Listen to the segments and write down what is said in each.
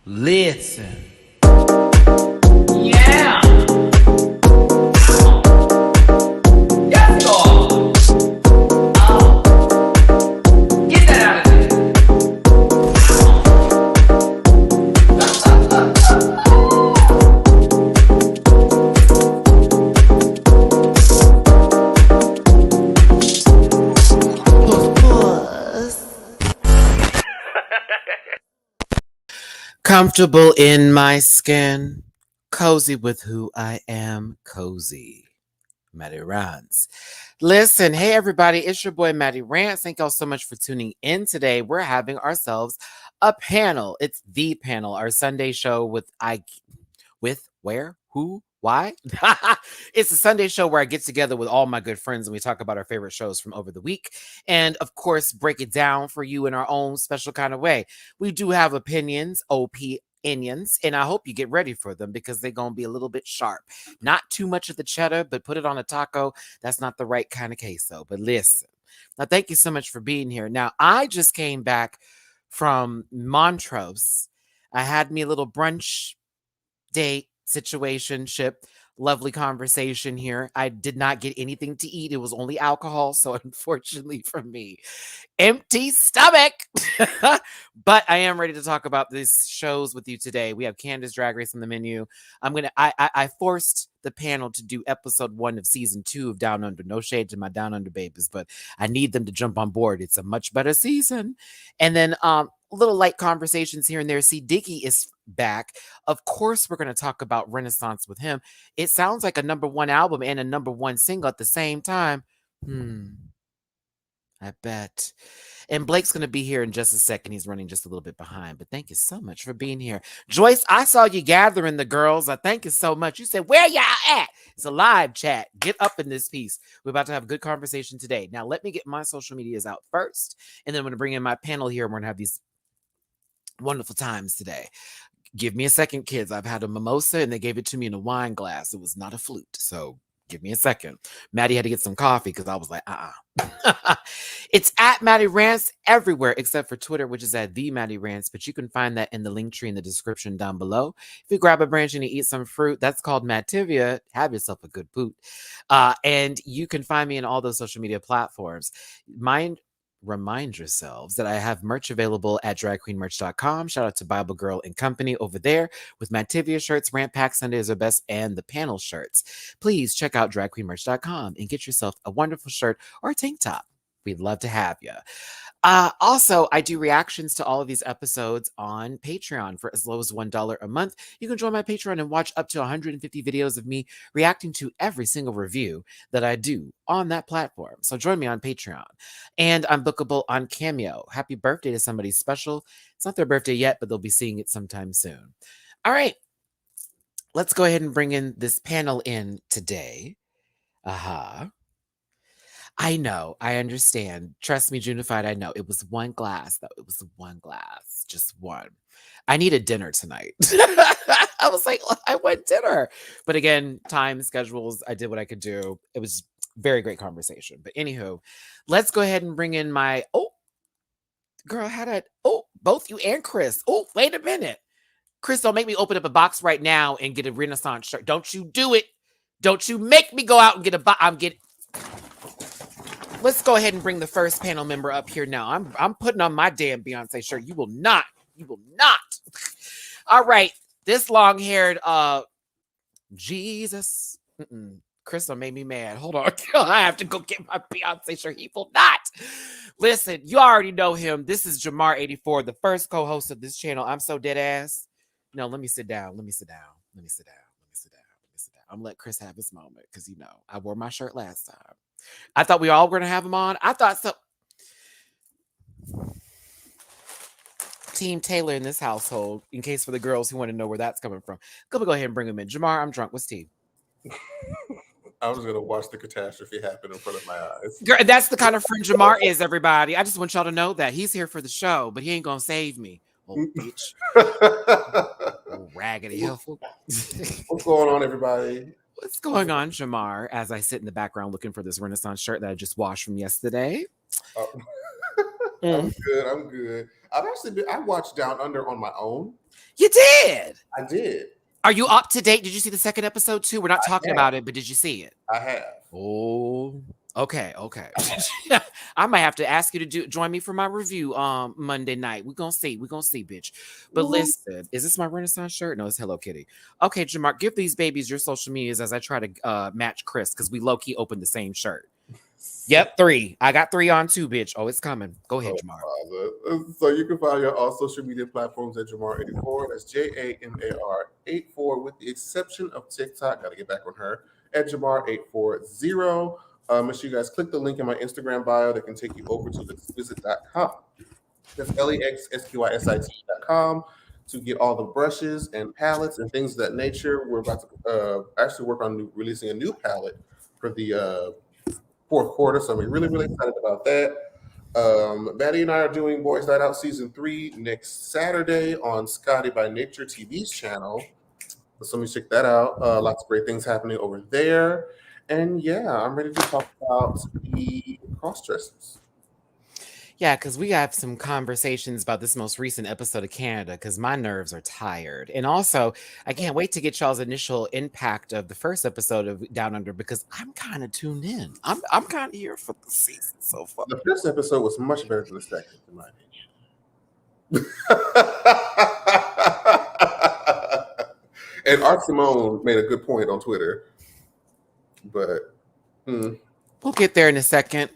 Listen. Yeah. Yes, God. Get that out of there. Comfortable in my skin, cozy with who I am, cozy. Matty Rants. Listen, hey everybody, it's your boy Matty Rants. Thank y'all so much for tuning in today. We're having ourselves a panel. It's the panel, our Sunday show with where, who, why? It's a Sunday show where I get together with all my good friends and we talk about our favorite shows from over the week. And of course, break it down for you in our own special kind of way. We do have opinions, opinions, and I hope you get ready for them because they're going to be a little bit sharp. Not too much of the cheddar, but put it on a taco. That's not the right kind of queso. But listen, now thank you so much for being here. Now, I just came back from Montrose. I had me a little brunch date situationship, lovely conversation here. I did not get anything to eat. It was only alcohol. So unfortunately for me, empty stomach. But I am ready to talk about these shows with you today. We have Candace Drag Race on the menu. I forced the panel to do episode 1 of season 2 of Down Under. No shade to my Down Under babies, but I need them to jump on board. It's a much better season. And then little light conversations here and there. See, Dicky is back. Of course, we're going to talk about Renaissance with him. It sounds like a #1 album and a #1 single at the same time. I bet. And Blake's going to be here in just a second. He's running just a little bit behind, but thank you so much for being here. Joyce, I saw you gathering the girls. I thank you so much. You said, where y'all at? It's a live chat. Get up in this piece. We're about to have a good conversation today. Now, let me get my social medias out first, and then I'm going to bring in my panel here, and we're going to have these wonderful times today. Give me a second, kids. I've had a mimosa, and they gave it to me in a wine glass. It was not a flute, so give me a second. Maddie had to get some coffee because I was like, It's at Matty Rants everywhere except for Twitter, which is at the Matty Rants. But you can find that in the link tree in the description down below. If you grab a branch and you eat some fruit, that's called Mativia. Have yourself a good poot. And you can find me in all those social media platforms. Remind yourselves that I have merch available at dragqueenmerch.com. Shout out to Bible Girl and Company over there with Mativia shirts, Rant Pack Sundays are best, and the panel shirts. Please check out dragqueenmerch.com and get yourself a wonderful shirt or a tank top. We'd love to have you. Also, I do reactions to all of these episodes on Patreon for as low as $1 a month. You can join my Patreon and watch up to 150 videos of me reacting to every single review that I do on that platform. So join me on Patreon. And I'm bookable on Cameo. Happy birthday to somebody special. It's not their birthday yet, but they'll be seeing it sometime soon. All right. Let's go ahead and bring in this panel in today. I know. I understand. Trust me, Junified, I know. It was one glass, though. It was one glass. Just one. I needed dinner tonight. I was like, I want dinner. But again, time, schedules, I did what I could do. It was very great conversation. But anywho, let's go ahead and bring in my, girl, both you and Chris. Oh, wait a minute. Chris, don't make me open up a box right now and get a Renaissance shirt. Don't you do it. Don't you make me go out and get a box. Let's go ahead and bring the first panel member up here now. I'm putting on my damn Beyonce shirt. You will not. You will not. All right. This long-haired Jesus. Crystal made me mad. Hold on. I have to go get my Beyonce shirt. He will not. Listen, you already know him. This is Jamar84, the first co-host of this channel. I'm so dead ass. No, let me sit down. Let me sit down. I'm going to let Chris have his moment because, I wore my shirt last time. I thought we all were going to have him on. I thought so. Team Taylor in this household, in case for the girls who want to know where that's coming from. Go ahead and bring him in. Jamar, I'm drunk. What's tea? I was going to watch the catastrophe happen in front of my eyes. Girl, that's the kind of friend Jamar is, everybody. I just want y'all to know that. He's here for the show, but he ain't going to save me. Oh, bitch. Oh, raggedy helpful. What's going on, everybody? What's going on, Jamar, as I sit in the background looking for this Renaissance shirt that I just washed from yesterday? Mm. I'm good. I watched Down Under on my own. You did. I did. Are you up to date? Did you see the second episode too? We're not talking have. about it, but did you see it? I have. Oh, okay. I might have to ask you to join me for my review Monday night. We're gonna see, bitch. But listen, is this my Renaissance shirt? No, it's Hello Kitty. Okay, Jamar, give these babies your social medias as I try to match Chris because we low-key opened the same shirt. Yep, 3. I got 3 on too, bitch. Oh, it's coming. Go ahead, Jamar. So you can find your all social media platforms at Jamar84. That's JAMAR84, with the exception of TikTok. Got to get back on her at Jamar840. Make sure you guys click the link in my Instagram bio that can take you over to exquisite.com. That's LEXSQUISIT.com to get all the brushes and palettes and things of that nature. We're about to actually work on releasing a new palette for the fourth quarter, so I'm really, really excited about that. Matty and I are doing Boys Night Out Season 3 next Saturday on Scotty by Nature TV's channel. So let me check that out. Lots of great things happening over there. And yeah, I'm ready to talk about the cross-dressers. Yeah, because we have some conversations about this most recent episode of Canada because my nerves are tired. And also, I can't wait to get y'all's initial impact of the first episode of Down Under because I'm kind of tuned in. I'm kind of here for the season so far. The first episode was much better than the second, in my opinion. And Art Simone made a good point on Twitter. But we'll get there in a second.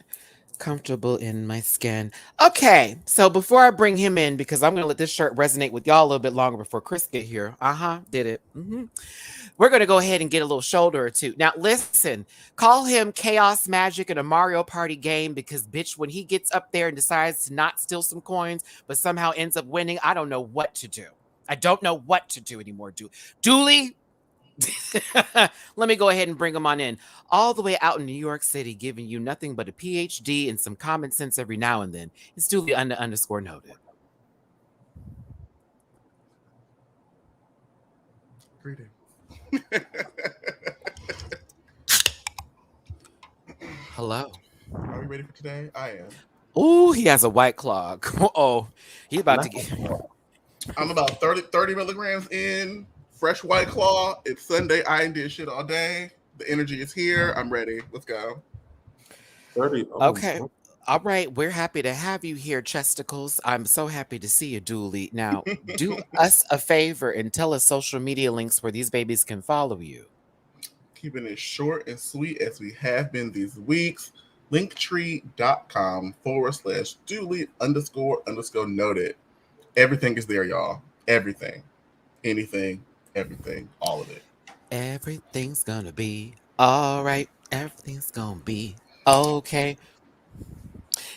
Comfortable in my skin. Okay, so before I bring him in, because I'm going to let this shirt resonate with y'all a little bit longer before Chris get here. Did it. We're going to go ahead and get a little shoulder or two. Now, listen, call him Chaos Magic in a Mario Party game because, bitch, when he gets up there and decides to not steal some coins, but somehow ends up winning, I don't know what to do. I don't know what to do anymore. Dooley, let me go ahead and bring him on in. All the way out in New York City, giving you nothing but a PhD and some common sense every now and then. It's Dooley _noted. Greeting. Hello. Are we ready for today? I am. Oh, he has a White Claw. Oh, he's about to get... I'm about 30 milligrams in. Fresh White Claw. It's Sunday. I ain't did shit all day. The energy is here. I'm ready. Let's go. 30. Okay. All right. We're happy to have you here, Chesticles. I'm so happy to see you, Dooley. Now, do us a favor and tell us social media links where these babies can follow you. Keeping it short and sweet as we have been these weeks. Linktree.com/Dooley__noted. Everything is there, y'all. Everything. Anything. Everything, all of it. Everything's gonna be all right. Everything's gonna be okay.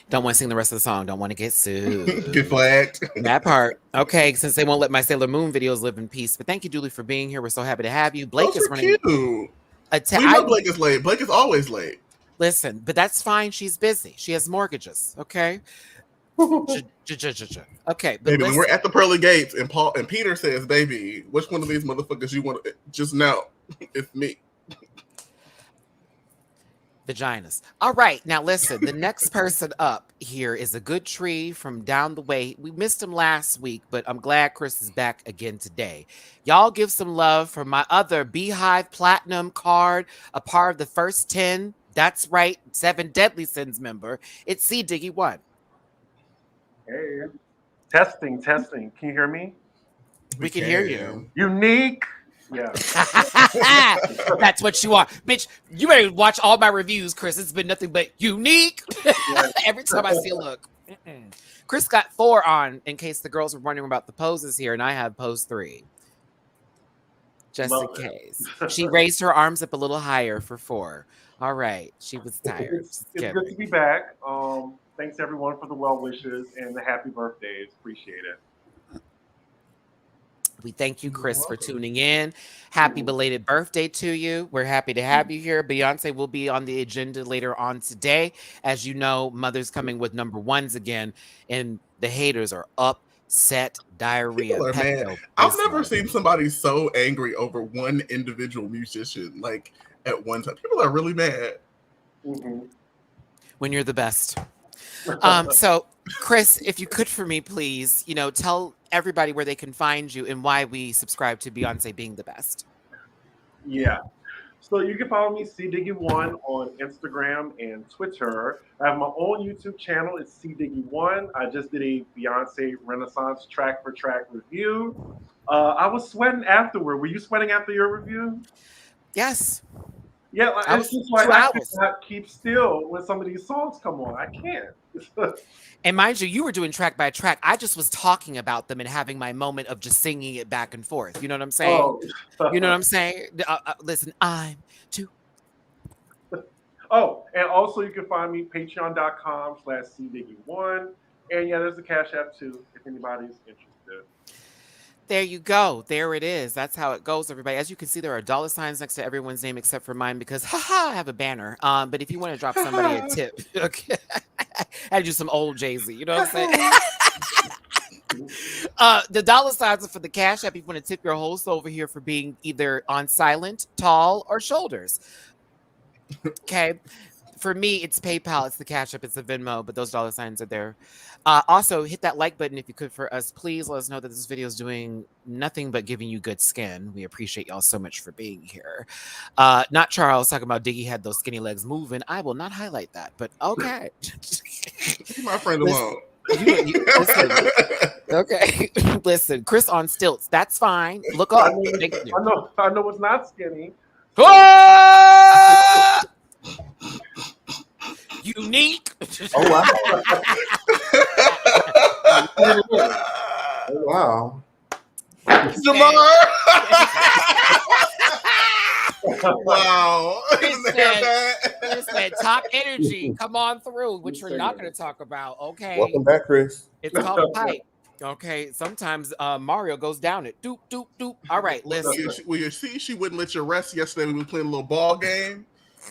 Don't want to sing the rest of the song. Don't want to get sued. Get flagged. That part. Okay, since they won't let my Sailor Moon videos live in peace. But thank you, Dooley, for being here. We're so happy to have you. Blake is running. Cute. We know Blake is late. Blake is always late. Listen, but that's fine. She's busy. She has mortgages. Okay. Okay, but baby, when we're at the pearly gates and Paul and Peter says, "Baby, which one of these motherfuckers you want to just know?" It's me. Vaginas. All right, now listen. The next person up here is a good tree from down the way. We missed him last week, but I'm glad Chris is back again today. Y'all give some love for my other Beehive Platinum card, a part of the first 10. That's right, 7 Deadly Sins member. It's C Diggy 1. Hey, testing. Can you hear me? We can hear you. Unique. Yeah. That's what you are. Bitch, you better watch all my reviews, Chris. It's been nothing but unique. Every time I see a look. Chris got 4 on in case the girls were wondering about the poses here, and I have pose 3. Just in case. She raised her arms up a little higher for 4. All right. She was tired. It's good to be back. Thanks everyone for the well wishes and the happy birthdays. Appreciate it. We thank you, Chris, for tuning in. Happy belated birthday to you. We're happy to have you here. Beyonce will be on the agenda later on today. As you know, Mother's coming with number 1s again, and the haters are upset. Diarrhea. I've never seen somebody so angry over one individual musician, like at one time. People are really mad. When you're the best. So Chris, if you could for me, please, tell everybody where they can find you and why we subscribe to Beyonce being the best. Yeah. So you can follow me, cdiggy1, on Instagram and Twitter. I have my own YouTube channel. It's cdiggy1. I just did a Beyonce Renaissance track for track review. I was sweating afterward. Were you sweating after your review? Yes. Yeah, I it's was just like 2 I hours. cannot keep still when some of these songs come on. I can't. And mind you, you were doing track by track. I just was talking about them and having my moment of just singing it back and forth. You know what I'm saying? Oh, You know what I'm saying? Listen, I'm too. oh, and also you can find me patreon.com/cdiggy1. And yeah, there's a Cash App too if anybody's interested. There you go. There it is. That's how it goes, everybody. As you can see, there are dollar signs next to everyone's name except for mine because, haha, I have a banner. But if you want to drop somebody a tip, okay, I had to do some old Jay-Z. You know what I'm saying? The dollar signs are for the Cash App. If you want to tip your host over here for being either on silent, tall, or shoulders. Okay. For me, it's PayPal, it's the Cash App, it's the Venmo, but those dollar signs are there. Also, hit that like button if you could for us. Please let us know that this video is doing nothing but giving you good skin. We appreciate y'all so much for being here. Not Charles talking about Diggy had those skinny legs moving. I will not highlight that, but okay. Leave my friend alone. Listen, okay. Listen, Chris on stilts. That's fine. Look up. Thank you. I know it's not skinny. Ah! Unique. Oh wow! Oh wow! Jamar. Wow. Listen, top energy. Come on through, which we're not going to talk about. Okay. Welcome back, Chris. It's called a pipe. Okay. Sometimes Mario goes down it. Doop, doop, doop. All right. Listen. Well, you see, she wouldn't let you rest yesterday when we were playing a little ball game.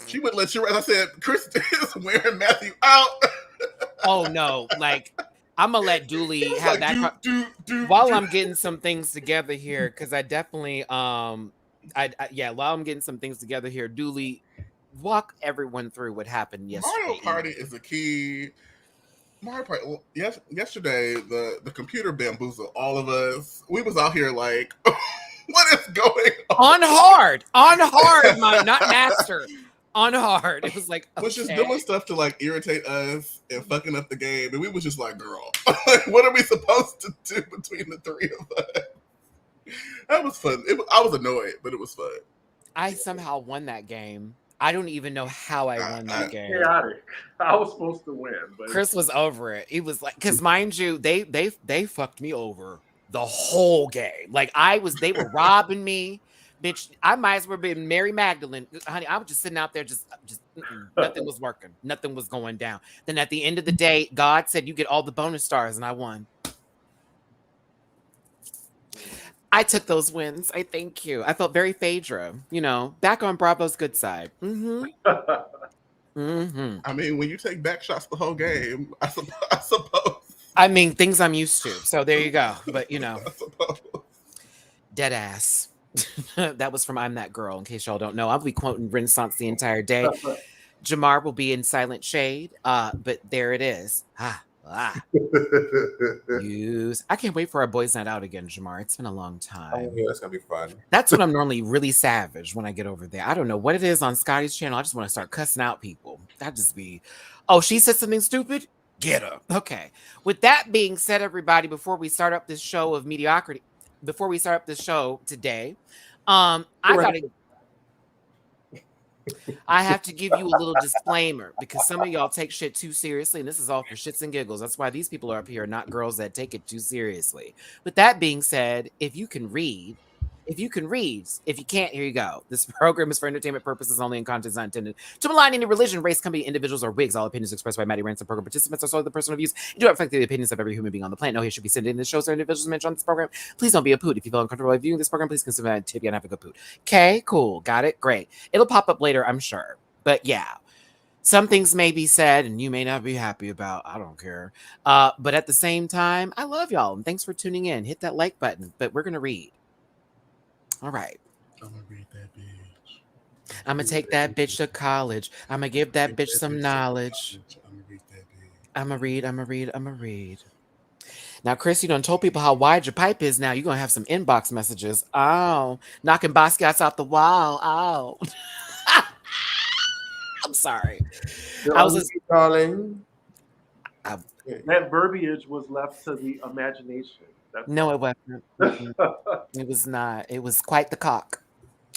She wouldn't let you rest. I said, Chris is wearing Matthew out. Oh, no. Like, I'm going to let Dooley have like, that. While I'm getting some things together here, because I definitely, while I'm getting some things together here, Dooley, walk everyone through what happened yesterday. Mario Party is the key. Mario Party. Well, yesterday, the computer bamboozled all of us. We was out here like, what is going on? On hard, not master. On hard. It was like, okay. Was just doing stuff to like irritate us and fucking up the game. And we was just like, girl, like, what are we supposed to do between the three of us? That was fun. I was annoyed, but it was fun. I somehow won that game. I don't even know how I won that game. Chaotic. I was supposed to win, but Chris was over it. He was like, because mind you, they fucked me over the whole game. Like they were robbing me. Bitch, I might as well have been Mary Magdalene. Honey, I was just sitting out there, just nothing was working. Nothing was going down. Then at the end of the day, God said, you get all the bonus stars, and I won. I took those wins. I thank you. I felt very Phaedra, back on Bravo's good side. Mm-hmm. Mm-hmm. I mean, when you take back shots the whole game, I suppose. I mean, things I'm used to. So there you go. But, I suppose. Dead ass. That was from I'm That Girl, in case y'all don't know. I'll be quoting Renaissance the entire day. Jamar will be in silent shade, but there it is. Use. I can't wait for our boys' night out again, Jamar. It's been a long time. Oh, yeah, that's gonna be fun. That's when I'm normally really savage when I get over there. I don't know what it is on Scotty's channel. I just want to start cussing out people. That just be, oh, she said something stupid? Get her. Okay. With that being said, everybody, before we start up this show of mediocrity, before we start up this show today, I have to give you a little disclaimer because some of y'all take shit too seriously, and this is all for shits and giggles. That's why these people are up here, not girls that take it too seriously. With that being said, if you can read, if you can't, here you go. This program is for entertainment purposes only, and content is not intended to malign any religion, race, company, individuals, or wigs. All opinions expressed by Matty Rants and program participants are solely the personal views and do not reflect the opinions of every human being on the planet. No, here should be sent in the shows or individuals mentioned on this program. Please don't be a poot. If you feel uncomfortable viewing this program, please consider that a tip and have a good poot. Okay, cool. Got it? Great. It'll pop up later, I'm sure. But yeah, some things may be said and you may not be happy about. I don't care. But at the same time, I love y'all. And thanks for tuning in. Hit that like button. But we're going to read. All right. I'm gonna read that bitch. I'm going to take that bitch to college. I'm going to give that bitch some knowledge. I'm gonna read that bitch. I'ma read. Now, Chris, you done told people how wide your pipe is now. You're gonna have some inbox messages. Oh, knocking Basquiat's off the wall. Oh. I'm sorry. You're I on was just mute, darling. I, That verbiage was left to the imagination. That's no, it wasn't. Mm-mm. all. It was not. It was quite the cock.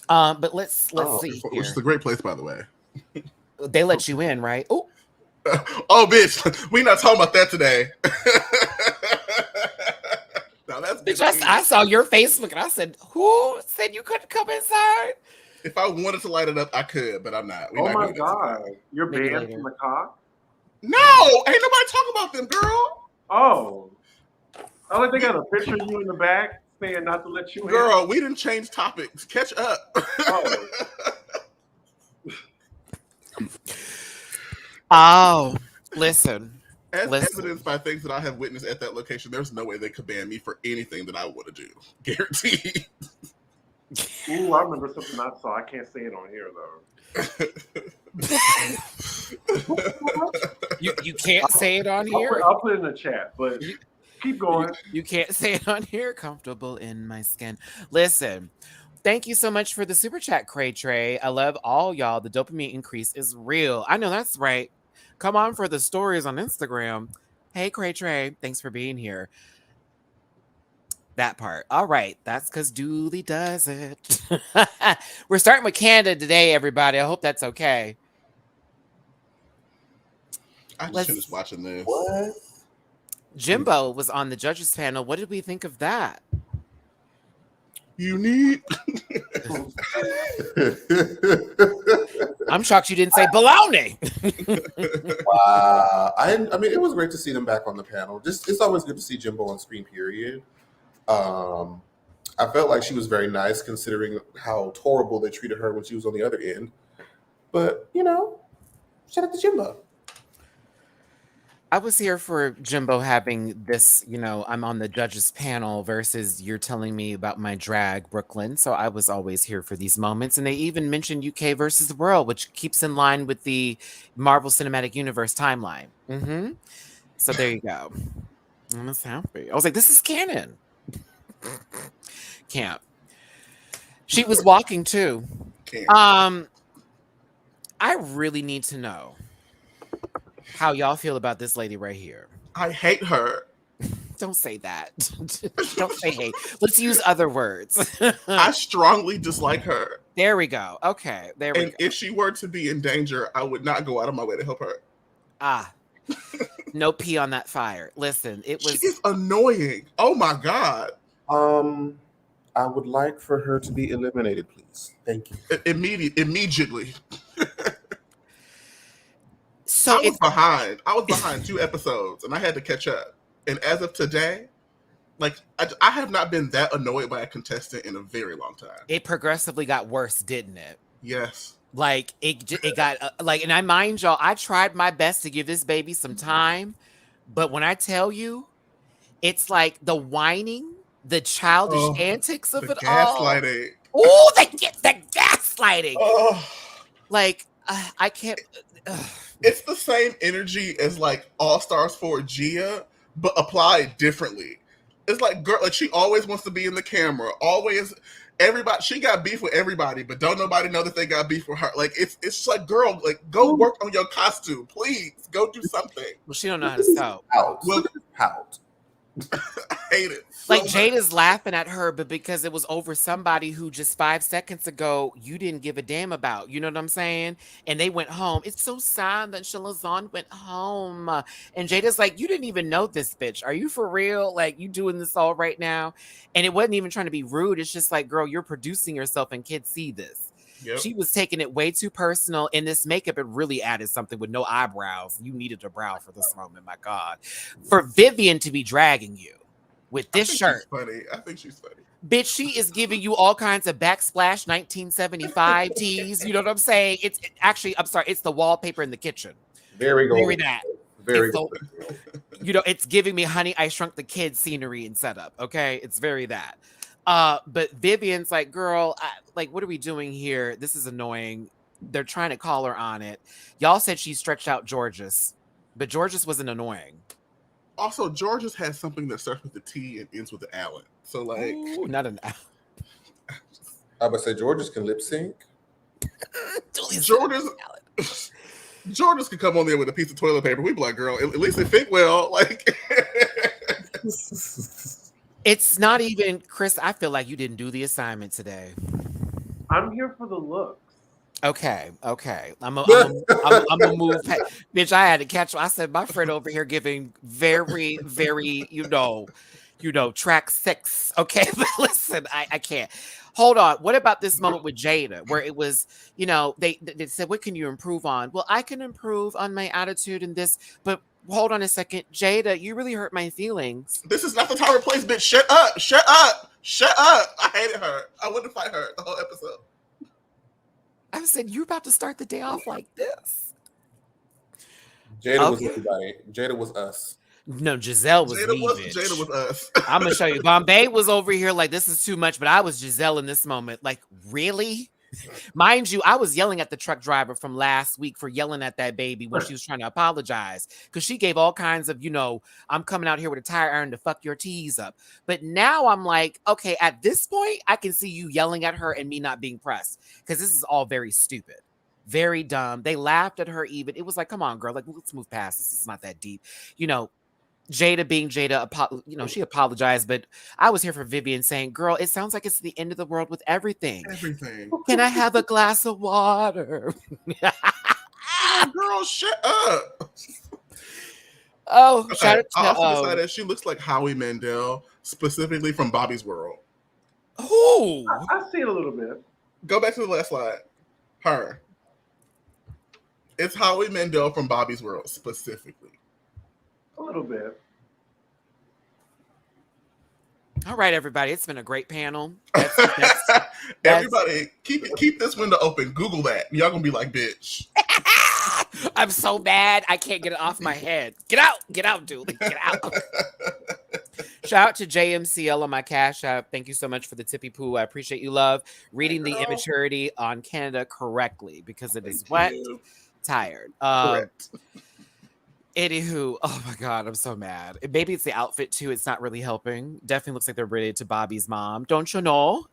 But let's Oh. see Which is here. a great place, by the way. They let you in, right? Oh, Oh, bitch, we not talking about that today. Now that's bitch! I saw your Facebook and I said, "Who said you couldn't come inside?" If I wanted to light it up, I could, but I'm not. We're Oh not my doing that god, today. you're Maybe banned later. from the cock. No, ain't nobody talking about them, girl. Oh, I like they got a picture of you in the back saying not to let you in. Girl, we didn't change topics. Catch up. Oh, Oh, listen. As Listen. evidenced by things that I have witnessed at that location, there's no way they could ban me for anything that I want to do. Guaranteed. ooh, I remember something I saw. I can't say it on here though. You can't say it on here. I'll put it in the chat, but keep going. You can't say it on here. Comfortable in my skin. Listen. Thank you so much for the super chat, Cray Trey. I love all y'all. The dopamine increase is real. I know that's right. Come on for the stories on Instagram. Hey, Cray Trey. Thanks for being here. That part. All right. That's because Dooley does it. We're starting with Canada today, everybody. I hope that's okay. I just Let's- finished watching this. What? Jimbo was on the judges panel. What did we think of that? Unique. I'm shocked you didn't say baloney. Wow. I mean, it was great to see them back on the panel. Just it's always good to see Jimbo on screen, period. I felt like she was very nice considering how horrible they treated her when she was on the other end. But, shout out to Jimbo. I was here for Jimbo having this, I'm on the judges panel versus you're telling me about my drag, Brooklyn. So I was always here for these moments. And they even mentioned UK versus the world, which keeps in line with the Marvel Cinematic Universe timeline. So there you go. I was happy. I was like, this is canon. Can't. She was walking too. Can't. I really need to know how y'all feel about this lady right here. I hate her. Don't say that. Don't say hate. Let's use other words. I strongly dislike her. There we go. Okay. There we And go. if she were to be in danger, I would not go out of my way to help her. No pee on that fire. Listen, it was. She is annoying. Oh my God. I would like for her to be eliminated, please. Thank you. Immediately. So I was behind 2 episodes and I had to catch up. And as of today, like I have not been that annoyed by a contestant in a very long time. it progressively got worse, didn't it? Yes. Like it got and I mind y'all, I tried my best to give this baby some time, but when I tell you, it's like the whining, the childish antics of The it all. gaslighting. Oh, the gaslighting. Oh. Like I can't. It's the same energy as like All Stars 4 Gia, but applied differently. It's like girl, like she always wants to be in the camera. Always, everybody. She got beef with everybody, but don't nobody know that they got beef with her. Like it's just like girl, like go work on your costume, please. Go do something. Well, she don't know how to sew. Pout. I hate it. Like so Jade much. is laughing at her, but because it was over somebody who just 5 seconds ago you didn't give a damn about. You know what I'm saying? And they went home. It's so sad that Shalazan went home. And Jada's like, you didn't even know this bitch. Are you for real? Like, you doing this all right now? And it wasn't even trying to be rude. It's just like, girl, you're producing yourself and kids see this. Yep. She was taking it way too personal. In this makeup, it really added something with no eyebrows. You needed a brow for this moment, my God. For Vivian to be dragging you with this shirt. I think she's funny. Bitch, she is giving you all kinds of backsplash 1975 tees. You know what I'm saying? It's actually, I'm sorry, it's the wallpaper in the kitchen. Very good. Very that. Very It's good. it's giving me Honey, I Shrunk the Kids scenery and setup. Okay, it's very that. But Vivian's like, girl, what are we doing here? This is annoying. They're trying to call her on it. Y'all said she stretched out George's. But Georges wasn't annoying. Also, Georges has something that starts with the T and ends with the Allen. So like, Ooh, not an I would say Georges can lip sync. Georges. Georges could come on there with a piece of toilet paper. We'd be like, girl, at least it fit well. Like, It's not even, Chris, I feel like you didn't do the assignment today. I'm here for the looks. Okay. I'm gonna move. Bitch, I had to catch. I said my friend over here giving very, very, track 6. Okay, but listen, I can't. Hold on. What about this moment with Jada, where it was, they said, "What can you improve on?" Well, I can improve on my attitude in this, but hold on a second, Jada, you really hurt my feelings. This is not the time or place, bitch. Shut up. Shut up. Shut up. I hated her. I wouldn't fight her the whole episode. I said, you're about to start the day off like this. Jada was everybody. Jada was us. No, Giselle was Jada me, was, bitch. Jada was us. I'm going to show you. Bombay was over here like, this is too much, but I was Giselle in this moment. Like, really? Mind you, I was yelling at the truck driver from last week for yelling at that baby when she was trying to apologize, because she gave all kinds of, I'm coming out here with a tire iron to fuck your tees up. But now I'm like, okay, at this point, I can see you yelling at her and me not being pressed, because this is all very stupid, very dumb. They laughed at her even. It was like, come on, girl, like, let's move past this. It's not that deep. Jada being Jada, she apologized, but I was here for Vivian saying, girl, it sounds like it's the end of the world with everything. Everything. Can I have a glass of water? Girl, shut up. Oh, Okay. shout out to I also decided she looks like Howie Mandel, specifically from Bobby's World. Who? I see it a little bit. Go back to the last slide. Her. It's Howie Mandel from Bobby's World, specifically. A little bit. All right, everybody. It's been a great panel. Everybody, keep this window open. Google that. Y'all gonna be like, bitch. I'm so mad. I can't get it off my head. Get out, dude. Get out. Shout out to JMCL on my Cash App. Thank you so much for the tippy poo. I appreciate you, love. Reading the immaturity on Canada correctly, because it is wet, tired. Correct. Anywho, oh my God, I'm so mad. Maybe it's the outfit too. It's not really helping. Definitely looks like they're related to Bobby's mom. Don't you know?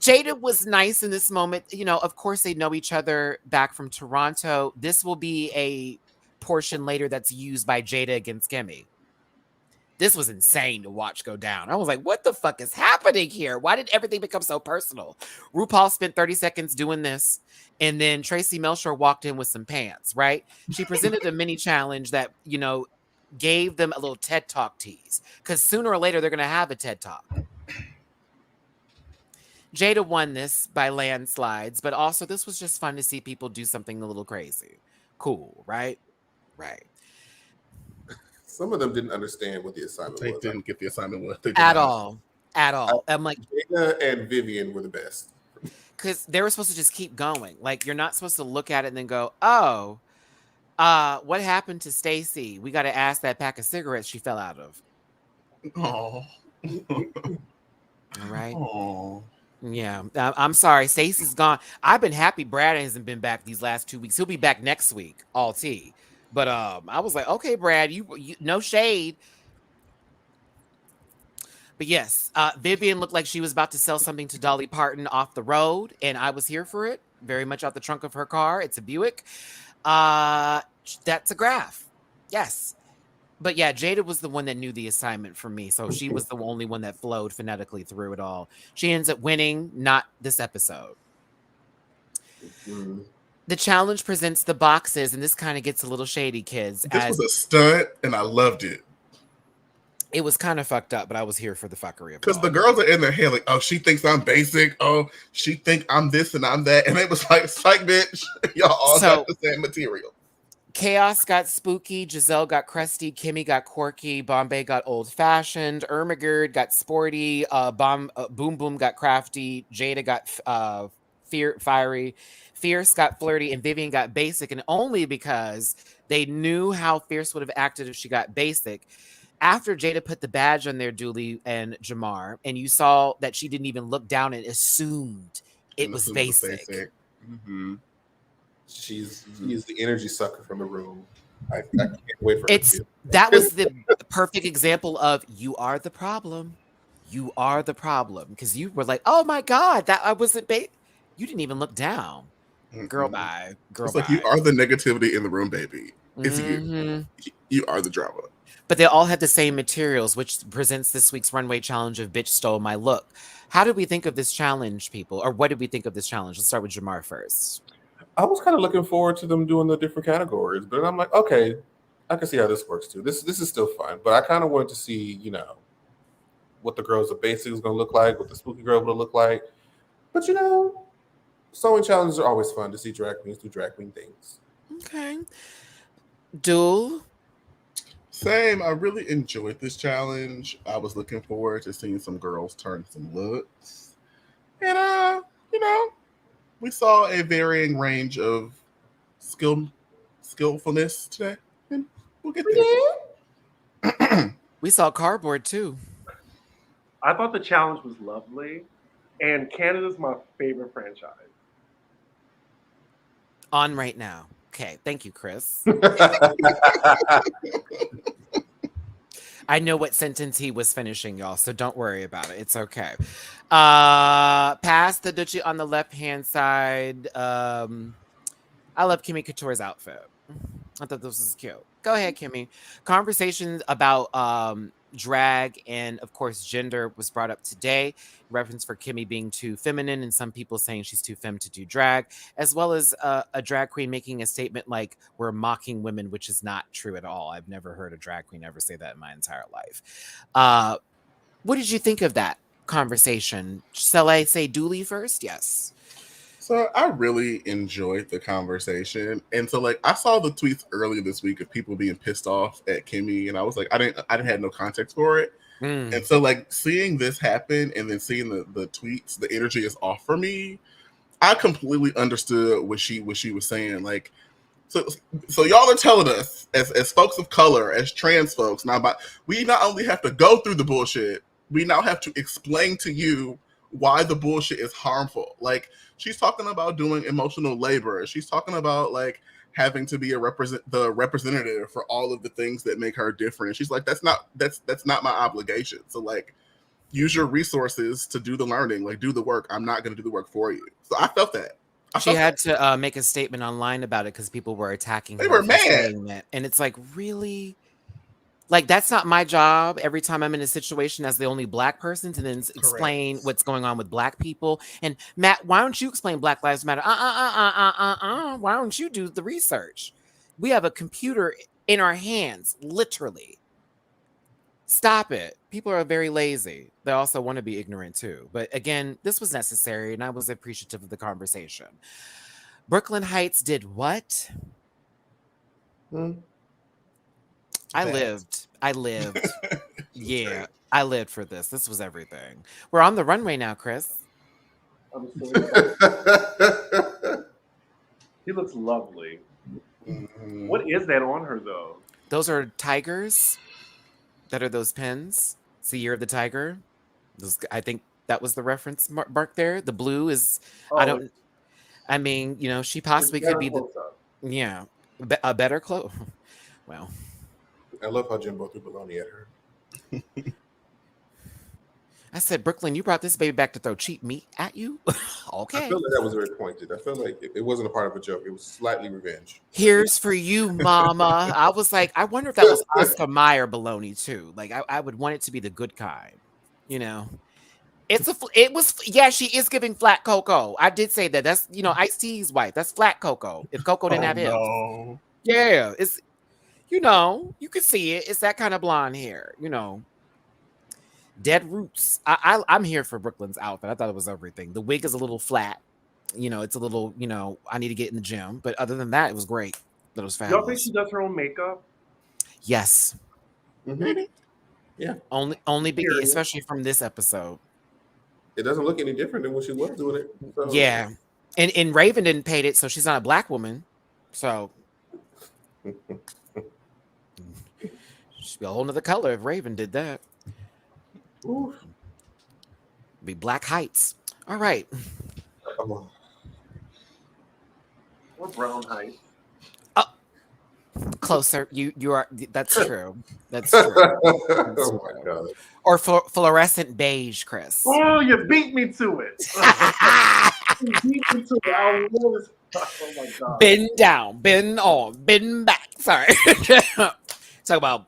Jada was nice in this moment. Of course they know each other back from Toronto. This will be a portion later that's used by Jada against Kimmy. This was insane to watch go down. I was like, what the fuck is happening here? Why did everything become so personal? RuPaul spent 30 seconds doing this, and then Tracy Melchor walked in with some pants, right? She presented a mini challenge that, gave them a little TED Talk tease, because sooner or later they're going to have a TED Talk. Jada won this by landslides, but also this was just fun to see people do something a little crazy. Cool, right? Right. Some of them didn't understand what the assignment They was. didn't get the assignment At all. I'm like, Jada and Vivian were the best. because they were supposed to just keep going. Like, you're not supposed to look at it and then go, oh, what happened to Stacy? We got to ask that pack of cigarettes she fell out of. Oh. All right. Oh. Yeah. I'm sorry. Stacy's gone. I've been happy Brad hasn't been back these last 2 weeks. He'll be back next week, all tea. But I was like, okay, Brad, you no shade. But yes, Vivian looked like she was about to sell something to Dolly Parton off the road, and I was here for it. Very much out the trunk of her car. It's a Buick. That's a graph. Yes. But yeah, Jada was the one that knew the assignment for me. So she was the only one that flowed phonetically through it all. She ends up winning, not this episode. Mm-hmm. The challenge presents the boxes, and this kind of gets a little shady, kids. This was a stunt, and I loved it. It was kind of fucked up, but I was here for the fuckery. Because the girls are in their head like, oh, she thinks I'm basic. Oh, she think I'm this and I'm that. And it was like, psych, bitch. Y'all all got the same material. Chaos got spooky. Giselle got crusty. Kimmy got quirky. Bombay got old-fashioned. Ermagerd got sporty. Boom Boom got crafty. Jada got fiery. Fierce got flirty, and Vivian got basic, and only because they knew how Fierce would have acted if she got basic. After Jada put the badge on there, Dooley and Jamar, and you saw that she didn't even look down and assumed it was basic. Mm-hmm. She's the energy sucker from the room. I can't wait for her It's to. that was the perfect example of you are the problem. You are the problem because you were like, oh my god, that I wasn't. You didn't even look down. Girl, Mm-mm. bye. Girl, It's like you bye. are the negativity in the room, baby. It's you. Mhm. You are the drama. But they all had the same materials, which presents this week's runway challenge of "Bitch Stole My Look." How did we think of this challenge, people, or what did we think of this challenge? Let's start with Jamar first. I was kind of looking forward to them doing the different categories, but I'm like, okay, I can see how this works too. This is still fun, but I kind of wanted to see, what the girls of basic is going to look like, what the spooky girl will look like. But sewing challenges are always fun to see drag queens do drag queen things. Okay, Duel. Same. I really enjoyed this challenge. I was looking forward to seeing some girls turn some looks, and we saw a varying range of skillfulness today, and we'll get there. We saw cardboard too. I thought the challenge was lovely, and Canada's my favorite franchise. On right now. Okay, thank you, Chris. I know what sentence he was finishing, y'all, so don't worry about it. It's okay. Past the Duchy on the left-hand side. I love Kimmy Couture's outfit. I thought this was cute. Go ahead, Kimmy. Conversations about drag and, of course, gender was brought up today. Reference for Kimmy being too feminine and some people saying she's too femme to do drag, as well as a drag queen making a statement like, we're mocking women, which is not true at all. I've never heard a drag queen ever say that in my entire life. What did you think of that conversation? Shall I say Dooley first? Yes. So I really enjoyed the conversation, and so I saw the tweets earlier this week of people being pissed off at Kimmy, and I was like, I didn't have no context for it, and so seeing this happen and then seeing the tweets, the energy is off for me. I completely understood what she was saying. So y'all are telling us as folks of color, as trans folks, we not only have to go through the bullshit, we now have to explain to you why the bullshit is harmful. She's talking about doing emotional labor. She's talking about having to be the representative for all of the things that make her different. She's like, that's not my obligation. So use your resources to do the learning, do the work. I'm not going to do the work for you. So I felt that. She had to make a statement online about it because people were attacking her. They were mad. Saying that. And it's like, really? That's not my job every time I'm in a situation as the only Black person to then explain what's going on with Black people. And Matt, why don't you explain Black Lives Matter? Why don't you do the research? We have a computer in our hands, literally. Stop it. People are very lazy. They also want to be ignorant too. But again, this was necessary and I was appreciative of the conversation. Brooklyn Heights did what? I lived. Yeah, I lived for this. This was everything. We're on the runway now, Chris. I'm so excited. He looks lovely. Mm-hmm. What is that on her, though? Those are tigers. That are those pins. It's the year of the tiger. I think that was the reference mark there. The blue is, she possibly could be a better clothes. Well. I love how Jimbo threw baloney at her. I said, Brooklyn, you brought this baby back to throw cheap meat at you? Okay. I feel like that was very pointed. I feel like it wasn't a part of a joke. It was slightly revenge. Here's for you, mama. I was like, I wonder if that was Oscar Mayer baloney too. I would want it to be the good kind. She is giving flat cocoa. I did say that. That's, Ice-T's wife. That's flat cocoa. If Coco didn't have hips. No. Yeah. It's, you can see it. It's that kind of blonde hair, Dead roots. I'm here for Brooklyn's outfit. I thought it was everything. The wig is a little flat. It's a little, I need to get in the gym. But other than that, it was great. That was fabulous. Y'all think she does her own makeup? Yes. Mm-hmm. Yeah. Only Biggie, especially from this episode. It doesn't look any different than when she was doing it. So. Yeah. And Raven didn't paint it, so she's not a Black woman. So she'd be a whole nother color if Raven did that. Ooh. Be Black Heights. All right. Or Brown Heights. Closer. You are. That's true. That's true. That's Oh my true. god. Or fluorescent beige, Chris. Oh, you beat me to it. You beat me to it. I was, oh my god. Bend down, bend on, bend back. Sorry. Talk about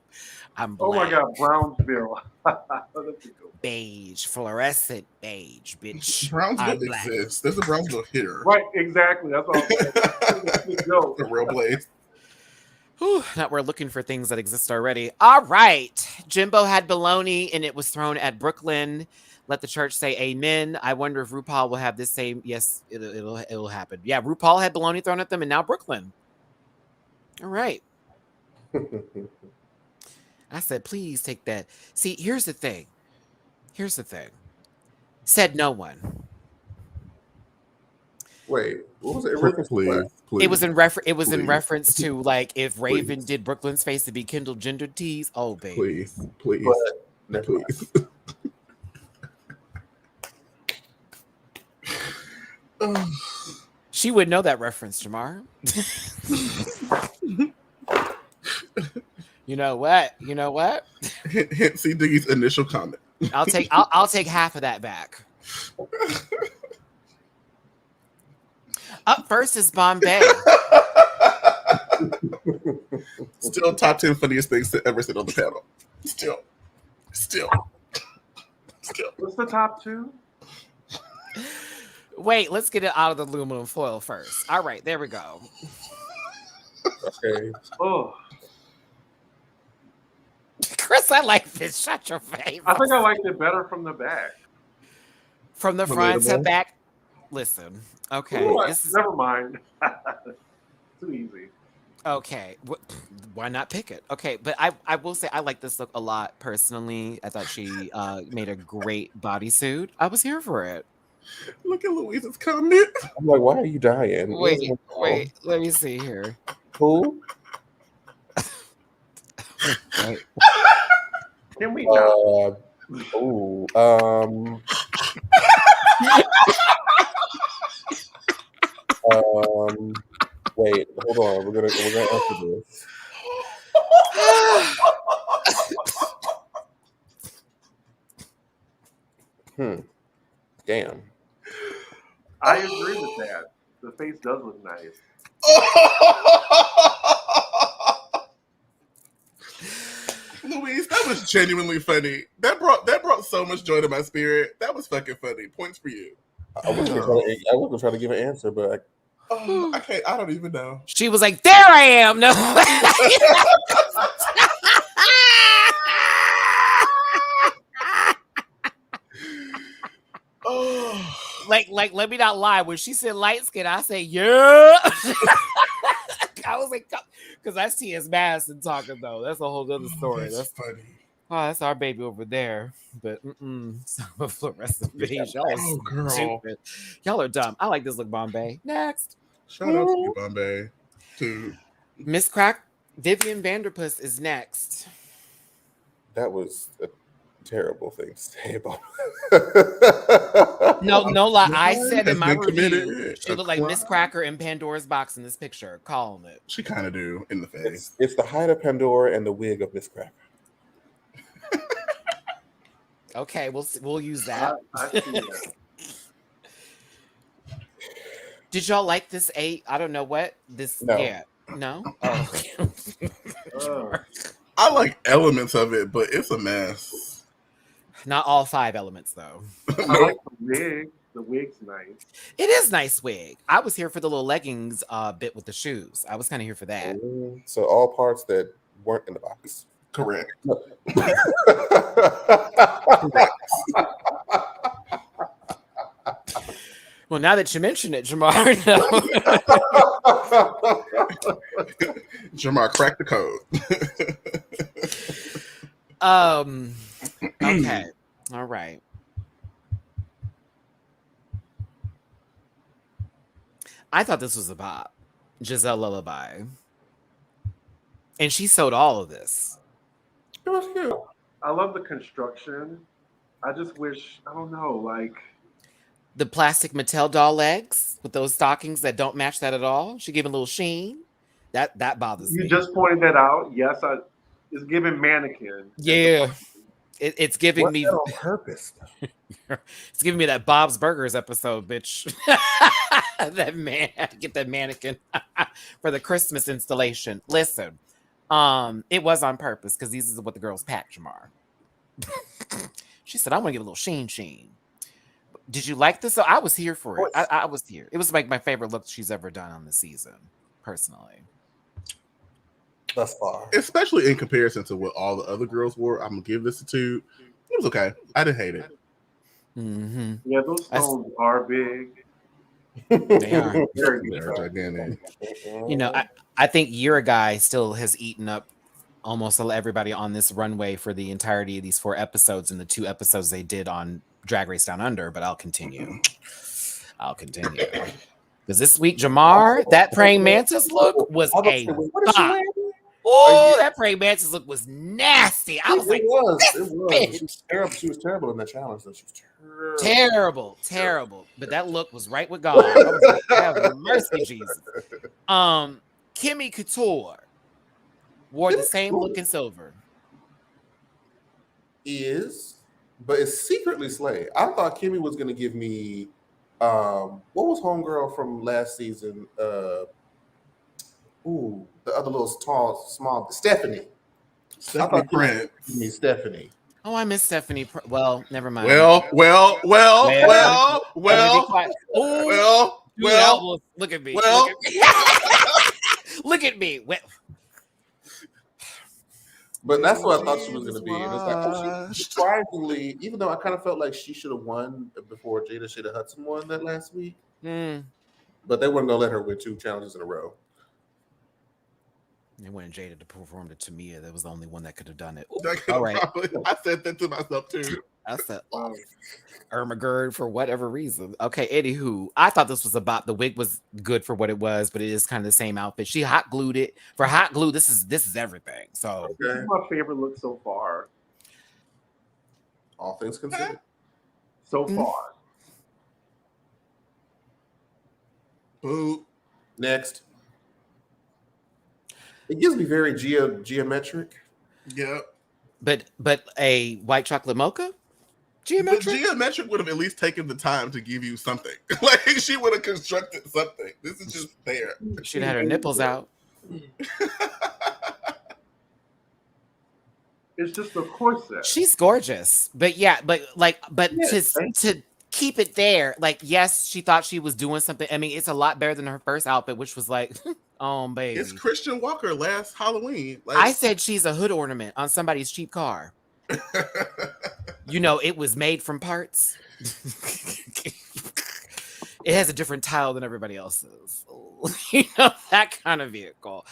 I'm Oh my black. god, Brownsville. That's a good one. Beige, fluorescent beige, bitch. Brownsville I'm black. exists. There's a Brownsville here. Right, exactly. That's all I'm saying. That's a good joke. The real place. Whew, now we're looking for things that exist already. All right. Jimbo had baloney and it was thrown at Brooklyn. Let the church say amen. I wonder if RuPaul will have this same. Yes, it'll happen. Yeah, RuPaul had baloney thrown at them and now Brooklyn. All right. I said, please take that. See, here's the thing. Here's the thing. Said no one. Wait, what was it in reference to? What? Please. It was in reference. It was in Please. reference to like if Raven Please. did Brooklyn's face to be Kendall gender tease. Oh, baby. Please. Please. But never mind. Please. Ugh. She would know that reference, Jamar. You know what? You know what? Hint C Diggy's initial comment. I'll take half of that back. Up first is Bombay. Still top 10 funniest things to ever sit on the panel. Still. What's the top two? Wait, let's get it out of the aluminum foil first. All right, there we go. Okay. Oh, Chris, I like this. Shut your face. I think I liked it better from the back. From the front to Relatable. back. Listen, okay. Ooh, This is never mind. Too easy. okay. Why not pick it? Okay, but I will say I like this look a lot personally. I thought she made a great bodysuit. I was here for it. Look at Louise's comment. I'm like, why are you dying? Wait, let me see here. Who? Wait. Can we not? Ooh. Wait, hold on. We're gonna answer this. Damn. I agree with that. The face does look nice. Louise, that was genuinely funny. That brought so much joy to my spirit. That was fucking funny. Points for you. I wasn't trying to give an answer, but I can't. I don't even know. She was like, "There I am." No. Oh, like, let me not lie. When she said light skin, I say, yeah. I was like, because I see his mask and talking though. That's a whole other story. That's funny. That's our baby over there. But some of fluorescent beige. Y'all are Oh, girl. stupid. Y'all are dumb. I like this look, Bombay. Next, Shout out to you, Bombay. To Miss Crack. Vivian Vanderpuss is next. that was a terrible thing to say about. No lie. I said has in my been review, committed she a looked like Miss crime. Cracker in Pandora's box in this picture. Calling it. She kind of do in the face. It's the height of Pandora and the wig of Miss Cracker. Okay, we'll use that. I see that. Did y'all like this eight? I don't know what this. No. Yeah. No. Oh. I like elements of it, but it's a mess. Not all 5 elements though. I No, like the wig. The wig's nice. It is nice wig. I was here for the little leggings bit with the shoes. I was kind of here for that. So all parts that weren't in the box. correct. Well, now that you mention it, Jamar. No. Jamar, crack the code. Okay. All right. I thought this was a bop. Giselle Lullaby. And she sold all of this. It was cute. I love the construction. I just wish, I don't know, like, the plastic Mattel doll legs with those stockings that don't match that at all. She gave a little sheen. That bothers You me. just pointed that out. Yes, it's giving mannequin. Yeah, it's giving What's me that on purpose? it's giving me that Bob's Burgers episode, bitch. That man, get that mannequin for the Christmas installation. Listen, it was on purpose because these is what the girls packed, Jamar. She said, "I want to give a little sheen." Did you like this? So I was here for it. I was here. It was like my favorite look she's ever done on the season, personally. Thus far. Especially in comparison to what all the other girls wore. I'm gonna give this a 2. It was okay. I didn't hate it. Mm-hmm. Yeah, those stones are big. They are. Very They're big. gigantic. You know, I think You're a Guy still has eaten up almost everybody on this runway for the entirety of these 4 episodes and the 2 episodes they did on Drag Race Down Under, but I'll continue. Because this week, Jamar, that praying mantis look was I was a like, what is she bop. wearing? Oh, that praying mantis look was nasty. I was like, it was. bitch. She was terrible. She was terrible in that challenge. Though. She was terrible. But that look was right with God. I was like, have mercy, Jesus. Kimmy Couture wore the same look in silver. But it's secretly Slay. I thought Kimmy was going to give me, what was Homegirl from last season? The other little small, Stephanie. Stephanie Prince. Stephanie. Oh, I miss Stephanie. Well, never mind. Well. Look at me. Well. Look at me. Well, but that's what I thought she was going to be. And it's like, surprisingly, even though I kind of felt like she should have won before Jada Shada Hudson won that last week, but they weren't going to let her win 2 challenges in a row. They wanted Jada to perform to Tamia. That was the only one that could have done it. All right. I said that to myself too. I said, Irma Gerd for whatever reason. Okay, anywho, I thought this was about the wig was good for what it was, but it is kind of the same outfit. She hot glued it. For hot glue, this is everything. So this is my favorite look so far. All things considered. So far. Boo. Next. It gives me very geometric. Yeah. But a white chocolate mocha? Geometric? But geometric would have at least taken the time to give you something. Like she would have constructed something. This is just there. She'd had her nipples out. It's just a corset. She's gorgeous. But yeah, to keep it there, like, yes, she thought she was doing something. I mean, it's a lot better than her first outfit, which was like, oh, baby. It's Christian Walker last Halloween. Like, I said she's a hood ornament on somebody's cheap car. You know, it was made from parts. It has a different tile than everybody else's. You know, that kind of vehicle.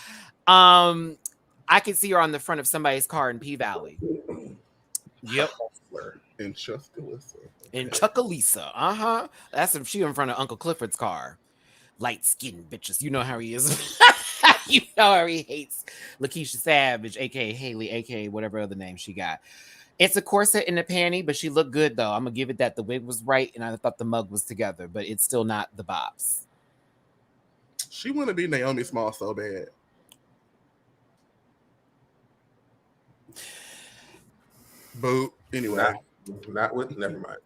I could see her on the front of somebody's car in P Valley. Yep. In Chuckalissa. In Chuckalissa. That's if she in front of Uncle Clifford's car. Light skinned bitches. You know how he is. You know how he hates Lakeisha Savage, aka Haley, aka whatever other name she got. It's a corset and a panty, but she looked good though. I'm gonna give it that. The wig was right, and I thought the mug was together, but it's still not the bops. She want to be Naomi Small so bad. Boo. Anyway. Not with, never mind.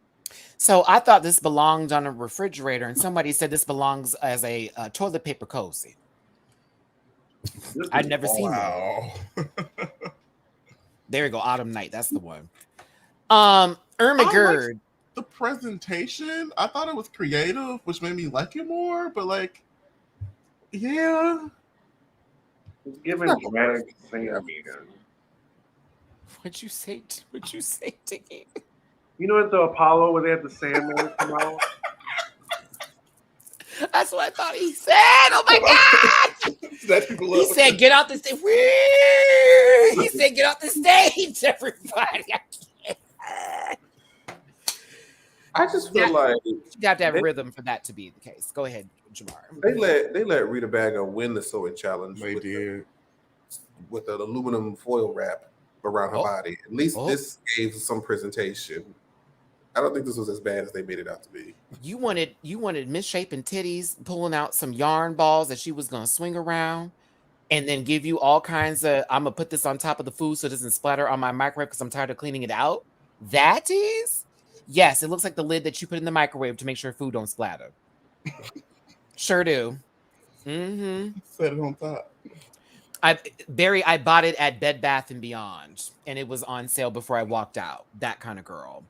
So I thought this belonged on a refrigerator, and somebody said this belongs as a toilet paper cozy. I'd never seen that. There we go, Autumn Night. That's the one. Irma Gerd. The presentation, I thought it was creative, which made me like it more. But like, yeah, it's giving dramatic Sam. What'd you say? What'd you say, Dickie? You know at the Apollo where they had the Sandman come out? That's what I thought he said. Oh my God! He said, "Get off the stage." He said, "Get off the stage, everybody." I just feel like you have to have rhythm for that to be the case. Go ahead, Jamar. They let Rita Baga win the sewing challenge. They did with an aluminum foil wrap around her body. At least this gave some presentation. I don't think this was as bad as they made it out to be. You wanted misshapen titties pulling out some yarn balls that she was gonna swing around and then give you all kinds of I'm gonna put this on top of the food so it doesn't splatter on my microwave because I'm tired of cleaning it out. That is? Yes, it looks like the lid that you put in the microwave to make sure food don't splatter. Sure do. Mm-hmm. Set it on top. I bought it at Bed Bath and Beyond, and it was on sale before I walked out. That kind of girl.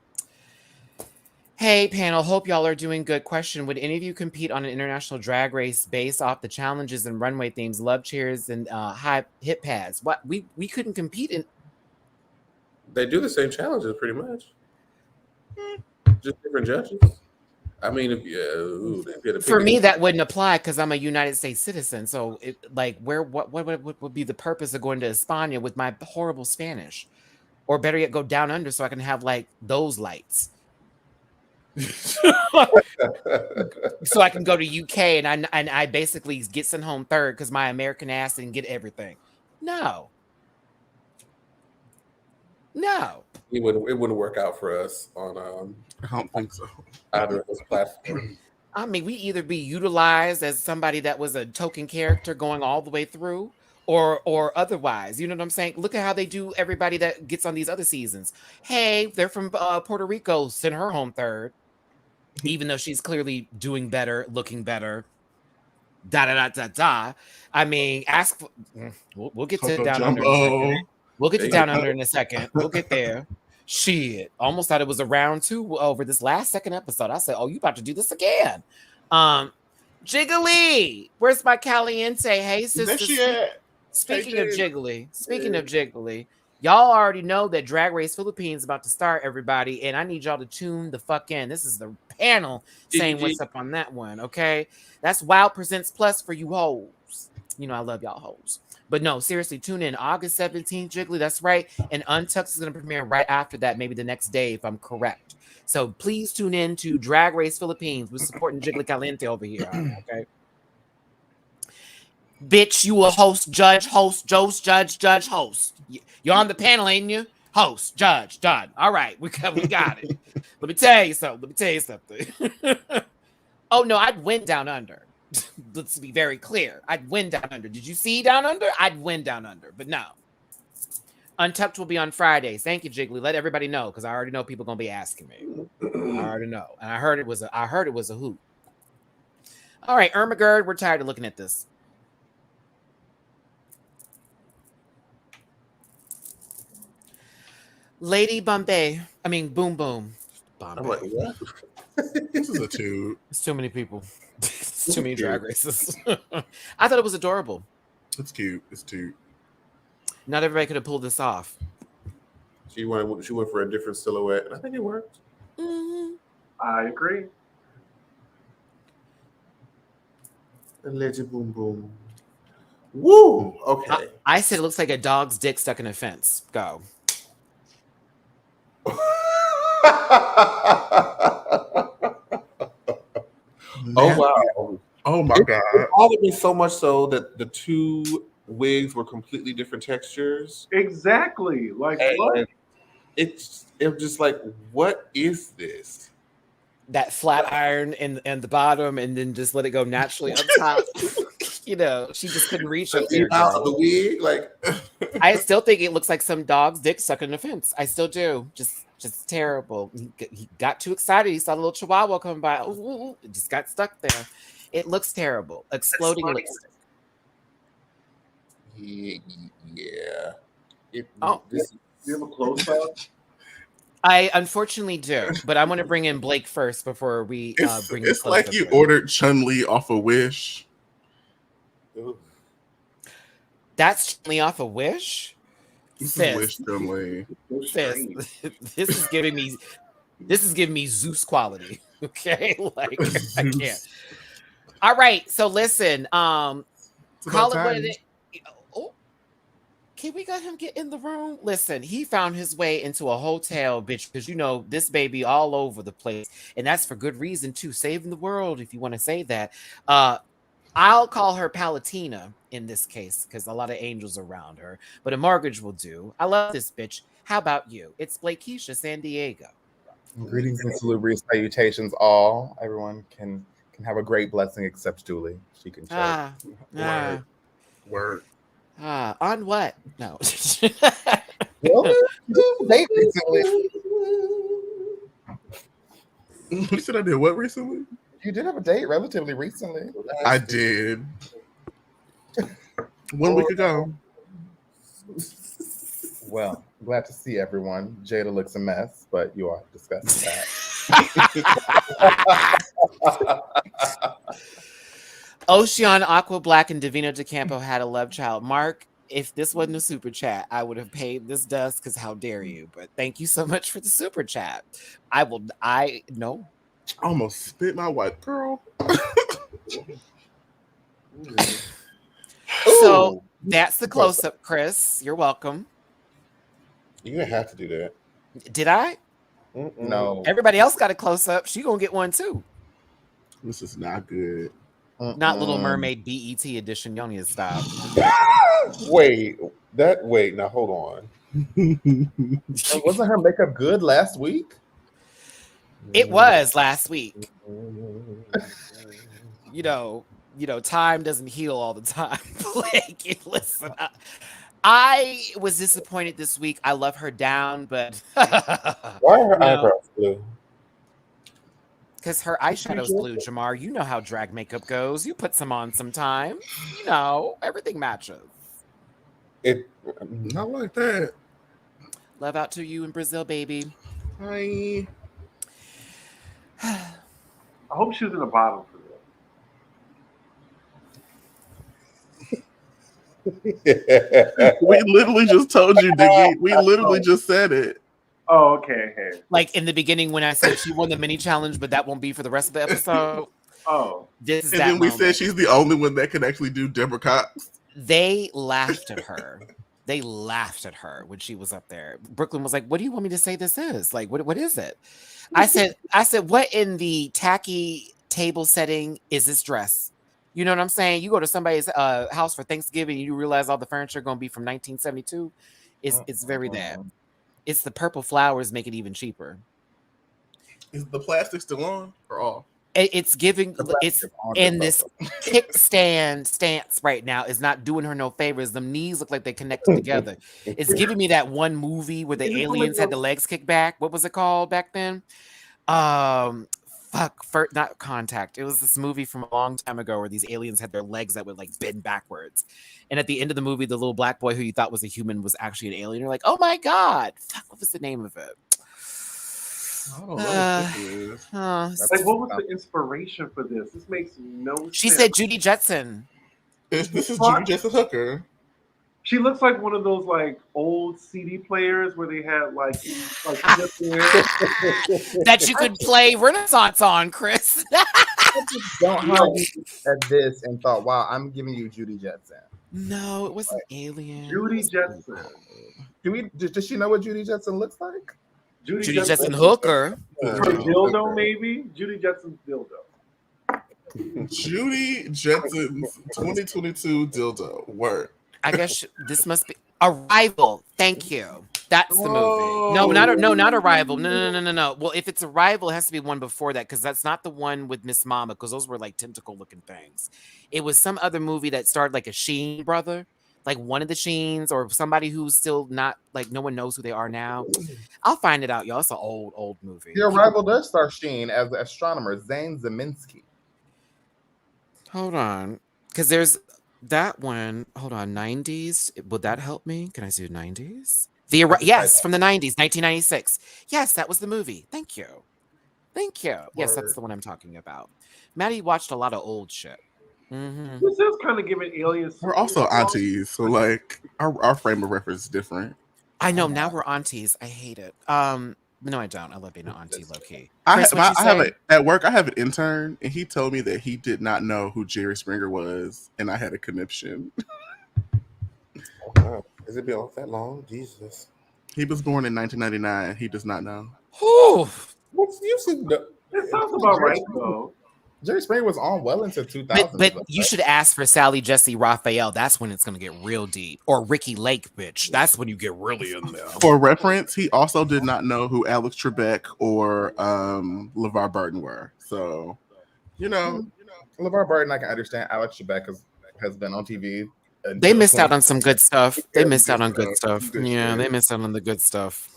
Hey, panel. Hope y'all are doing good. Question: would any of you compete on an international drag race based off the challenges and runway themes, love chairs, and high hip pads? What we couldn't compete in. They do the same challenges pretty much. Just different judges. I mean, if you had to For pick me, it- that wouldn't apply because I'm a United States citizen. So, what would be the purpose of going to España with my horrible Spanish, or better yet, go down under so I can have like those lights, so I can go to UK and I basically get sent home third because my American ass didn't get everything. No, it wouldn't work out for us on I don't think so. either of those platforms. I mean, we either be utilized as somebody that was a token character going all the way through, or otherwise. You know what I'm saying? Look at how they do everybody that gets on these other seasons. Hey, they're from Puerto Rico. Send her home third, even though she's clearly doing better, looking better. Da da da da da. I mean, ask. We'll get to Coco down under. In a second. Jumbo. We'll get to There you down go. under in a second. We'll get there. Shit. Almost thought it was a round two over this last second episode. I said, oh, you about to do this again. Jiggly. Where's my caliente? Hey, There sister. she at? Speaking Hey, of Jig. Jiggly, y'all already know that Drag Race Philippines is about to start, everybody, and I need y'all to tune the fuck in. This is the panel saying what's up on that one, okay? That's Wild Presents Plus for you hoes. You know I love y'all hoes. But no, seriously, tune in August 17th, Jiggly. That's right. And Untucked is going to premiere right after that, maybe the next day, if I'm correct. So please tune in to Drag Race Philippines. We're supporting Jiggly Caliente over here, okay? Bitch, you a host, judge, host, judge, host. You're on the panel, ain't you? Host, judge, done. All right, we got it. Let me tell you something. Oh no, I'd win down under. Let's be very clear. I'd win down under. Did you see down under? I'd win down under, but no. Untucked will be on Fridays. Thank you, Jiggly. Let everybody know because I already know people gonna be asking me. I already know, and I heard it was a hoot. All right, Irma Gerd, we're tired of looking at this. Lady Bombay. I mean, Boom Boom. Bombay. I'm like, what? This is a two. It's too many people. It's too many drag races. I thought it was adorable. It's cute. It's cute. Not everybody could have pulled this off. She went for a different silhouette, and I think it worked. Mm-hmm. I agree. Alleged boom boom. Woo! Okay. I said it looks like a dog's dick stuck in a fence. Go. Oh wow! Oh my god! It bothered me so much so that the two wigs were completely different textures. Exactly. Like what? And it was just like, what is this? That flat iron in the bottom and then just let it go naturally up top. You know, she just couldn't reach up there. Out girl. of the wig, like I still think it looks like some dog's dick stuck in the fence. I still do. Just terrible. He got too excited. He saw the little chihuahua coming by. Ooh, it just got stuck there. It looks terrible. Exploding lipstick. yeah. Do you have a close up? I unfortunately do, but I want to bring in Blake first before we bring. It's like you ordered Chun-Li off a Wish. That's Chun-Li off a Wish. This Sis. is Wish Chun-Li. Sis, this is giving me Zeus quality. Okay, like I can't. All right, so listen. Call it what it is. Oh, can we let him get in the room? Listen, he found his way into a hotel, bitch, because you know this baby all over the place, and that's for good reason too. Saving the world, if you want to say that. I'll call her Palatina in this case because a lot of angels around her, but a mortgage will do. I love this bitch. How about you? It's Blakeisha, San Diego. Greetings and salutations, all. Everyone can have a great blessing except Julie. She can choke. Word. On what? No. Well, date recently. You said I did what recently? You did have a date relatively recently. I did. 1 week ago. Well, glad to see everyone. Jada looks a mess, but you all discussed that. Ocean, Aqua Black, and Davina DeCampo had a love child. Mark, if this wasn't a super chat, I would have paid this dust because how dare you? But thank you so much for the super chat. No. I almost spit my white girl. So that's the close up, Chris. You're welcome. You didn't have to do that. Did I? No. Everybody else got a close up. She gonna get one too. This is not good. Not Little Mermaid BET edition. Y'all need to stop. Wait, now hold on. Wasn't her makeup good last week? It was last week. You know, time doesn't heal all the time. Like, listen, I was disappointed this week. I love her down, but why are her eyebrows blue? Because her eyeshadow's blue, Jamar. You know how drag makeup goes. You put some on sometime. You know, everything matches. Not like that. Love out to you in Brazil, baby. Hi. I hope she was in the bottom for this. We literally just told you, Diggy. We literally just said it. Oh, okay. Hey. Like in the beginning when I said she won the mini challenge, but that won't be for the rest of the episode. Oh. This is and that then we moment. said she's the only one that can actually do Deborah Cox. They laughed at her. They laughed at her when she was up there. Brooklyn was like, "What do you want me to say this is? Like, what is it?" I said, "What in the tacky table setting is this dress?" You know what I'm saying? You go to somebody's house for Thanksgiving, and you realize all the furniture going to be from 1972. It's very bad. It's the purple flowers make it even cheaper. Is the plastic still on or off? It's giving. It's in this kickstand stance right now is not doing her no favors. The knees look like they connected together. It's giving me that one movie where the aliens had the legs kicked back. What was it called back then? Not Contact. It was this movie from a long time ago where these aliens had their legs that would like bend backwards. And at the end of the movie, the little black boy who you thought was a human was actually an alien. You're like, oh my God. Fuck, what was the name of it? I don't know what this is. Like, what was the inspiration for this? This makes no sense. She said Judy Jetson. This is Judy Jetson Hooker. She looks like one of those like old CD players where they had like that you could play Renaissance on, Chris. I just don't look at this and thought, wow, I'm giving you Judy Jetson. No, it wasn't Alien. Judy Jetson. Does she know what Judy Jetson looks like? Judy Jetson Hooker. Her dildo, maybe? Judy Jetson's dildo. Judy Jetson's 2022 dildo. Word. I guess this must be Arrival. Thank you. That's the movie. No, not Arrival. No. Well, if it's Arrival, it has to be one before that because that's not the one with Miss Mama because those were like tentacle looking things. It was some other movie that starred like a Sheen brother, like one of the Sheens or somebody who's still not like no one knows who they are now. I'll find it out, y'all. It's an old movie. The Arrival does star Sheen as the astronomer Zane Zeminski. Hold on, because there's that one. Hold on, 90s. Would that help me? Can I do 90s? Yes, from the 90s, 1996. Yes, that was the movie. Thank you. Yes, that's the one I'm talking about. Maddie watched a lot of old shit. Mm-hmm. This is kind of giving aliens. We're also aunties, so like our frame of reference is different. I know. Now we're aunties. I hate it. No, I don't. I love being an auntie, low key. At work. I have an intern, and he told me that he did not know who Jerry Springer was, and I had a conniption. Oh, wow. Has it been off that long? Jesus. He was born in 1999. He does not know. Whew. What's usually It sounds about right though. Jerry Springer was on well into 2000s. But you should ask for Sally Jesse Raphael. That's when it's gonna get real deep. Or Ricky Lake, bitch. That's when you get really in there. For reference, he also did not know who Alex Trebek or LeVar Burton were. So, LeVar Burton, I can understand. Alex Trebek has been on TV. They missed out on some good stuff. They Yeah, missed out on good stuff. Yeah, they missed out on the good stuff.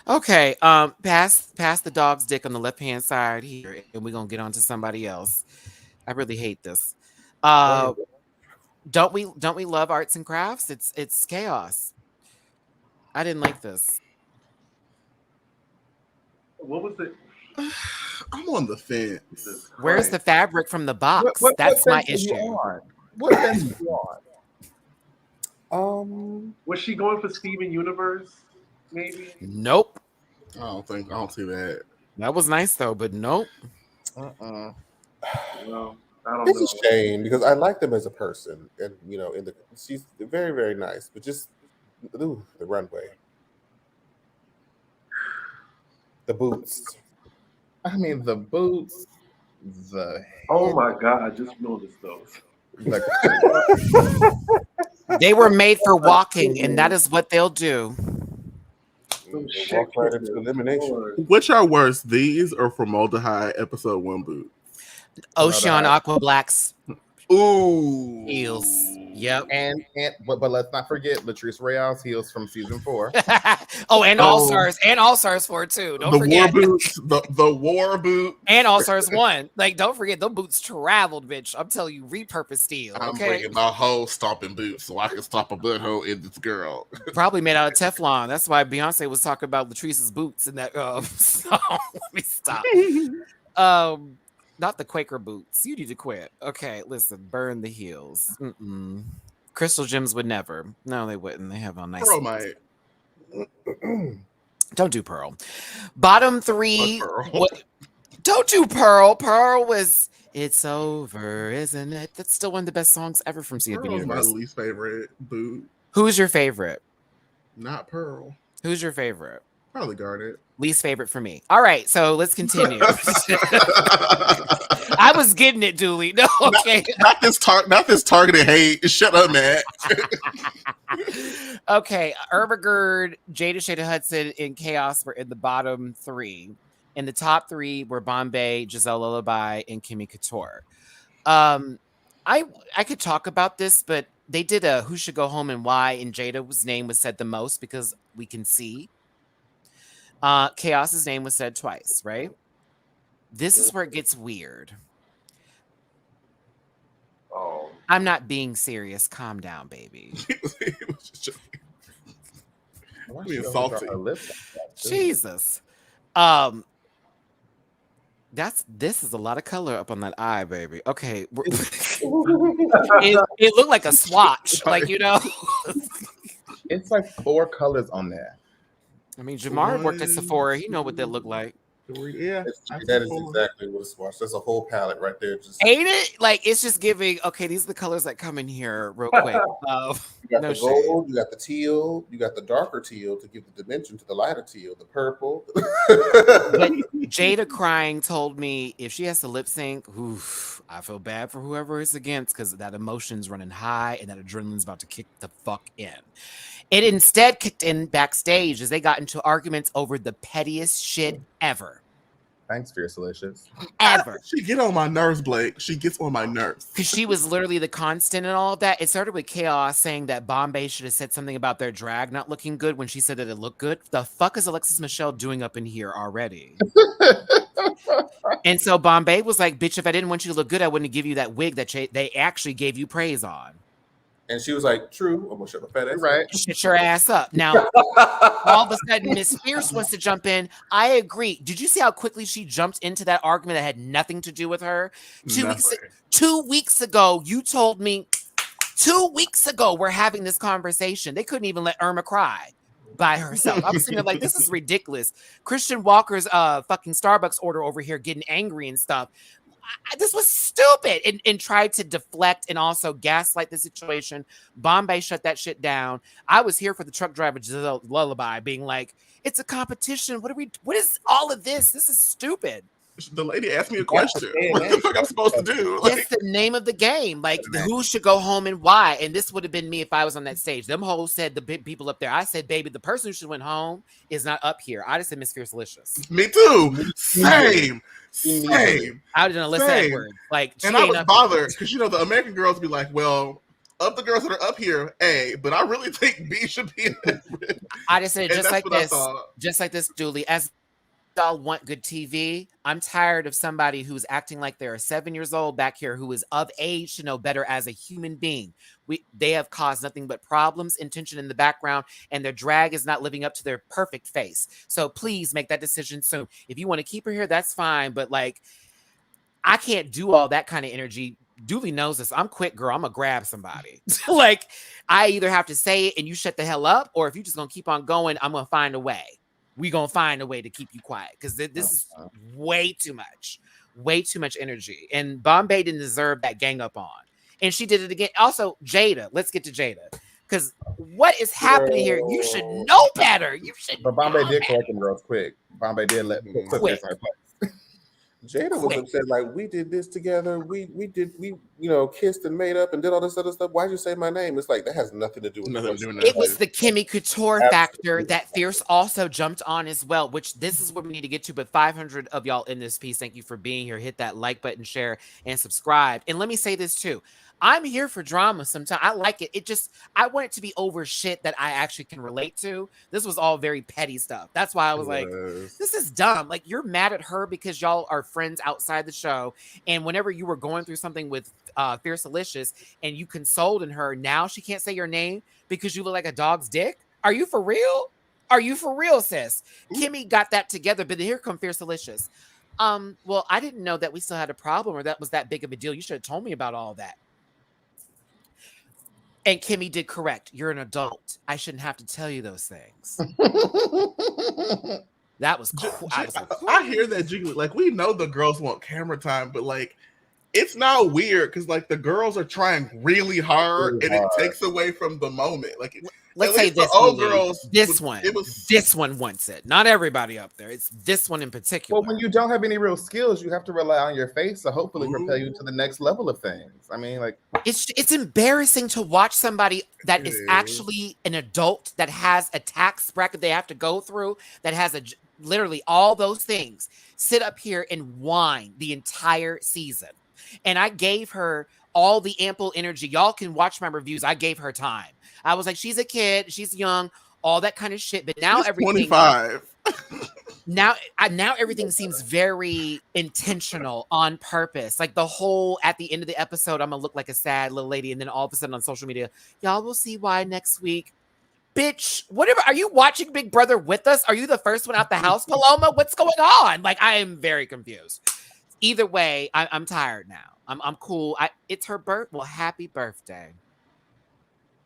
Okay, pass the dog's dick on the left hand side here, and we're gonna get on to somebody else. I really hate this. Don't we love arts and crafts? It's chaos. I didn't like this. What was it? I'm on the fence. Where's the fabric from the box? That's my issue. What fence are you on? Was she going for Steven Universe? Maybe. Nope. I don't see that. That was nice though, but nope. No, I don't It's know. a shame because I like them as a person, and she's very, very nice, but just the runway, the boots. I mean, the boots, Oh my god! I just noticed those. They were made for walking, and that is what they'll do. Walk right into elimination. Which are worse, these or Formaldehyde episode 1 boot? Ocean Aqua Blacks Ooh. heels. Yep. But let's not forget Latrice Royale's heels from season 4. And All Stars 4 too. Don't the forget. war boots, the war boot. And All Stars 1. Like, don't forget, those boots traveled, bitch. I'm telling you, repurposed steel. I'm Okay. bringing my whole stomping boots so I can stop a butthole in this girl. Probably made out of Teflon. That's why Beyonce was talking about Latrice's boots in that song. Let me stop. Not the Quaker boots. You need to quit. Okay, listen, burn the heels. Crystal Gems would never. No, they wouldn't. They have on nice. Pearl might. Don't do Pearl. Bottom 3. Pearl. Don't do Pearl. Pearl was It's Over, Isn't It? That's still one of the best songs ever from CFB Pearl's my Universe. least favorite boot. Who's your favorite? Not Pearl. Who's your favorite? Probably Garnet. Least favorite for me. All right, so let's continue. I was getting it, Dooley. No, okay. Not this targeted hate. Shut up, man. Okay, Irma Gerd, Jada Shada Hudson, and Chaos were in the bottom 3. In the top 3 were Bombay, Giselle Lullaby, and Kimmy Couture. I could talk about this, but they did a Who Should Go Home and Why, and Jada's name was said the most because we can see. Chaos's name was said twice, right? This is where it gets weird. Oh. I'm not being serious. Calm down, baby. It was just Why being she always salty. got her lips like that, too? Jesus. This is a lot of color up on that eye, baby. Okay. It looked like a swatch. Like, It's like 4 colors on there. I mean, Jamar worked at Sephora. He know what that looked like. Yeah. That is exactly what it's watched. That's a whole palette right there. Just Ain't it? Like, it's just giving, okay, these are the colors that come in here real quick. you got no the gold, you got the teal, you got the darker teal to give the dimension to the lighter teal, the purple. But Jada crying told me if she has to lip sync, oof, I feel bad for whoever it's against because that emotion's running high and that adrenaline's about to kick the fuck in. It instead kicked in backstage as they got into arguments over the pettiest shit ever. Thanks, Fierce Delicious. Ever. She get on my nerves, Blake. She gets on my nerves. Because she was literally the constant and all of that. It started with Chaos saying that Bombay should have said something about their drag not looking good when she said that it looked good. The fuck is Alexis Michelle doing up in here already? And so Bombay was like, bitch, if I didn't want you to look good, I wouldn't give you that wig that they actually gave you praise on. And she was like, true, I'm gonna shut my fat ass. Right. Shut your ass up. Now, all of a sudden, Miss Fierce wants to jump in. I agree. Did you see how quickly she jumped into that argument that had nothing to do with her? 2 weeks ago, you told me 2 weeks ago we're having this conversation. They couldn't even let Irma cry by herself. I was sitting there like, this is ridiculous. Christian Walker's fucking Starbucks order over here getting angry and stuff. This was stupid and tried to deflect and also gaslight the situation. Bombay shut that shit down. I was here for the truck driver Lullaby being like, it's a competition. What is all of this? This is stupid. The lady asked me a That's question. the What the fuck I'm supposed to do? That's the name of the game. Like, who should go home and why? And this would have been me if I was on that stage. Them hoes said the big people up there. I said, baby, the person who should went home is not up here. I just said Miss Fiercelicious. Me too. Same. I would have done Alyssa Same. Edwards. Like, she And I ain't was up bothered because the American girls be like, well, of the girls that are up here, A, but I really think B should be in it. I just said it And just that's like what I this. thought. Just like this, Julie. As y'all want good TV, I'm tired of somebody who's acting like they're 7 years old back here who is of age to know better as a human being. They have caused nothing but problems, intention in the background, and their drag is not living up to their perfect face. So please make that decision soon. If you want to keep her here, that's fine. But like, I can't do all that kind of energy. Dooley knows this. I'm quick, girl. I'm gonna grab somebody. Like, I either have to say it and you shut the hell up, or if you're just gonna keep on going, I'm gonna find a way. We gonna find a way to keep you quiet because this is way too much energy. And Bombay didn't deserve that gang up on, and she did it again. Also, Jada. Let's get to Jada because what is happening here? You should know better. You should. But Bombay did correct them girls quick. Bombay did let put Quick. this in her place. Jada was upset, like, we did this together. We kissed and made up and did all this other stuff. Why'd you say my name? It's like, that has nothing to do with it. It was the Kimmy Couture factor that Fierce also jumped on as well, which this is what we need to get to. But 500 of y'all in this piece, thank you for being here. Hit that like button, share, and subscribe. And let me say this too. I'm here for drama sometimes. I like it. I want it to be over shit that I actually can relate to. This was all very petty stuff. That's why I was like, this is dumb. Like, you're mad at her because y'all are friends outside the show. And whenever you were going through something with Fiercelicious and you consoled in her, now she can't say your name because you look like a dog's dick. Are you for real? Are you for real, sis? Kimmy got that together, but here come Fiercelicious. Well, I didn't know that we still had a problem or that was that big of a deal. You should have told me about all that. And Kimmy did correct. You're an adult. I shouldn't have to tell you those things. That was cool. I hear that, Jiggly. Like, we know the girls want camera time, but like, it's now weird because like the girls are trying really hard, and it takes away from the moment. Like, let's say this old girls. This one wants it. Not everybody up there. It's this one in particular. Well, when you don't have any real skills, you have to rely on your face to hopefully propel you to the next level of things. I mean, like, it's embarrassing to watch somebody that is actually an adult that has a tax bracket they have to go through, that has literally all those things, sit up here and whine the entire season. And I gave her all the ample energy. Y'all can watch my reviews. I gave her time. I was like, she's a kid, she's young, all that kind of shit. But now everything 25. now everything seems very intentional, on purpose. Like the whole at the end of the episode, I'm gonna look like a sad little lady, and then all of a sudden on social media, y'all will see why next week. Bitch, whatever. Are you watching Big Brother with us? Are you the first one out the house, Paloma? What's going on? Like, I am very confused. Either way, I'm tired now. I'm cool. It's her birthday. Well, happy birthday.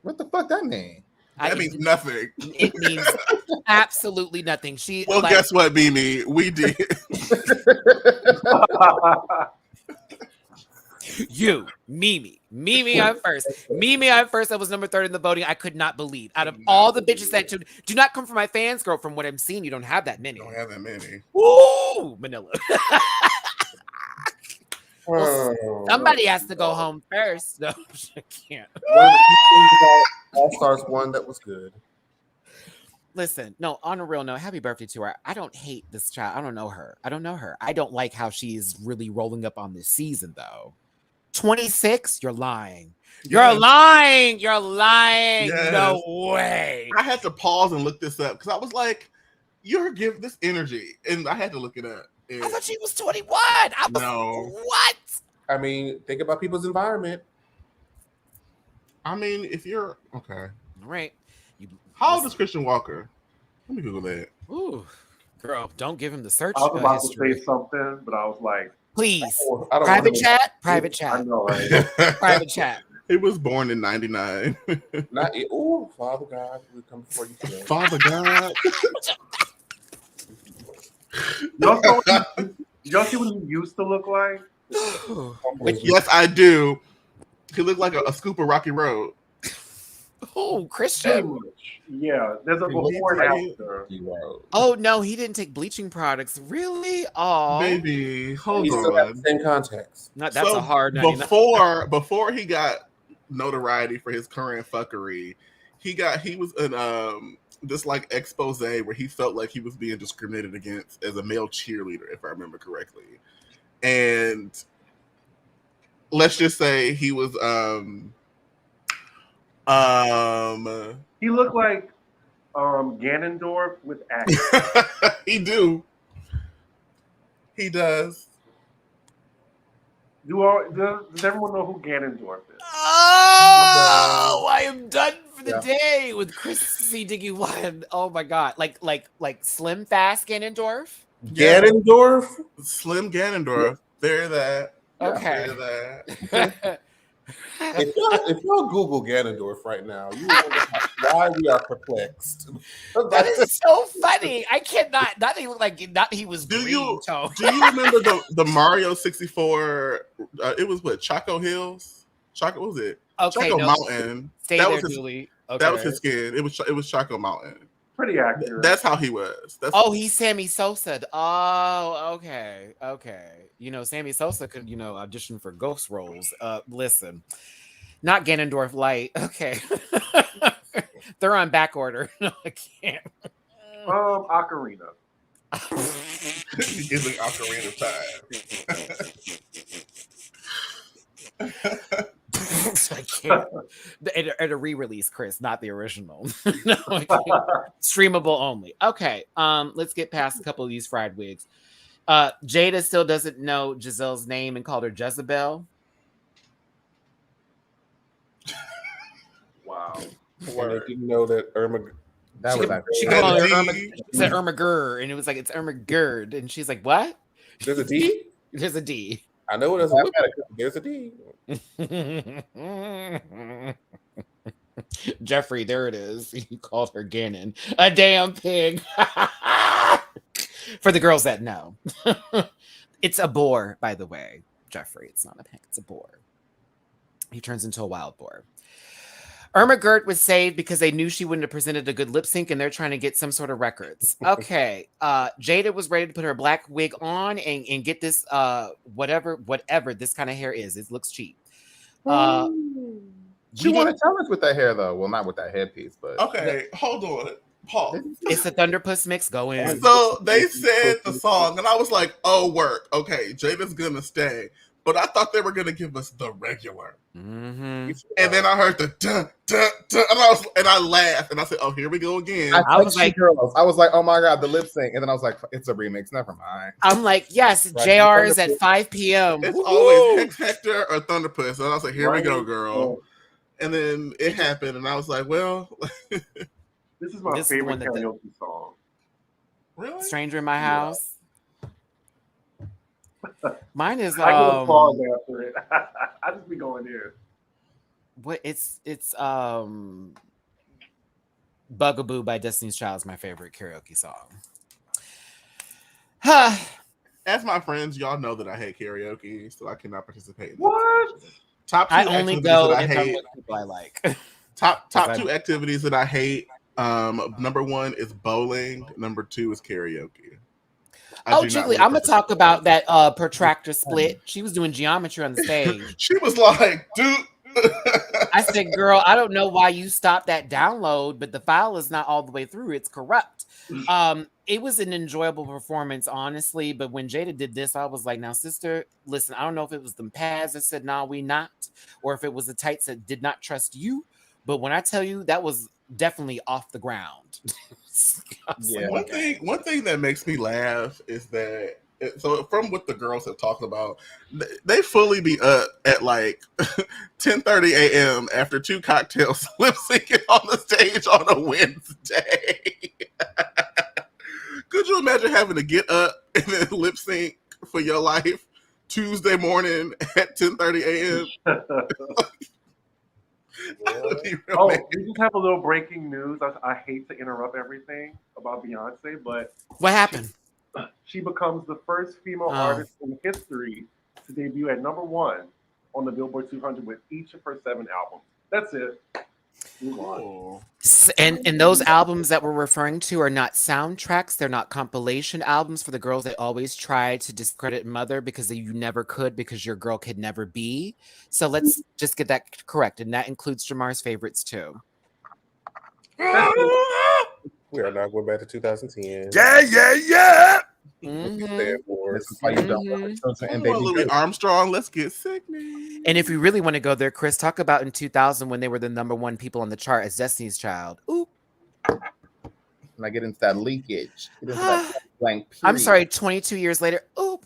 What the fuck that mean? That means nothing. It means absolutely nothing. Well, guess what, Mimi? We did. You, Mimi, I'm first. Mimi, I'm first. I was number 3 in the voting. I could not believe. Out of all the bitches that do not come from my fans, girl, from what I'm seeing, you don't have that many. Don't have that many. Woo, Manila. Well, somebody has to go home first. No, I can't. All-Stars one that was good. Listen, no, on a real note, happy birthday to her. I don't hate this child. I don't know her. I don't like how she's really rolling up on this season, though. 26? You're lying. You're lying. Yes. No way. I had to pause and look this up because I was like, you're giving this energy. And I had to look it up. I thought she was 21. What? I mean, think about people's environment. I mean, if you're okay. All right. How old is Christian Walker? Let me Google that. Ooh, girl, don't give him the search. I was about to say something, but I was like, please. Private chat. I know, right? Private chat. He was born in 99. Oh, Father God, we come before you today. Father God. Y'all see what he used to look like? Yes, I do. He looked like a scoop of Rocky Road. Who, Pretty Christian? much. Yeah. There's a He looks before and like- after. Hero. Oh no, he didn't take bleaching products. Really? Oh, Baby, hold He still has on. the same contacts. that's a So hard 99. before he got notoriety for his current fuckery, he was in this like expose where he felt like he was being discriminated against as a male cheerleader, if I remember correctly. And let's just say he was He looked like Ganondorf with acne. he does. Does everyone know who Ganondorf is? Oh, I am done for the Yeah. day with Chris C. Diggy One. Oh my god, like Slim Fast Ganondorf. Yeah. Ganondorf? Slim Ganondorf. There that. Okay. There that. If y'all Google Ganondorf right now, you will wonder why we are perplexed. That is so funny. I cannot. Not that he looked like. Not he was Do green you tone. do you remember the Mario 64? It was what, Choco Hills? Choco, what was it? Okay, Choco no. Mountain. Stay that there, was his, Julie. That was Okay. his skin. It was Choco Mountain. Pretty accurate. That's how he was. That's Oh, he's Sammy Sosa. Oh, okay. You know, Sammy Sosa could, audition for ghost roles. Listen, not Ganondorf Light. Okay. They're on back order. No, I can't. Ocarina. It's an Ocarina of Time. I can't. At a re-release, Chris, not the original. No, I can't. Streamable only. Okay. Let's get past a couple of these fried wigs. Jada still doesn't know Giselle's name and called her Jezebel. Wow. And they didn't know that Irma. That was actually. She That called her D. Irma. She said Irma Gerd, and it was like it's Irma Gerd, and she's like, "What?" There's a D? There's a D. I know there's a whip. There's a D. Jeffrey, there it is. You called her Gannon. A damn pig. For the girls that know. It's a boar, by the way, Jeffrey. It's not a pig, it's a boar. He turns into a wild boar. Irma Gerd was saved because they knew she wouldn't have presented a good lip sync and they're trying to get some sort of records. Okay. Jada was ready to put her black wig on and get this whatever this kind of hair is. It looks cheap. She wanted to tell us with that hair, though. Well, not with that headpiece, but Okay, hold on. Paul. It's the Thunderpuss mix going. So they said the song, and I was like, "Oh, work. Okay, Jada's gonna stay." But I thought they were gonna give us the regular. Mm-hmm. And then I heard the dun dun dun, and I laughed, and I said, "Oh, here we go again." I was like, girls. I was like, oh my god, the lip sync, and then I was like, it's a remix. Never mind. I'm like, yes, Right. JR is at 5 p.m. It's Woo-hoo! always Hex Hector or Thunderpuss, and I was like, "Here we go, Right. girl." And then it happened, and I was like, "Well, This is my This is the favorite one that the- karaoke song. really?" Stranger in my house. Mine is I can applause after it. I just be going there. what it's Bugaboo by Destiny's Child is my favorite karaoke song. As my friends, y'all know that I hate karaoke, so I cannot participate. In What? Top two I only activities go that I if I'm hate. with people I like. Top I- two activities that I hate. Number one is bowling. Number two is karaoke. I Oh, do not Jiggly, really I'm gonna talk participate. about that protractor split. She was doing geometry on the stage. She was like, "Dude." I said, girl, I don't know why you stopped that download, but the file is not all the way through. It's corrupt. It was an enjoyable performance, honestly. But when Jada did this, I was like, now, sister, listen, I don't know if it was them pads that said, nah, we not, or if it was the tights that did not trust you. But when I tell you, that was definitely off the ground. Yeah. One thing that makes me laugh is that so from what the girls have talked about, they fully be up at like 10:30 a.m. after 2 cocktails lip syncing on the stage on a Wednesday. Could you imagine having to get up and then lip sync for your life Tuesday morning at 10:30 a.m.? Oh, we just have a little breaking news. I hate to interrupt everything about Beyonce, but What happened? she becomes the first female artist in history to debut at #1 on the Billboard 200 with each of her 7 albums. That's it. Move on. Cool. And those albums that we're referring to are not soundtracks. They're not compilation albums for the girls that always try to discredit Mother because you never could because your girl could never be. So let's just get that correct. And that includes Jamar's favorites too. We are not going back to 2010. Yeah. Mhm. This is why you don't want Mhm. children and Come on, baby Louis girls. Armstrong. Let's get sickening. And if we really want to go there, Chris, talk about in 2000 when they were the #1 people on the chart as Destiny's Child. Ooh. And I get into that leakage. Get into that blank period. I'm sorry, 22 years later. Oop.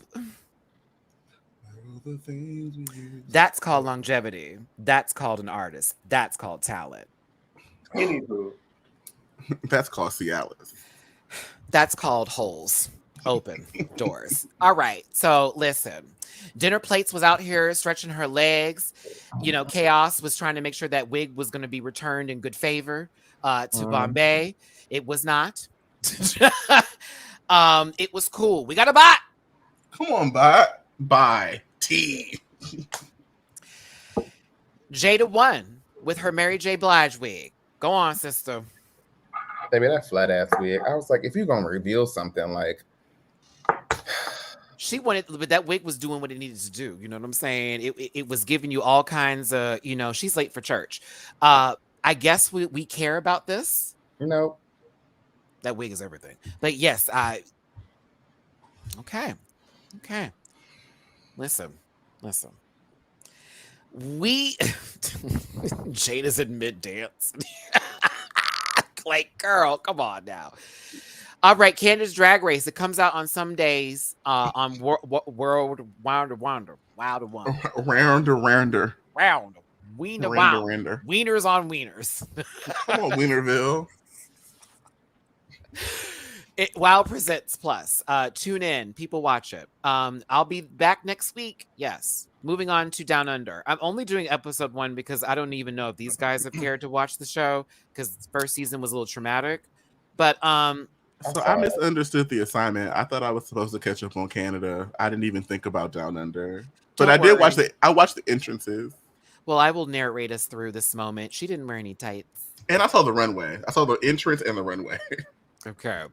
That's called longevity. That's called an artist. That's called talent. Anywho, That's called Cialis. That's called holes. Open doors. All right. So listen, Dinner Plates was out here stretching her legs. You know, Chaos was trying to make sure that wig was going to be returned in good favor to Bombay. It was not. It was cool. We got a bot. Come on, bye. T. Jada won with her Mary J. Blige wig. Go on, sister. Baby, that flat ass wig. I was like, if you're gonna reveal something, like She wanted, but that wig was doing what it needed to do. You know what I'm saying? It was giving you all kinds of, you know, she's late for church. I guess we care about this. no, That wig is everything. But yes, okay. Listen. We Jada's in mid dance. Like, girl, come on now. All right, Candace Drag Race. It comes out on some days on World Wonder. Rounder. Round. Wiener. Rander. Wieners on wieners. Come on, Wienerville. Wow Presents Plus. Tune in. People watch it. I'll be back next week. Yes. Moving on to Down Under. I'm only doing episode 1 because I don't even know if these guys have cared to watch the show because the first season was a little traumatic. But So I misunderstood the assignment. I thought I was supposed to catch up on Canada. I didn't even think about Down Under. But Don't I did worry. I watched the entrances. Well, I will narrate us through this moment. She didn't wear any tights. And I saw the runway. I saw the entrance and the runway. Okay.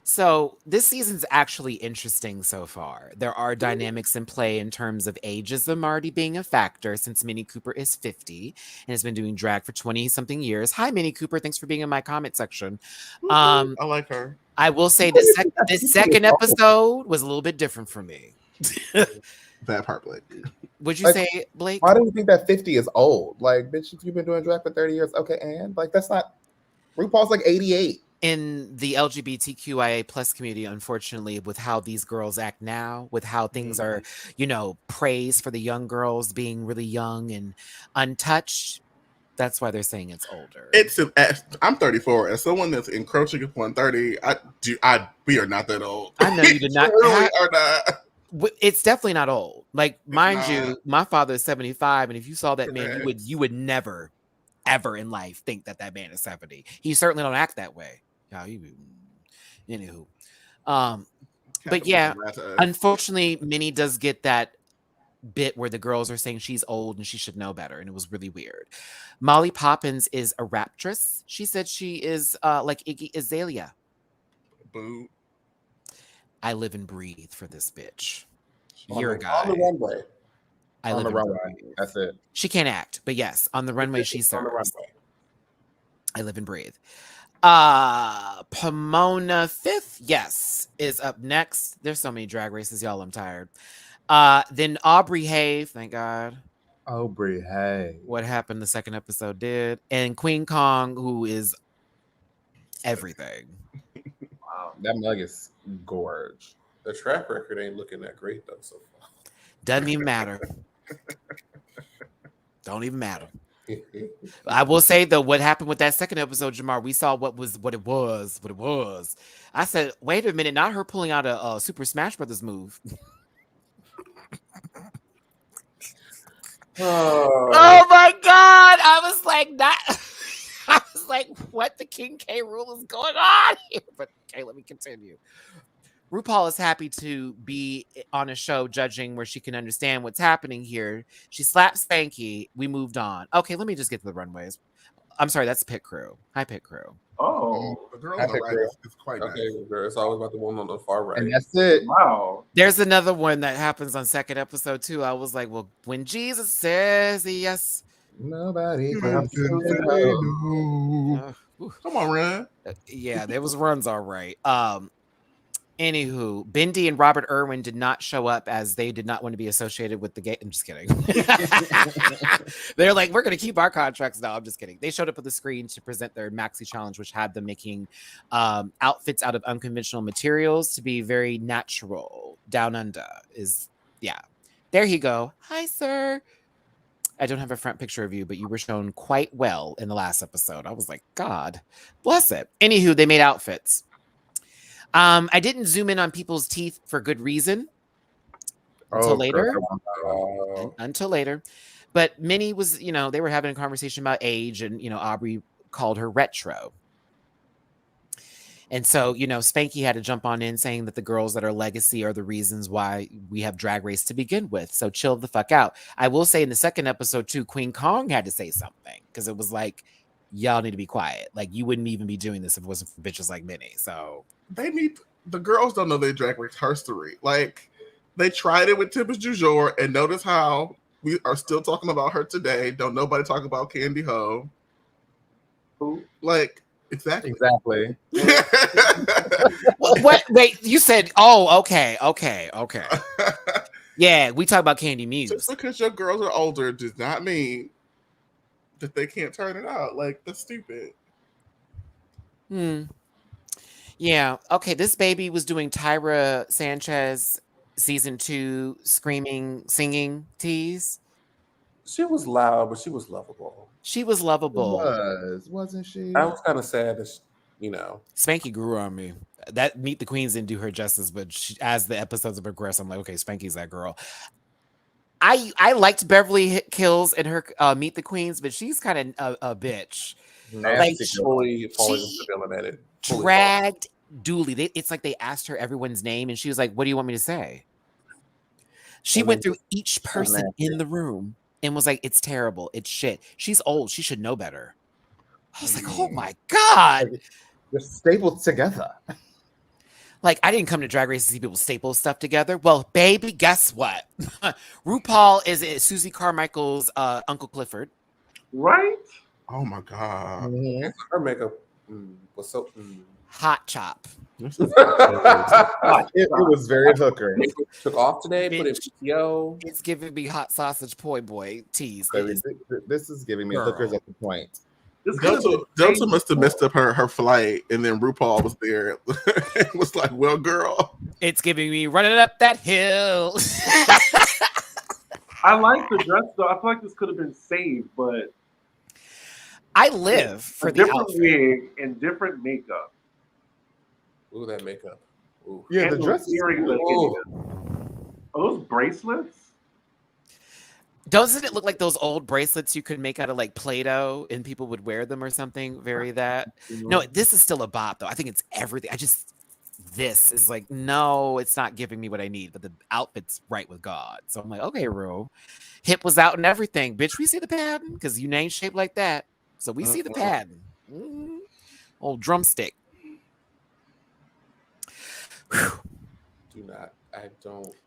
So this season's actually interesting so far. There are dynamics in play in terms of ageism already being a factor since Minnie Cooper is 50 and has been doing drag for 20-something years. Hi, Minnie Cooper. Thanks for being in my comment section. I like her. I will say that this second episode was a little bit different for me. That part, Blake. Would you Like, say, Blake? why do you think that 50 is old? Like, bitch, if you've been doing drag for 30 years, okay, and like that's not RuPaul's like 88. In the LGBTQIA plus community, unfortunately, with how these girls act now, with how things are, you know, praised for the young girls being really young and untouched, that's why they're saying it's older. I'm 34. As someone that's encroaching upon 30, we are not that old. I know you did not. We really are not. It's definitely not old. Like, mind not. you, my father is 75, and if you saw that man, Correct. you would never, ever in life think that man is 70. He certainly don't act that way. Anywho, but yeah, unfortunately, Minnie does get that bit where the girls are saying she's old and she should know better, and it was really weird. Molly Poppins is a raptress. She said she is like Iggy Azalea. Boo. I live and breathe for this bitch. On You're a the guy. runway. I On live the and runway. breathe. That's it. She can't act, but yes, on the runway she On the serves. runway. I live and breathe. Pomona Fifth, yes, is up next. There's so many drag races, y'all. I'm tired. Then Aubrey Hay, thank God. Aubrey, hey. What happened the second episode did. And Queen Kong, who is everything. wow. That mug is gorge. The track record ain't looking that great though so far. Doesn't even matter. Don't even matter. I will say though, what happened with that second episode, Jamar, we saw what it was. I said, wait a minute, not her pulling out a Super Smash Brothers move. Oh my God. I was like, what the King K rule is going on here? But okay, let me continue. RuPaul is happy to be on a show judging where she can understand what's happening here. She slapped Spanky. We moved on. Okay, let me just get to the runways. I'm sorry, that's Pit Crew. Hi, Pit Crew. Oh, The girl on the right is quite nice. Okay, it's always about the one on the far right. And that's it. wow. There's another one that happens on second episode too. I was like, well, when Jesus says yes. Nobody Can can say say no. Ooh. Come on, Run. Yeah, there was runs all right. Anywho, Bindi and Robert Irwin did not show up as they did not want to be associated with the gay. I'm just kidding. They're like, we're going to keep our contracts. No, I'm just kidding. They showed up on the screen to present their Maxi Challenge, which had them making outfits out of unconventional materials to be very natural. Down under is, yeah. There you go. Hi, sir. I don't have a front picture of you, but you were shown quite well in the last episode. I was like, God bless it. Anywho, they made outfits. I didn't zoom in on people's teeth for good reason until later. Until later. But Minnie was, they were having a conversation about age, and, Aubrey called her retro. And so, Spanky had to jump on in saying that the girls that are legacy are the reasons why we have Drag Race to begin with. So chill the fuck out. I will say in the second episode too, Queen Kong had to say something because it was like, y'all need to be quiet. Like, you wouldn't even be doing this if it wasn't for bitches like Minnie. So The girls don't know their Drag Race history. Like, they tried it with Tempest du Jour, and notice how we are still talking about her today. Don't nobody talk about Candy Ho. Who? Like, exactly. Exactly. what? Wait, you said, oh, okay. Yeah, we talk about Candy Muse. Just because your girls are older does not mean that they can't turn it out. Like, that's stupid. Yeah. Okay. This baby was doing Tyra Sanchez season 2 screaming, singing tease. She was loud, but she was lovable. She was lovable. Wasn't she? I was kind of sad that Spanky grew on me. That Meet the Queens didn't do her justice, but as the episodes progressed, I'm like, okay, Spanky's that girl. I liked Beverly Hills and her Meet the Queens, but she's kind of a bitch. like fully falling into the villain at it. Dragged Dooley. It's like they asked her everyone's name, and she was like, "What do you want me to say?" She went through each person in the room and was like, "It's terrible. It's shit. She's old. She should know better." I was like, "Oh my God." They're stapled together. Like, I didn't come to Drag Race to see people staple stuff together. Well, baby, guess what? RuPaul is Susie Carmichael's Uncle Clifford. Right? Oh my God. Her makeup was so Hot chop. This It was very hooker. took off today, put it PTO. It's giving me hot sausage poi boy tease. This is giving me Girl. hookers at the point. Delta must have messed up her flight, and then RuPaul was there. It was like, well, girl. It's giving me running up that hill. I like the dress though. I feel like this could have been saved, but I live for a the different outfit. wig and different makeup. Ooh, that makeup. Ooh. Yeah, And the those dress is earrings cool. Are those bracelets? Doesn't it look like those old bracelets you could make out of like Play-Doh and people would wear them or something? Very that. No, this is still a bop though. I think it's everything. This is like, no, it's not giving me what I need, but the outfit's right with God. So I'm like, okay, Ru. Hip was out and everything. Bitch, we see the pattern because you ain't shaped like that. So we see the pattern. Old drumstick. I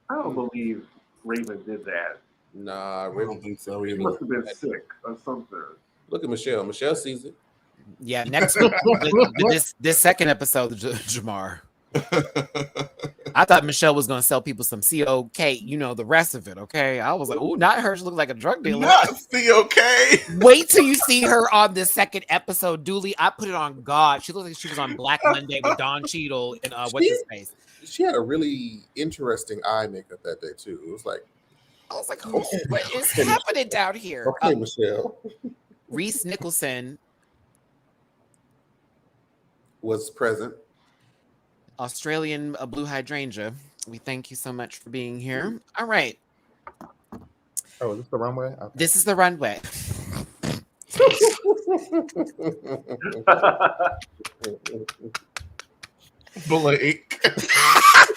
don't believe Raven did that. Nah, Raven think so He either. must have been sick or something. Look at Michelle. Michelle sees it. Yeah, next this second episode, Jamar. I thought Michelle was gonna sell people some COK, the rest of it. Okay, I was like, "Ooh, not her. She looked like a drug dealer." Not okay. Wait till you see her on the second episode, Dooley. I put it on God. She looked like she was on Black Monday with Don Cheadle and what's his face. She had a really interesting eye makeup that day too. It was like, I was like, "Oh, what is happening down here?" okay, Michelle Reese Nicholson, was present. Australian blue hydrangea. We thank you so much for being here. All right, Oh, is this the runway? Okay. this is the runway. Blake.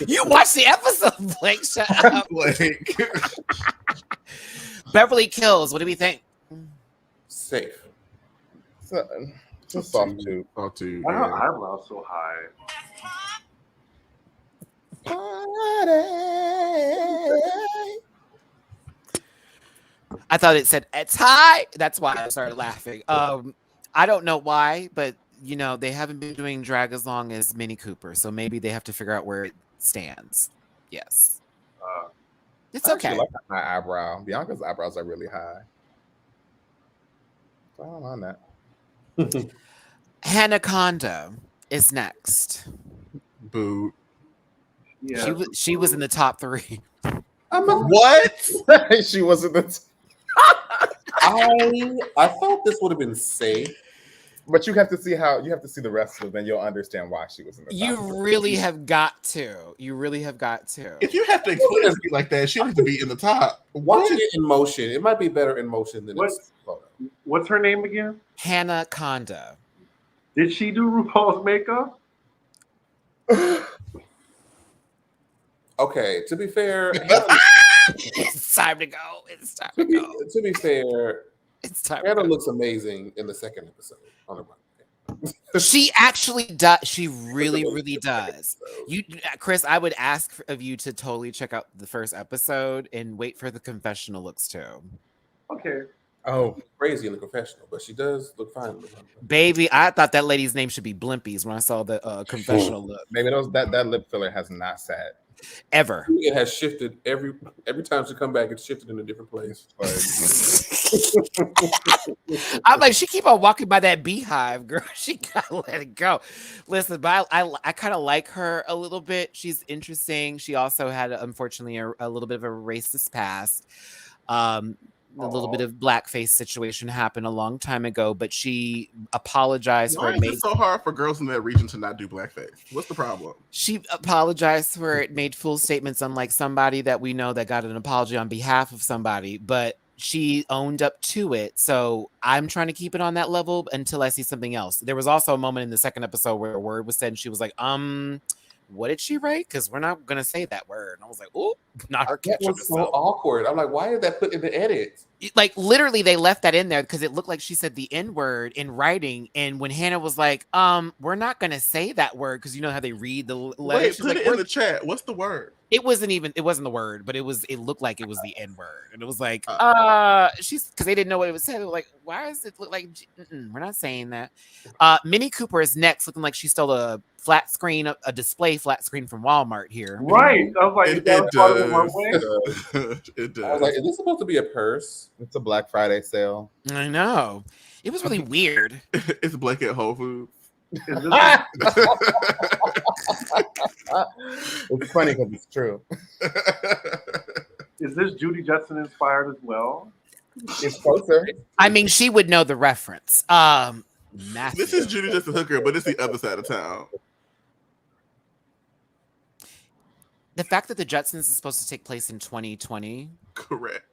You watched the episode, Blake. Shut up. Blake. Beverly Kills. What do we think? Safe. Just soft too. Soft too. Why her Yeah. eyebrows so high? I thought it said it's high. That's why I started laughing. I don't know why, but you know they haven't been doing drag as long as Mini Cooper, so maybe they have to figure out where it stands. Yes, Uh, it's I actually okay. like a high eyebrow. Bianca's eyebrows are really high. So I don't mind that. Hanaconda is next. Boo. yeah. She was in the top 3. What? She wasn't the. I thought this would have been safe. But you have to see the rest of it, then you'll understand why she was in the top. You really have got to. You really have got to. If you have to explain it to me like that, she needs to be in the top. Watching it in motion, it might be better in motion than What? it's photo. What's her name again? Hanaconda. Did she do RuPaul's makeup? Okay, to be fair, It's time to go. It's time to to go. be fair, It's time to Hannah go. looks amazing in the second episode on the run. She actually does. She really, really does. You, Chris, I would ask of you to totally check out the first episode and wait for the confessional looks too. Okay. Oh, Crazy in the confessional, but she does look fine. In the run. Baby, I thought that lady's name should be Blimpies when I saw the confessional look. maybe that lip filler has not sat. Ever. It has shifted every time she come back. It's shifted in a different place. I'm like, she keep on walking by that beehive, girl. She gotta let it go. Listen, but I kind of like her a little bit. She's interesting. She also had, unfortunately, a little bit of a racist past. A little bit of blackface situation happened a long time ago, but she apologized for Why it. is it so hard for girls in that region to not do blackface? What's the problem? She apologized for it, made full statements, unlike somebody that we know that got an apology on behalf of somebody, but she owned up to it. So I'm trying to keep it on that level until I see something else. There was also a moment in the second episode where a word was said and she was like, what did she write? Because we're not going to say that word. And I was like, oh, not her That catching was so herself. awkward. I'm like, why did that put in the edit? Like literally they left that in there because it looked like she said the N word in writing. And when Hannah was like, we're not going to say that word because you know how they read the letter. Wait, She's put like, it in the chat. What's the word? it wasn't the word, but it looked like it was the N word. And it was like, she's because they didn't know what it was saying. They were like, why does it look like we're not saying that? Mini Cooper is next, looking like she stole a flat screen, a display flat screen from Walmart here. Right. I was like, It that was part of the does. runway. It I was does. like, is this supposed to be a purse? It's a Black Friday sale. I know. It was really weird. It's Blake at Whole Foods. Is this, It's funny because it's true. is this Judy Jetson inspired as well? It's closer. I mean, she would know the reference. Matthew. This is Judy just a hooker, but it's the other side of town. The fact that the Jetsons is supposed to take place in 2020. Correct.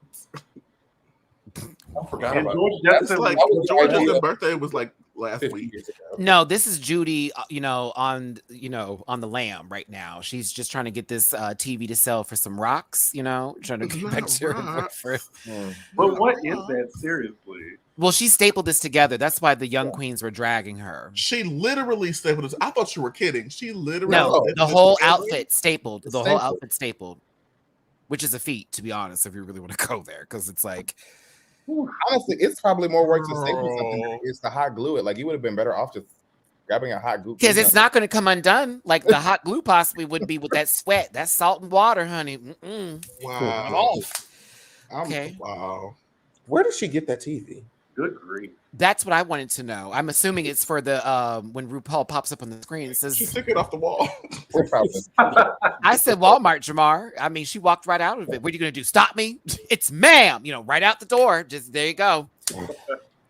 I forgot And about George that. Jetson, Like That was the George's idea birthday was like last 50 week. years ago. No, this is Judy, on the lam right now. She's just trying to get this TV to sell for some rocks, trying to get back to her Rocks. boyfriend. but what is that, seriously? Well, she stapled this together. That's why the young queens were dragging her. She literally stapled this. I thought you were kidding. She literally No, stapled the this whole together. outfit stapled. It's The whole stapled. outfit stapled, which is a feat, to be honest, if you really want to go there, because it's like, Honestly, it's probably more work to staple something than it is to hot glue it. Like you would have been better off just grabbing a hot glue. because it's not going to come undone. Like the hot glue possibly wouldn't be with that sweat, that salt and water, honey. I'm Wow. off. I'm- Okay. Wow. Where did she get that TV? Good grief. That's what I wanted to know. I'm assuming it's for the when RuPaul pops up on the screen. It She says, took it off the wall. Probably. I said Walmart, Jamar. I mean, she walked right out of it. What are you going to do? Stop me? It's ma'am. Right out the door. Just there you go.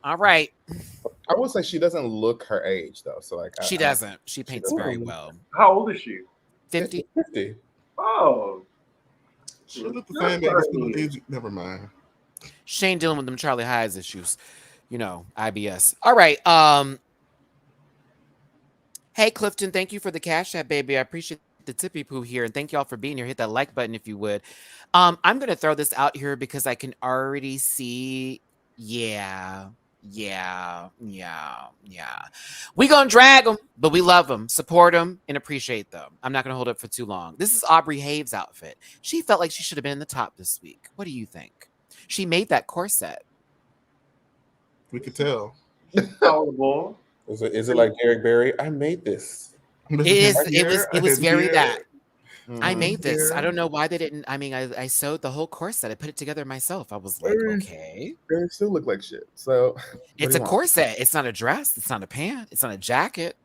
All right. I would say she doesn't look her age though. So like She doesn't. She paints very doesn't. well. How old is she? 50. 50. Oh, She looked the same age. Never mind. Shane dealing with them Charlie Hayes issues. IBS. All right. Hey, Clifton, thank you for the Cash App, baby. I appreciate the tippy poo here. And thank y'all for being here. Hit that like button if you would. I'm going to throw this out here because I can already see. Yeah. Yeah. We gonna drag them, but we love them, support them, and appreciate them. I'm not gonna hold up for too long. This is Aubrey Have's outfit. She felt like she should have been in the top this week. What do you think? She made that corset. We could tell. Palatable. Is it like Derek Barry? I made this. It was very that. I Mhm. made this. I Here. don't know why they didn't. I mean, I sewed the whole corset. I put it together myself. I was like, Mm. okay. They still look like shit. So It's a corset. It's not a dress. It's not a pant. It's not a jacket.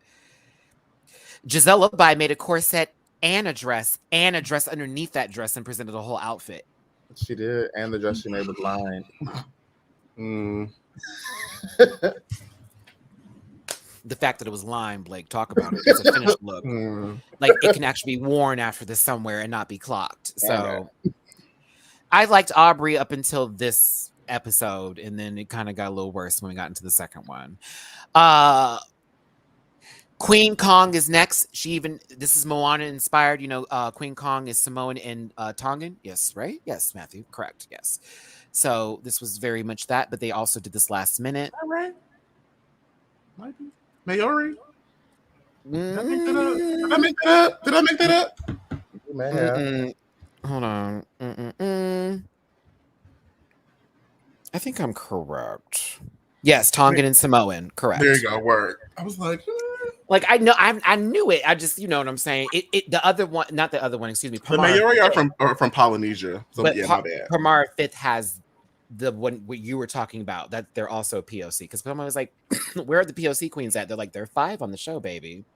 Giselle By made a corset and a dress underneath that dress and presented a whole outfit. She did, and the dress she made was lined. Mm. The fact that it was lined, Blake, talk about it. It's a finished look. Mm. Like it can actually be worn after this somewhere and not be clocked. So Okay. I liked Aubrey up until this episode, and then it kind of got a little worse when we got into the second one. Queen Kong is next. This is Moana inspired. Queen Kong is Samoan and Tongan. Yes, right? Yes, Matthew. Correct. Yes. So this was very much that, but they also did this last minute. All right. Might be. Mayori? Did I make that up? Did I make that up? You may have. Hold on. I think I'm correct. Yes, Tongan and Samoan. Correct. There you go. Word. I was like, Like I know, I knew it. I just, you know what I'm saying. The other one, not the other one. Excuse me. the Mayori are from Polynesia. So But yeah, my bad. Pamara Fifth has the one what you were talking about, that they're also POC. Because Pamara was like, where are the POC queens at? They're like, there are 5 on the show, baby.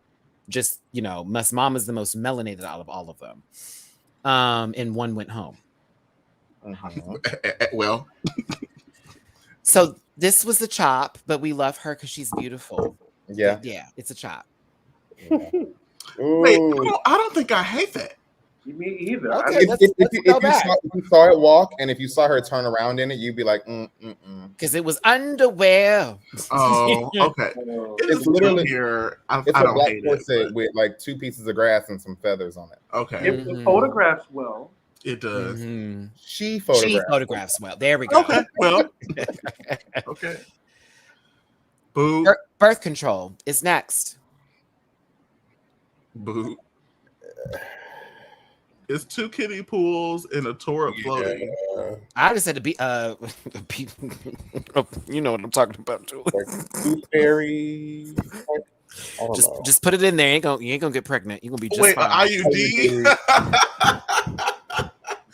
Just, Mus Mama's the most melanated out of all of them. And one went home. Mhm. Well, So this was the chop, but we love her because she's beautiful. Yeah. Yeah, it's a chop. Yeah. wait, Ooh. I don't think I hate that. Me either. Okay. If, let's if go you back. if you saw it walk, and if you saw her turn around in it, you'd be like, Because it was underwear. Oh, okay. It's literally- here. I It's a don't black hate corset it. with like 2 pieces of grass and some feathers on it. But, okay, If it photographs well, it does. Mhm. She She photographed. photographs well. There we go. Okay, well, okay. Boo, Birth control is next. boo. It's 2 kiddie pools and a tour floating. I just said to be you know what I'm talking about, Julie. Like tooth fairy. I don't know. Just put it in there. You ain't gonna get pregnant. You're gonna be just Wait, fine. an IUD?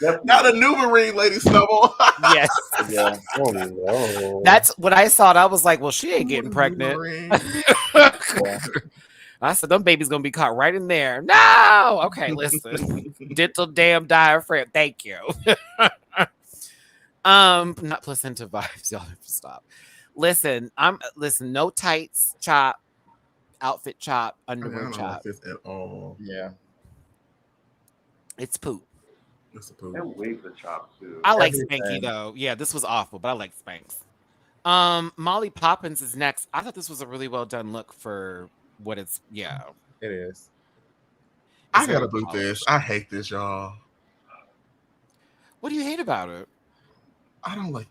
definitely. Not a NuvaRing, Lady Snubble. Yes. Yeah. Oh, no. That's what I thought. I was like, well, she ain't getting pregnant. NuvaRing. I said, them babies gonna be caught right in there. No. Okay, listen. Dental damn diaphragm. Thank you. Not placenta vibes. Y'all have to stop. Listen, no tights, chop, outfit chop, I underwear don't chop. like this at all. Yeah. It's poop. It's a poo. And wait the chop too. I like Everything. Spanky though. Yeah, this was awful, but I like Spanx. Molly Poppins is next. I thought this was a really well done look for what it's. Yeah, It is. I It's very gotta boot polished. this. I hate this, y'all. What do you hate about it? I don't.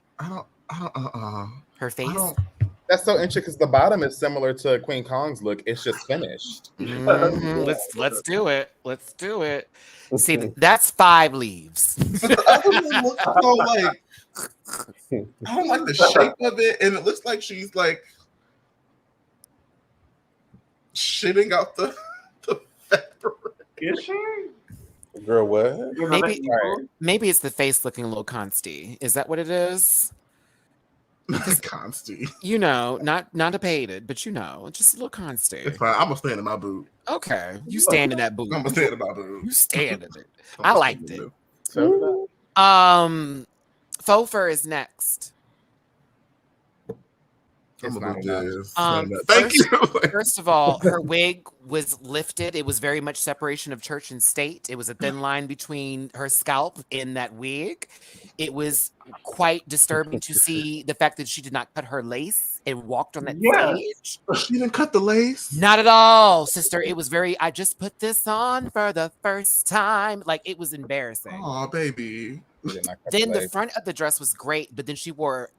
Her face. I don't. That's so interesting because the bottom is similar to Queen Kong's look. It's just finished. Mhm. Let's do it. Let's do it. See, that's 5 leaves. But the other one looks so like. I don't like the shape of it, and it looks like she's like shitting out the fabric. Is she? Girl, what? You know Maybe- that- Maybe it's the face looking a little consty. Is that what it is? Consty. Not a painted, but it's just a little consty. It's fine. I'm gonna stand in my boot. Okay, you stand in that boot. I'm gonna stand in my boot. You stand in it. I liked it. So Faux fur is next. I'm It's gonna not do enough. this. First- Thank you. First of all, her wig was lifted. It was very much separation of church and state. It was a thin line between her scalp and that wig. It was quite disturbing to see the fact that she did not cut her lace and walked on that Yes. stage. She didn't cut the lace. Not at all, sister. It was I just put this on for the first time. Like, it was embarrassing. Oh, baby. She did not cut Then the lace. front of the dress was great, but then she wore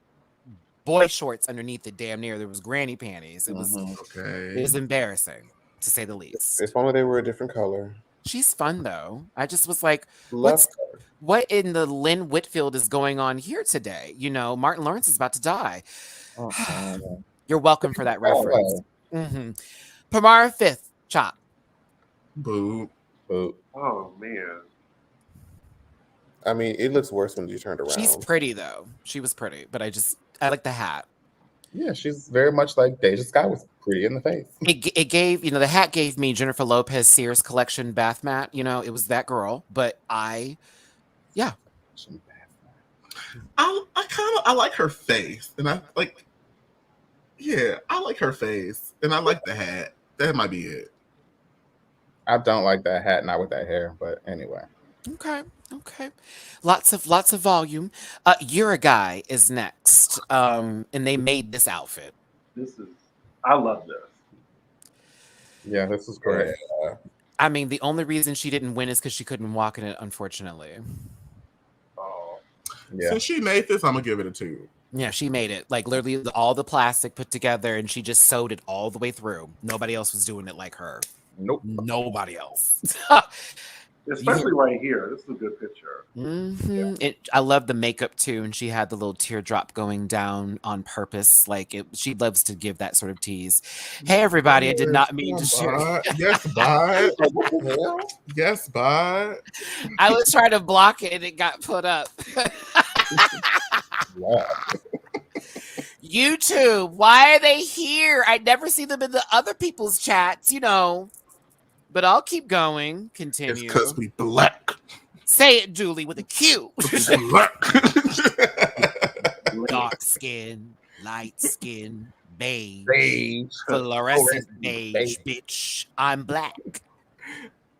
boy shorts underneath it. Damn near there was granny panties. It was Okay. embarrassing to say the least. If only they were a different color. She's fun though. I just was like, Love what in the Lynn Whitfield is going on here today? You know, Martin Lawrence is about to die. You're welcome for that reference. Pamara Fifth, Chop. Boo. Boo. Oh man. I mean, it looks worse when you turned around. She's pretty though. She was pretty, but I like the hat. Yeah, she's very much like Deja Scott was pretty in the face. It gave, the hat gave me Jennifer Lopez Sears collection bath mat. It was that girl, but I like her face, and I like her face, and I like the hat. That might be it. I don't like that hat, not with that hair, but anyway. Okay. Lots of volume. You're a Guy is next. And they made this outfit. I love this. Yeah, this is great. I mean, the only reason she didn't win is because she couldn't walk in it, unfortunately. Oh. Yeah. Since she made this, I'm gonna give it a 2. Yeah, she made it. Like literally all the plastic put together, and she just sewed it all the way through. Nobody else was doing it like her. Nope. Nobody else. Especially right here. This is a good picture. I love the makeup too, and she had the little teardrop going down on purpose. Like she loves to give that sort of tease. Hey, everybody! I did not mean to share. Yes, bye. Yes, bye. I was trying to block it, and it got put up. YouTube, why are they here? I never see them in the other people's chats, But I'll keep going. Continue. It's because we black. Say it, Julie, with a Q. Black. Dark skin, light skin, beige, fluorescent beige, bitch. I'm black.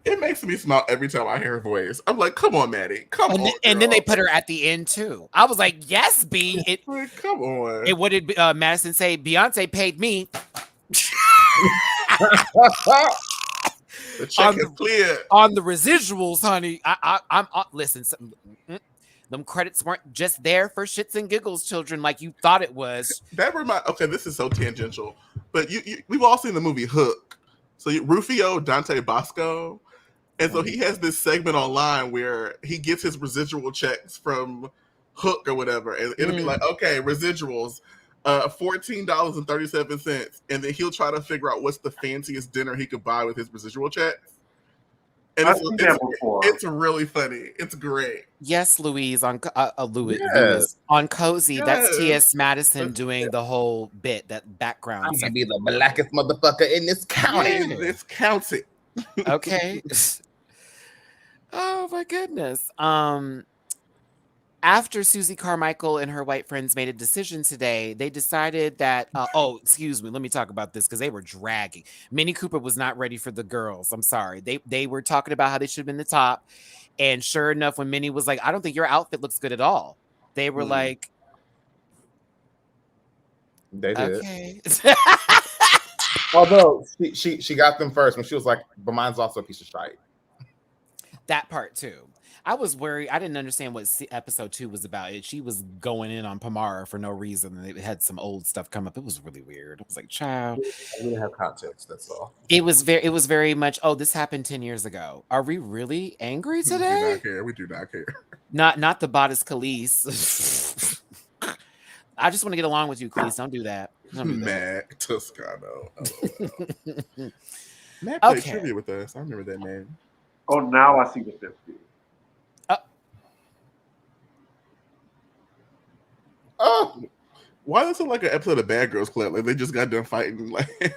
It makes me smile every time I hear her voice. I'm like, come on, Matty. Come on. And then they put her at the end, too. I was like, yes, B. Come on. What did Madison say? Beyonce paid me. The check is clear. On the residuals, honey. I'm listen, them credits weren't just there for shits and giggles, children, like you thought it was. Okay, this is so tangential. But we've all seen the movie Hook. So Rufio Dante Bosco. And so he has this segment online where he gets his residual checks from Hook or whatever. And it'll be like, okay, residuals, $14.37. And then he'll try to figure out what's the fanciest dinner he could buy with his residual checks. And it's really funny. It's great. Yes, Louise on Louis on Cozy. Yes. That's T.S. Madison doing the whole bit, that background. I'm gonna be the blackest motherfucker in this county. Yeah. This county. Okay. Oh my goodness. After Susie Carmichael and her white friends made a decision today, they decided that, excuse me, let me talk about this because they were dragging. Minnie Cooper was not ready for the girls. I'm sorry. They were talking about how they should have been the top. And sure enough, when Minnie was like, I don't think your outfit looks good at all. They were like, they did. Okay. Although she got them first when she was like, but mine's also a piece of shite. That part too. I was worried. I didn't understand what episode 2 was about. She was going in on Pamara for no reason. And they had some old stuff come up. It was really weird. I was like, child. I didn't have context. That's all. It was very much, this happened 10 years ago. Are we really angry today? We do not care. Not the Bodice Khalees. I just want to get along with you, Khalees. Don't do that. Matt Toscano. Matt played trivia with us. I remember that name. Oh, now I see the 50. Oh, why does it look like an episode of Bad Girls Club? Like they just got done fighting. Like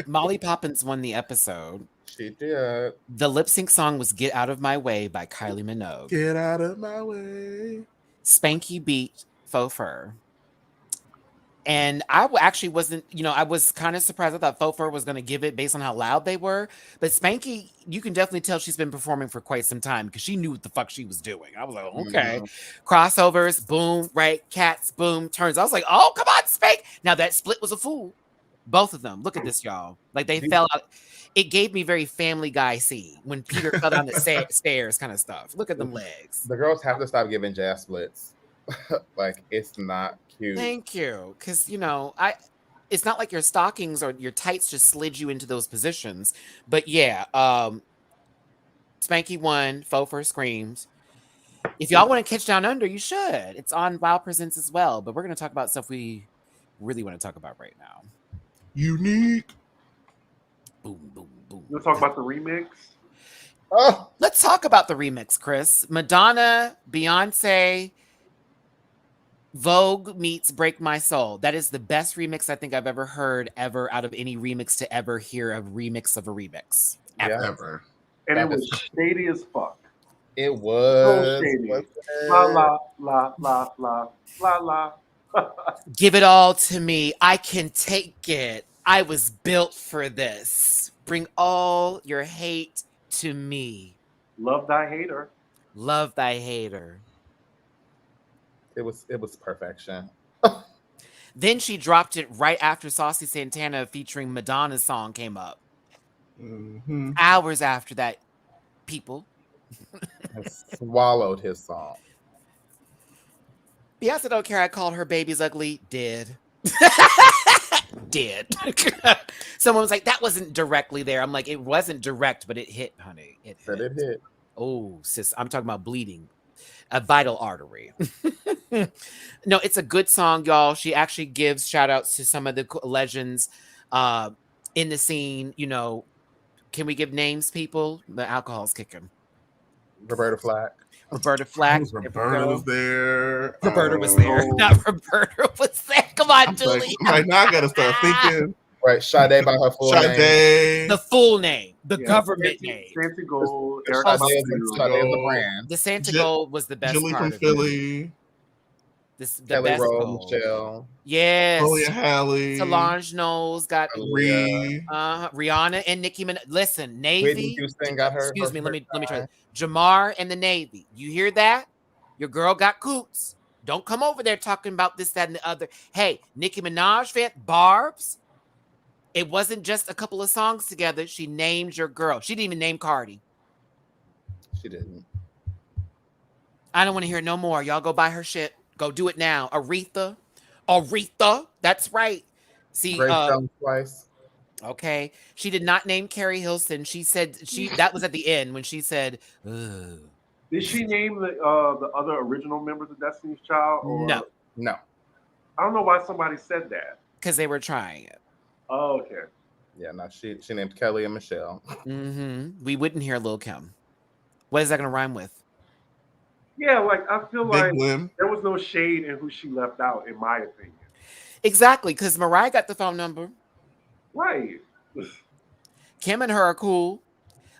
Molly Poppins won the episode. She did. The lip sync song was "Get Out of My Way" by Kylie Minogue. Get out of my way. Spanky beat Faux Fur. And I actually wasn't, I was kind of surprised. I thought Faux Fur was going to give it based on how loud they were. But Spanky, you can definitely tell she's been performing for quite some time because she knew what the fuck she was doing. I was like, okay. Mm-hmm. Crossovers, boom, right? Cats, boom, turns. I was like, oh, come on, Spank. Now that split was a fool. Both of them. Look at this, y'all. Like they fell out. It gave me very Family Guy scene when Peter fell down the stairs kind of stuff. Look at them legs. The girls have to stop giving jazz splits. Like it's not cute. Thank you. Because, it's not like your stockings or your tights just slid you into those positions. But yeah, Spanky won, Faux Fur screams. If y'all want to catch Down Under, you should. It's on Wild Presents as well. But we're going to talk about stuff we really want to talk about right now. Unique. Boom, boom, boom. We'll talk about the remix. Oh, Let's talk about the remix, Chris. Madonna, Beyonce, Vogue meets Break My Soul. That is the best remix I think I've ever heard ever out of any remix to ever hear a remix of a remix. Ever. yeah, Ever. And That it was is- shady as fuck. it So was. shady. wasn't La it? la la la la la la. Give it all to me. I can take it. I was built for this. Bring all your hate to me. Love thy hater. Love thy hater. It was perfection. Then she dropped it right after Saucy Santana featuring Madonna's song came up. Mm-hmm. Hours after that, people. I swallowed his song. Beyonce don't care I called her babies ugly. Did. Did. Someone was like, that wasn't directly there. I'm like, it wasn't direct, but it hit, honey. It But hit. it hit. Oh, sis, I'm talking about bleeding. A vital artery. No, it's a good song, y'all. She actually gives shout outs to some of the legends in the scene. Can we give names, people? The alcohol's kicking. Roberta Flack. Roberta Flack. there we Roberta go. was there. Roberta was there. Oh. Not Roberta was there. Come on, I'm Julie. like, now I gotta start thinking. Right, Sade by her full name. Sade. The full name, the Yeah, government Santi- name. Santi Gold, Sade Erica is Badu. the brand. The Santa Ju- Gold was the best Julie part from of it. Philly. The Kelly best Rose, gold. Michelle. Yes. Chloe Halle. Solange Knowles got Ree. Rihanna and Nicki Minaj. Listen, Whitney Navy. Houston got her. Excuse her me. Let me try. time. Jamar and the Navy. You hear that? Your girl got coots. Don't come over there talking about this, that, and the other. Hey, Nicki Minaj fan, Barb's. It wasn't just a couple of songs together. She named your girl. She didn't even name Cardi. She didn't. I don't want to hear no more. Y'all go buy her shit. Go do it now. Aretha. That's right. See, Grace Jones twice. okay. She did not name Carrie Hilson. She said that was at the end when she said, ugh. Did she name the other original members of Destiny's Child? Or? No, No. I don't know why somebody said that. because they were trying it. Oh, okay. Yeah, no, she named Kelly and Michelle. We wouldn't hear Lil' Kim. What is that going to rhyme with? Yeah, like I feel Big like Lim. there was no shade in who she left out, in my opinion. Exactly, because Mariah got the phone number. Right. Kim and her are cool.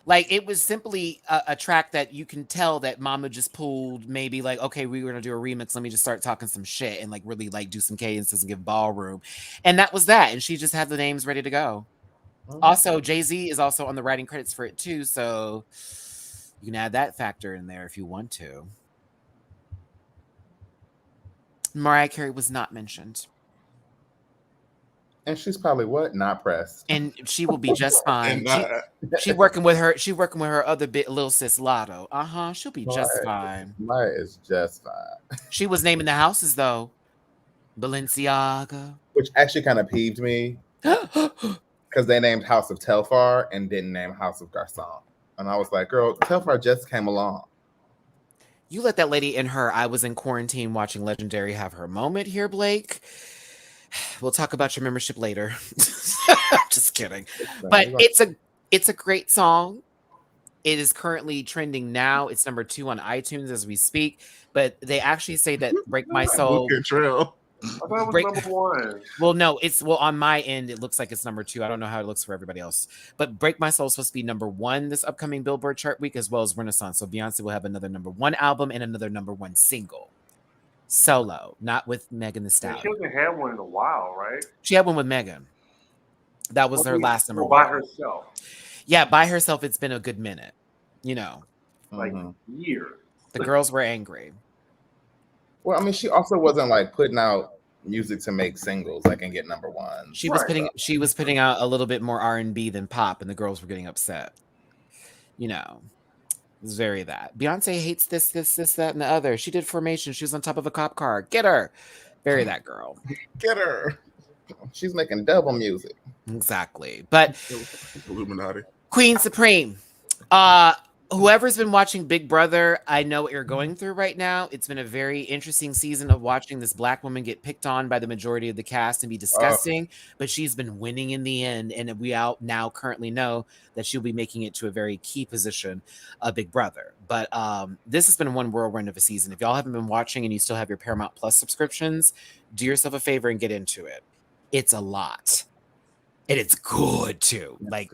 Like, it was simply a track that you can tell that Mama just pulled, maybe like, okay, we were going to do a remix. Let me just start talking some shit and like really like do some cadences and give ballroom. And that was that. And she just had the names ready to go. Also, Jay-Z is also on the writing credits for it too. So you can add that factor in there if you want to. Mariah Carey was not mentioned. And she's probably what? Not pressed. And she will be just fine. And She working with her other bit little sis Lotto. She'll be just fine. Maya is just fine. She was naming the houses though. Balenciaga. Which actually kind of peeved me because they named House of Telfar and didn't name House of Garcon. And I was like, girl, Telfar just came along. You let that lady in her. I was in quarantine watching Legendary have her moment here, Blake. We'll talk about your membership later. Just kidding. But it's a great song. It is currently trending now. It's number 2 on iTunes as we speak. But they actually say that Break My Soul. Trail. I thought it was number 1. Well, no, well on my end it looks like it's number 2. I don't know how it looks for everybody else. But Break My Soul is supposed to be number 1 this upcoming Billboard chart week, as well as Renaissance. So Beyonce will have another number 1 album and another number 1 single. Solo, not with Megan Thee Stallion. She hasn't had one in a while, right? She had one with Megan. That was her last number 1. By herself. Yeah, by herself, it's been a good minute. Like years. The girls were angry. Well, I mean, she also wasn't like putting out music to make singles, like and get number 1. She was putting out a little bit more R&B than pop, and the girls were getting upset. It's very that. Beyonce hates this, that, and the other. She did Formation. She was on top of a cop car. Get her. Very that girl. Get her. She's making double music. Exactly. But Illuminati. Queen Supreme. Whoever's been watching Big Brother, I know what you're going through right now. It's been a very interesting season of watching this Black woman get picked on by the majority of the cast and be disgusting, but she's been winning in the end. And we out now currently know that she'll be making it to a very key position of Big Brother. But this has been one whirlwind of a season. If y'all haven't been watching and you still have your Paramount Plus subscriptions, do yourself a favor and get into it. It's a lot. And it's good too. Like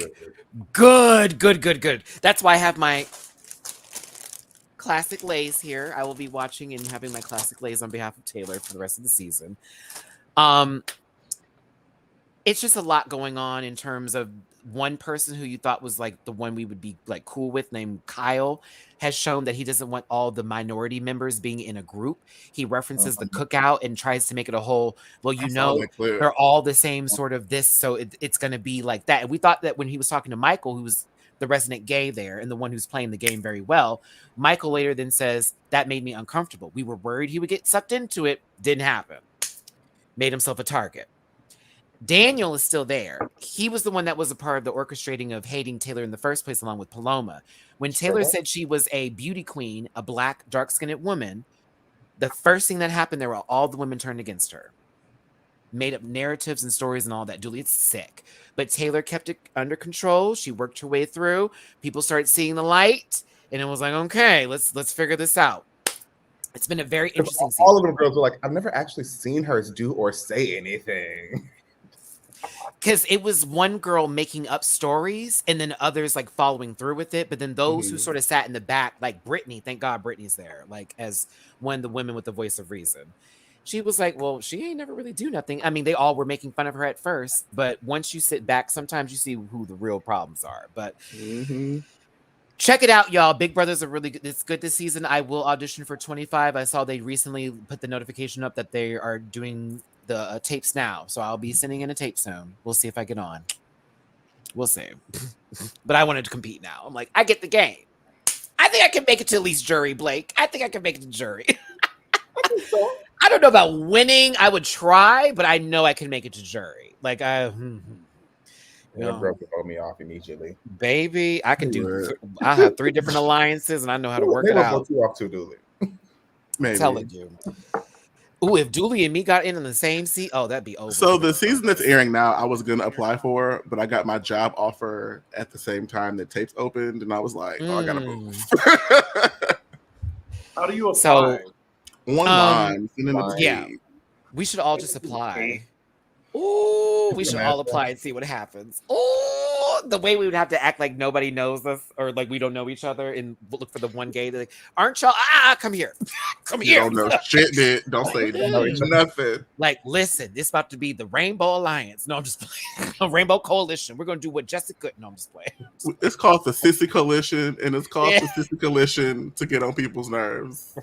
good. That's why I have my classic lays here. I will be watching and having my classic lays on behalf of Taylor for the rest of the season. It's just a lot going on in terms of one person who you thought was like the one we would be like cool with, named Kyle, has shown that he doesn't want all the minority members being in a group. He references the cookout and tries to make it a whole, well, you know, they're all the same sort of this, so it's going to be like that. And we thought that when he was talking to Michael, who was the resident gay there and the one who's playing the game very well, Michael later then says, that made me uncomfortable. We were worried he would get sucked into it. Didn't happen. Made himself a target. Daniel is still there. He was the one that was a part of the orchestrating of hating Taylor in the first place, along with Paloma. When Taylor said she was a beauty queen, a Black, dark-skinned woman, the first thing that happened there were all the women turned against her. Made up narratives and stories and all that. Juliet's sick. But Taylor kept it under control. She worked her way through. People started seeing the light. And it was like, okay, let's figure this out. It's been a very interesting season. All of them girls were like, I've never actually seen her do or say anything. Because it was one girl making up stories and then others like following through with it. But then those who sort of sat in the back, like Brittany, thank God Brittany's there, like as one of the women with the voice of reason. She was like, well, she ain't never really do nothing. I mean, they all were making fun of her at first, but once you sit back, sometimes you see who the real problems are. But check it out, y'all. Big Brothers are really good. It's good this season. I will audition for 25. I saw they recently put the notification up that they are doing the tapes now. So I'll be sending in a tape soon. We'll see if I get on. We'll see. But I wanted to compete now. I'm like, I get the game. I think I can make it to at least jury, Blake. I think I can make it to jury. I don't know about winning. I would try, but I know I can make it to jury. Like That girl can throw me off immediately. Baby, I can do. I have 3 different alliances, and I know how to work it out. They will you off too, Dooley. Maybe. I'm telling you. Ooh, if Dooley and me got in the same seat, oh, that'd be over. So the season that's airing now, I was gonna apply for, but I got my job offer at the same time that tapes opened, and I was like, oh, I gotta move. How do you apply? So Online, yeah, we should all just apply. Ooh, we should all apply and see what happens. Oh, the way we would have to act like nobody knows us or like we don't know each other and look for the one gay. Like, aren't y'all? Come here. Come here. Don't know shit, bitch. Don't say nothing. Like, listen, this about to be the Rainbow Alliance. No, I'm just playing. Rainbow Coalition. We're going to do what Jessica could. No, I'm just playing. It's called the Sissy Coalition, and it's called the Sissy Coalition to get on people's nerves.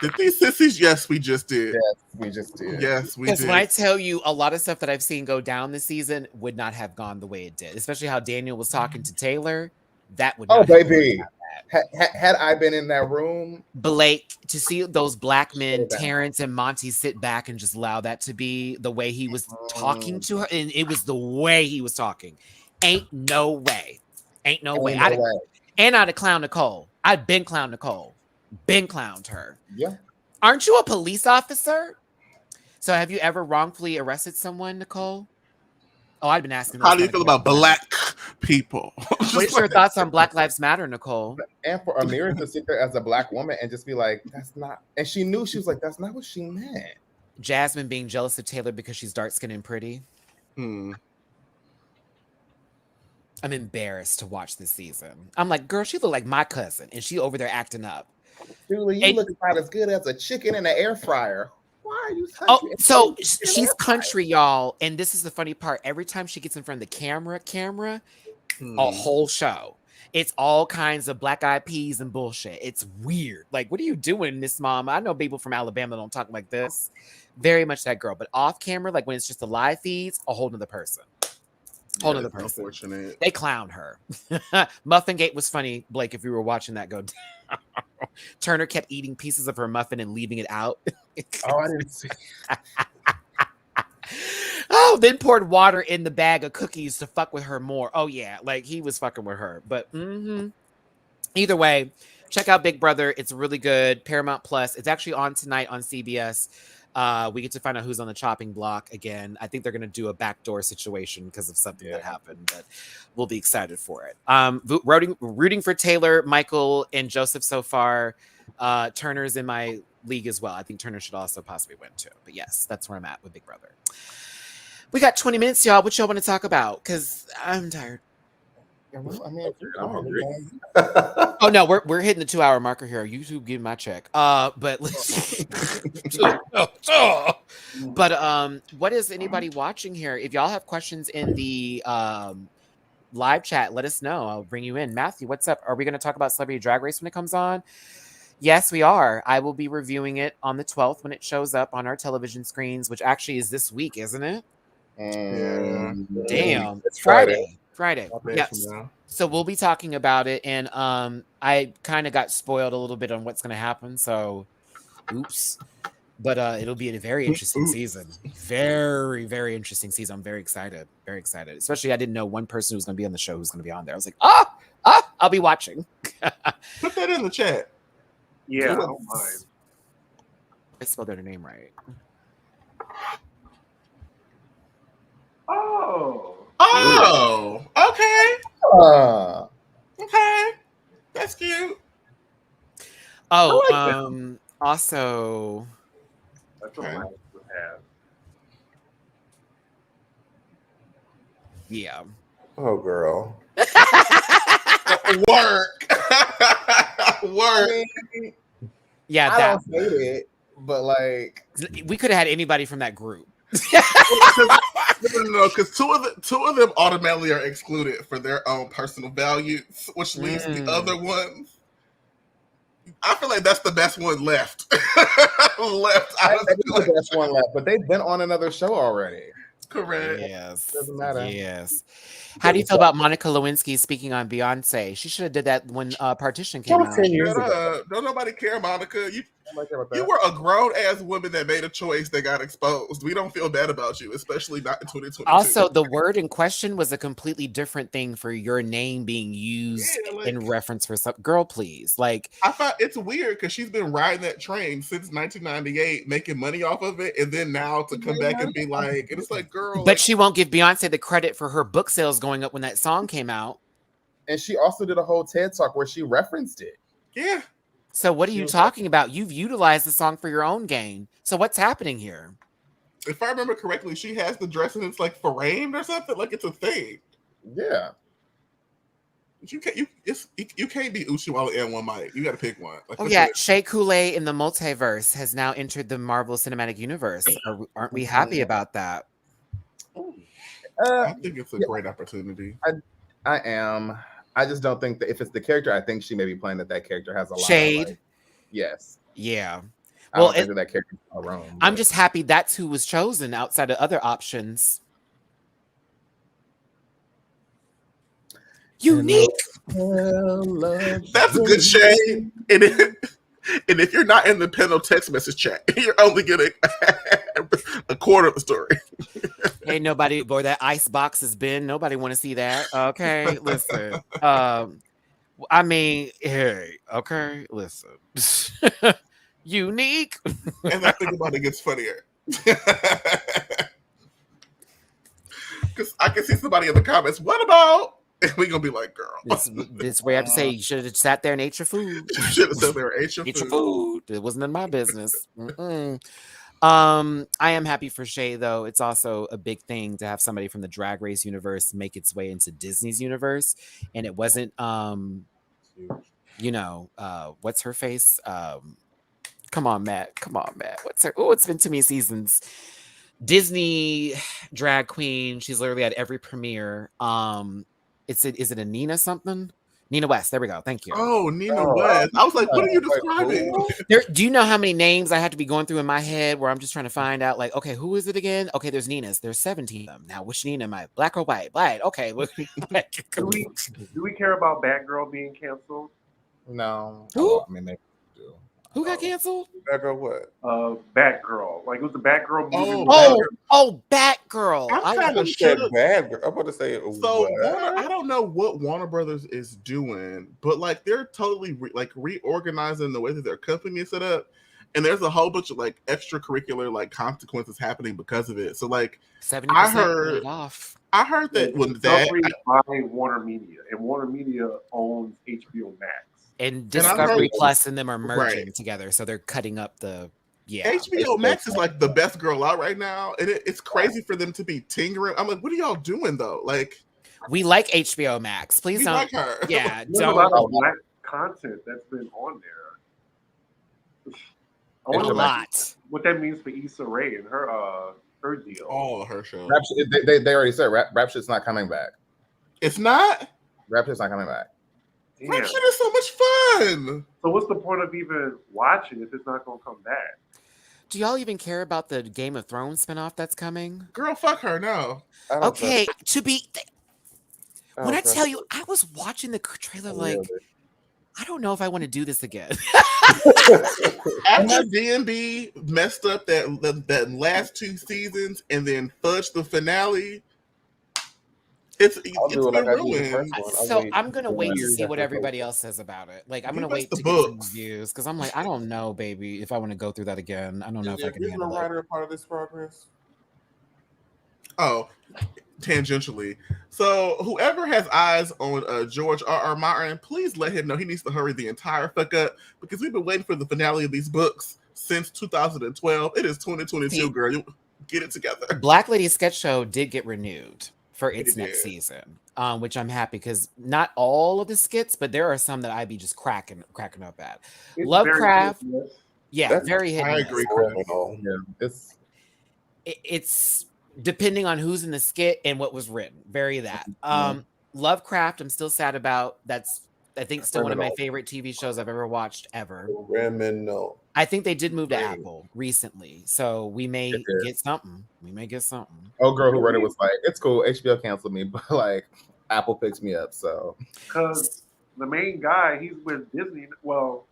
Did these sissies? Yes, we just did. Yes, we just did. Yes, we did. Because when I tell you a lot of stuff that I've seen go down this season would not have gone the way it did, especially how Daniel was talking to Taylor. That would not baby. Had I been in that room, Blake, to see those Black men, Terrence and Monty, sit back and just allow that to be the way he was talking to her, and it was the way he was talking. Ain't no way. And I'd have clowned Nicole. I'd been clowned Nicole. Been clowned her. Yeah. Aren't you a police officer? So have you ever wrongfully arrested someone, Nicole? Oh, I've been asking. How do you feel about Black people? What's your thoughts on Black Lives Matter, Nicole? And for Amira to sit there as a Black woman and just be like, that's not, and she knew, she was like, that's not what she meant. Jasmine being jealous of Taylor because she's dark skinned and pretty. I'm embarrassed to watch this season. I'm like, girl, she look like my cousin, and she over there acting up. Julie, you look about as good as a chicken in an air fryer. Why are you country? Oh, so she's country, y'all. And this is the funny part. Every time she gets in front of the camera, a whole show. It's all kinds of black eyed peas and bullshit. It's weird. Like, what are you doing, Miss Mom? I know people from Alabama don't talk like this. Very much that girl. But off camera, like when it's just the live feeds, a whole nother person. Whole Yeah, other it's person. unfortunate. They clowned her. Muffin Gate was funny, Blake, if you were watching that go down. Turner kept eating pieces of her muffin and leaving it out. Oh, I didn't see. Oh, then poured water in the bag of cookies to fuck with her more. Oh, yeah. Like he was fucking with her. But either way, check out Big Brother. It's really good. Paramount Plus. It's actually on tonight on CBS. We get to find out who's on the chopping block again. I think they're going to do a backdoor situation because of something that happened, but we'll be excited for it. Rooting for Taylor, Michael, and Joseph so far. Turner's in my league as well. I think Turner should also possibly win too. But yes, that's where I'm at with Big Brother. We got 20 minutes, y'all. What y'all want to talk about? Because I'm tired. I mean, I'm hungry. Oh no, we're hitting the 2-hour marker here. YouTube give my check. But let's but what is anybody watching here? If y'all have questions in the live chat, let us know. I'll bring you in. Matthew, what's up? Are we going to talk about Celebrity Drag Race when it comes on? Yes, we are. I will be reviewing it on the 12th when it shows up on our television screens, which actually is this week, isn't it? Yeah. Damn. It's Friday. Yes. Yes. So we'll be talking about it, and I kind of got spoiled a little bit on what's going to happen. So, oops. But it'll be a very interesting season. Very, very interesting season. I'm very excited. Very excited. Especially I didn't know one person who's going to be on the show who's going to be on there. I was like, I'll be watching. Put that in the chat. Yeah, I don't mind. I spelled her name right. Oh, okay. Okay. That's cute. Oh, I like also, That's what mine would have. yeah. Oh, girl. Work. Work. Yeah, I that don't hate it, but like we could have had anybody from that group. No, because two of them automatically are excluded for their own personal values, which leaves the other ones. I feel like that's the best one left. the best one left, but they've been on another show already. Correct. Yes. Doesn't matter. Yes. How do you feel about Monica Lewinsky speaking on Beyonce? She should have did that when Partition came out. 10 years Shut ago. up. Don't nobody care, Monica. Nobody care about You that. were a grown ass woman that made a choice that got exposed. We don't feel bad about you, especially not in 2022. Also, the word in question was a completely different thing for your name being used in reference for some girl, please. Like, I thought it's weird because she's been riding that train since 1998, making money off of it, and then now to come back and be like, and it's like, girl. But she won't give Beyonce the credit for her book sales going up when that song came out. And she also did a whole TED talk where she referenced it. Yeah. So what are you talking about? You've utilized the song for your own gain. So what's happening here? If I remember correctly, she has the dress and it's like framed or something. Like it's a thing. Yeah. You can't be Uchiwala and one mic. You got to pick one. Like, Oh yeah, Shea Coulee in the multiverse has now entered the Marvel Cinematic Universe. Aren't we happy about that? I think it's a great opportunity. I am. I just don't think that if it's the character, I think she may be playing that character has a lot Shade. of like, yes. Yeah. I don't think that character is wrong. I'm just happy that's who was chosen outside of other options. Unique. That's a good shade. And if you're not in the panel text message chat, you're only getting a quarter of the story. Ain't nobody, boy, that ice box has been. Nobody want to see that. Okay, listen. I mean, hey, okay, listen. Unique. And I think about it gets funnier. Because I can see somebody in the comments, what about? And we're going to be like, girl. This way I have to say, you should have sat there and ate your food. You should have sat there and ate your food. It wasn't in my business. I am happy for Shay, though. It's also a big thing to have somebody from the Drag Race universe make its way into Disney's universe. And it wasn't, what's her face? Come on, Matt. What's her? Oh, it's been too many seasons. Disney drag queen. She's literally at every premiere. Is it Anina something? Nina West. There we go. Thank you. Oh, Nina Oh, West. I was like, what are you wait, describing? who? Do you know how many names I have to be going through in my head where I'm just trying to find out, like, okay, who is it again? Okay, there's Nina's. There's 17 of them. Now, which Nina am I? Black or white? White. Okay. Do we care about Batgirl being canceled? No. Who? I mean, they do. Who got canceled? That girl what? Batgirl. Like it was the Batgirl movie. Oh, Batgirl. I'm kind I of said shook. bad girl. I'm about to say So what? Warner, I don't know what Warner Brothers is doing, but like they're totally reorganizing the way that their company is set up, and there's a whole bunch of like extracurricular like consequences happening because of it. So like 70% I heard off. that when Discovery by Warner Media, and Warner Media owns HBO Max. And And I Discovery heard- Plus and them are merging Right. together, so they're cutting up the HBO Max is like the best girl out right now, and it's crazy for them to be tinkering. I'm like, what are y'all doing though? Like, We like HBO Max. Please we don't. like her. Yeah, There's a lot don't. of black content that's been on there. I A wonder lot. what that means for Issa Rae and her deal. All of her shows. Rap Shit, they already said rap Shit's not coming back. It's not. Rap Shit's not coming back. Damn. Rap Shit is so much fun. So what's the point of even watching if it's not going to come back? Do y'all even care about the Game of Thrones spinoff that's coming? Girl, fuck her. No. I don't Okay, to be. trust- When I don't tell trust you, I was watching the trailer it. like, I don't know if I want to do this again. After D&B messed up that last 2 seasons and then fudged the finale, it's I'll been do it like I did the ruined. first one. I'll So wait I'm gonna for wait to years see what after everybody else says about it. Like I'm You gonna missed wait the to get some books. reviews because I'm like, I don't know, baby, if I want to go through that again. I don't know Is if I the can original handle it. writer a part of this progress? Oh, tangentially. So whoever has eyes on George R.R. Martin, please let him know he needs to hurry the entire fuck up because we've been waiting for the finale of these books since 2012. It is 2022, girl. You get it together. Black Lady Sketch Show did get renewed for its It next did. season, which I'm happy because not all of the skits, but there are some that I'd be just cracking up at. It's Lovecraft, very hit yeah, That's- very hit. I and miss. agree, Chris. Criminal. Yeah, It's depending on who's in the skit and what was written. Very that. Lovecraft, I'm still sad about. That's I think still one of my Criminal. favorite TV shows I've ever watched ever. Criminal. I think they did move to Right. Apple recently, so we may It did. get something. We may get something. old girl who read it was like, it's cool. HBO canceled me, but like Apple picks me up. So because the main guy, he's with Disney. Well,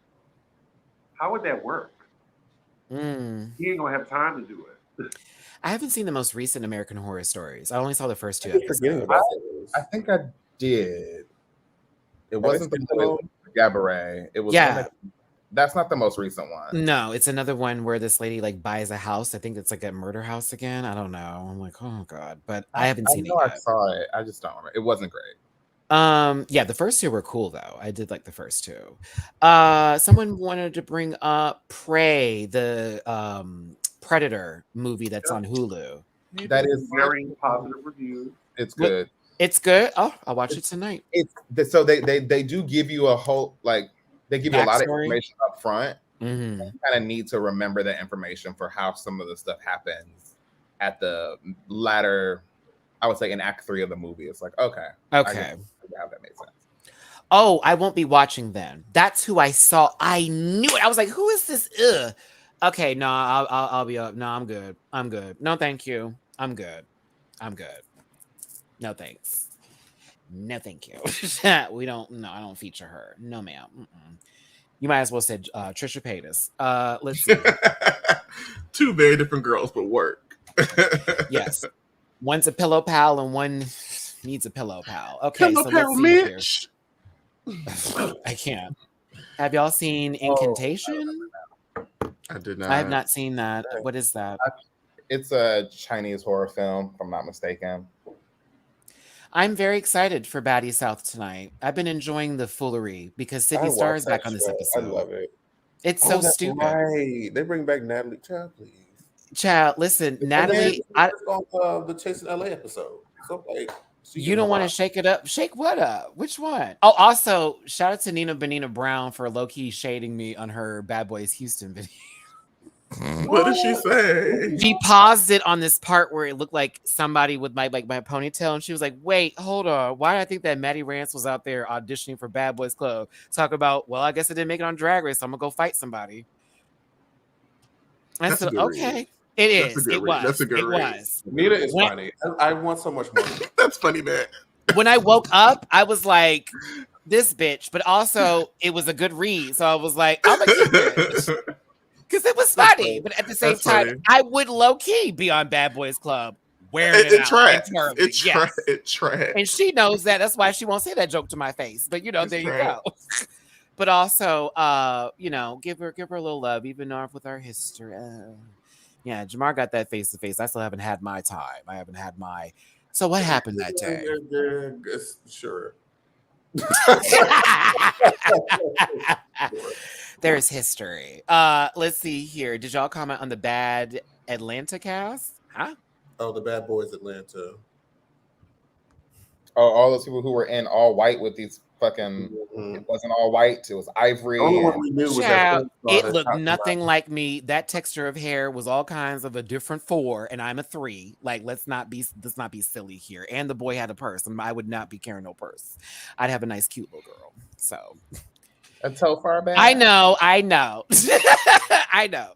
how would that work? Mm. He ain't gonna have time to do it. I haven't seen the most recent American Horror Stories. I only saw the first 2 I keep forgetting episodes. about this. I think I did. It wasn't the still one with Gabourey. It was Yeah. one that's not the most recent one. No, it's another one where this lady like buys a house. I think it's like a murder house again. I don't know. I'm like, oh god, but I haven't seen it know I yet. saw it. I just don't remember. It wasn't great. Yeah, the first 2 were cool though. I did like the first 2. Someone wanted to bring up Prey, the Predator movie that's on Hulu. That is Very positive reviews. it's What- good. It's good. Oh, I'll watch it tonight. It's so they do give you a whole like they give you a lot of Backstory? information up front. Mhm. You kind of need to remember that information for how some of the stuff happens at the latter. I would say in Act 3 of the movie. It's like okay, Okay. how that made sense. Oh, I won't be watching then. That's who I saw. I knew it. I was like, who is this? Ugh. Okay, no, I'll be up. No, I'm good. I'm good. No, thank you. I'm good. I'm good. No thanks. No thank you. We don't. No, I don't feature her. No, ma'am. Mm-mm. You might as well said Trisha Paytas. Let's see. 2 very different girls, but work. Yes, one's a pillow pal and one needs a pillow pal. Okay, Hello, so Pal let's see here. Mitch. I can't. Have y'all seen Incantation? I did not. I have not seen that. What is that? It's a Chinese horror film, if I'm not mistaken. I'm very excited for Baddie South tonight. I've been enjoying the foolery because I Sydney Star watch is back that on this show. episode. I love it. It's Oh, so that's stupid. Right. They bring back Natalie. Child, please. Child, listen, Natalie, on the Chasing LA episode. So like, you don't want to shake it up. Shake what up? Which one? Oh, also, shout out to Nina Benina Brown for low-key shading me on her Bad Boys Houston video. What did she say? She paused it on this part where it looked like somebody with my ponytail, and she was like, "Wait, hold on. Why did I think that Matty Rants was out there auditioning for Bad Boys Club? Talk about, well, I guess I didn't make it on Drag Race, so I'm gonna go fight somebody." I That's a said, good "Okay, read. it That's a is. good It read. That's was. a good It read. was." Nita is When funny. I want so much more. That's funny, man. when I woke up, I was like, "This bitch," but also it was a good read, so I was like, "I'm gonna keep it." Because it was That's funny, funny. but at the same That's time, funny. I would low key be on Bad Boys Club wearing it It out tracks. internally. It Yes. tracks. It tracks. And she knows that. That's why she won't say that joke to my face. But you know, It's there you trash. go. But also, you know, give her a little love, even off with our history. Yeah, Jamar got that face to face. I still haven't had my time. I haven't had my. So what happened that day? Sure. There's history. Let's see here. Did y'all comment on the bad Atlanta cast? Huh? Oh, the Bad Boys Atlanta. Oh, all those people who were in all white with these fucking. It wasn't all white. It was ivory. The only one and- we knew was Child, that film star it that looked shot nothing somebody. like me. That texture of hair was all kinds of a different 4, and I'm a 3. Like, let's not be silly here. And the boy had a purse, and I would not be carrying no purse. I'd have a nice, cute little girl. So That's so far back. I know, I know,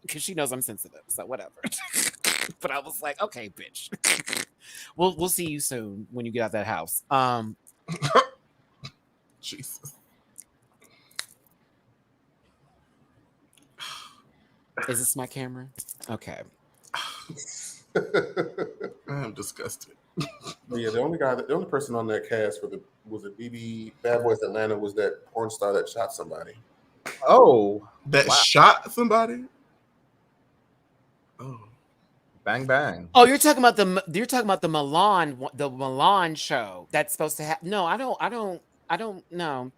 because she knows I'm sensitive. So whatever. But I was like, okay, bitch. We'll see you soon when you get out that house. Jesus. Is this my camera? Okay. I'm disgusted. Yeah, the only person on that cast was it BB Bad Boys Atlanta was that porn star that shot somebody. Oh, That wow. shot somebody? Oh. Bang bang. Oh, you're talking about the Milan show that's supposed to happen. No, I don't know.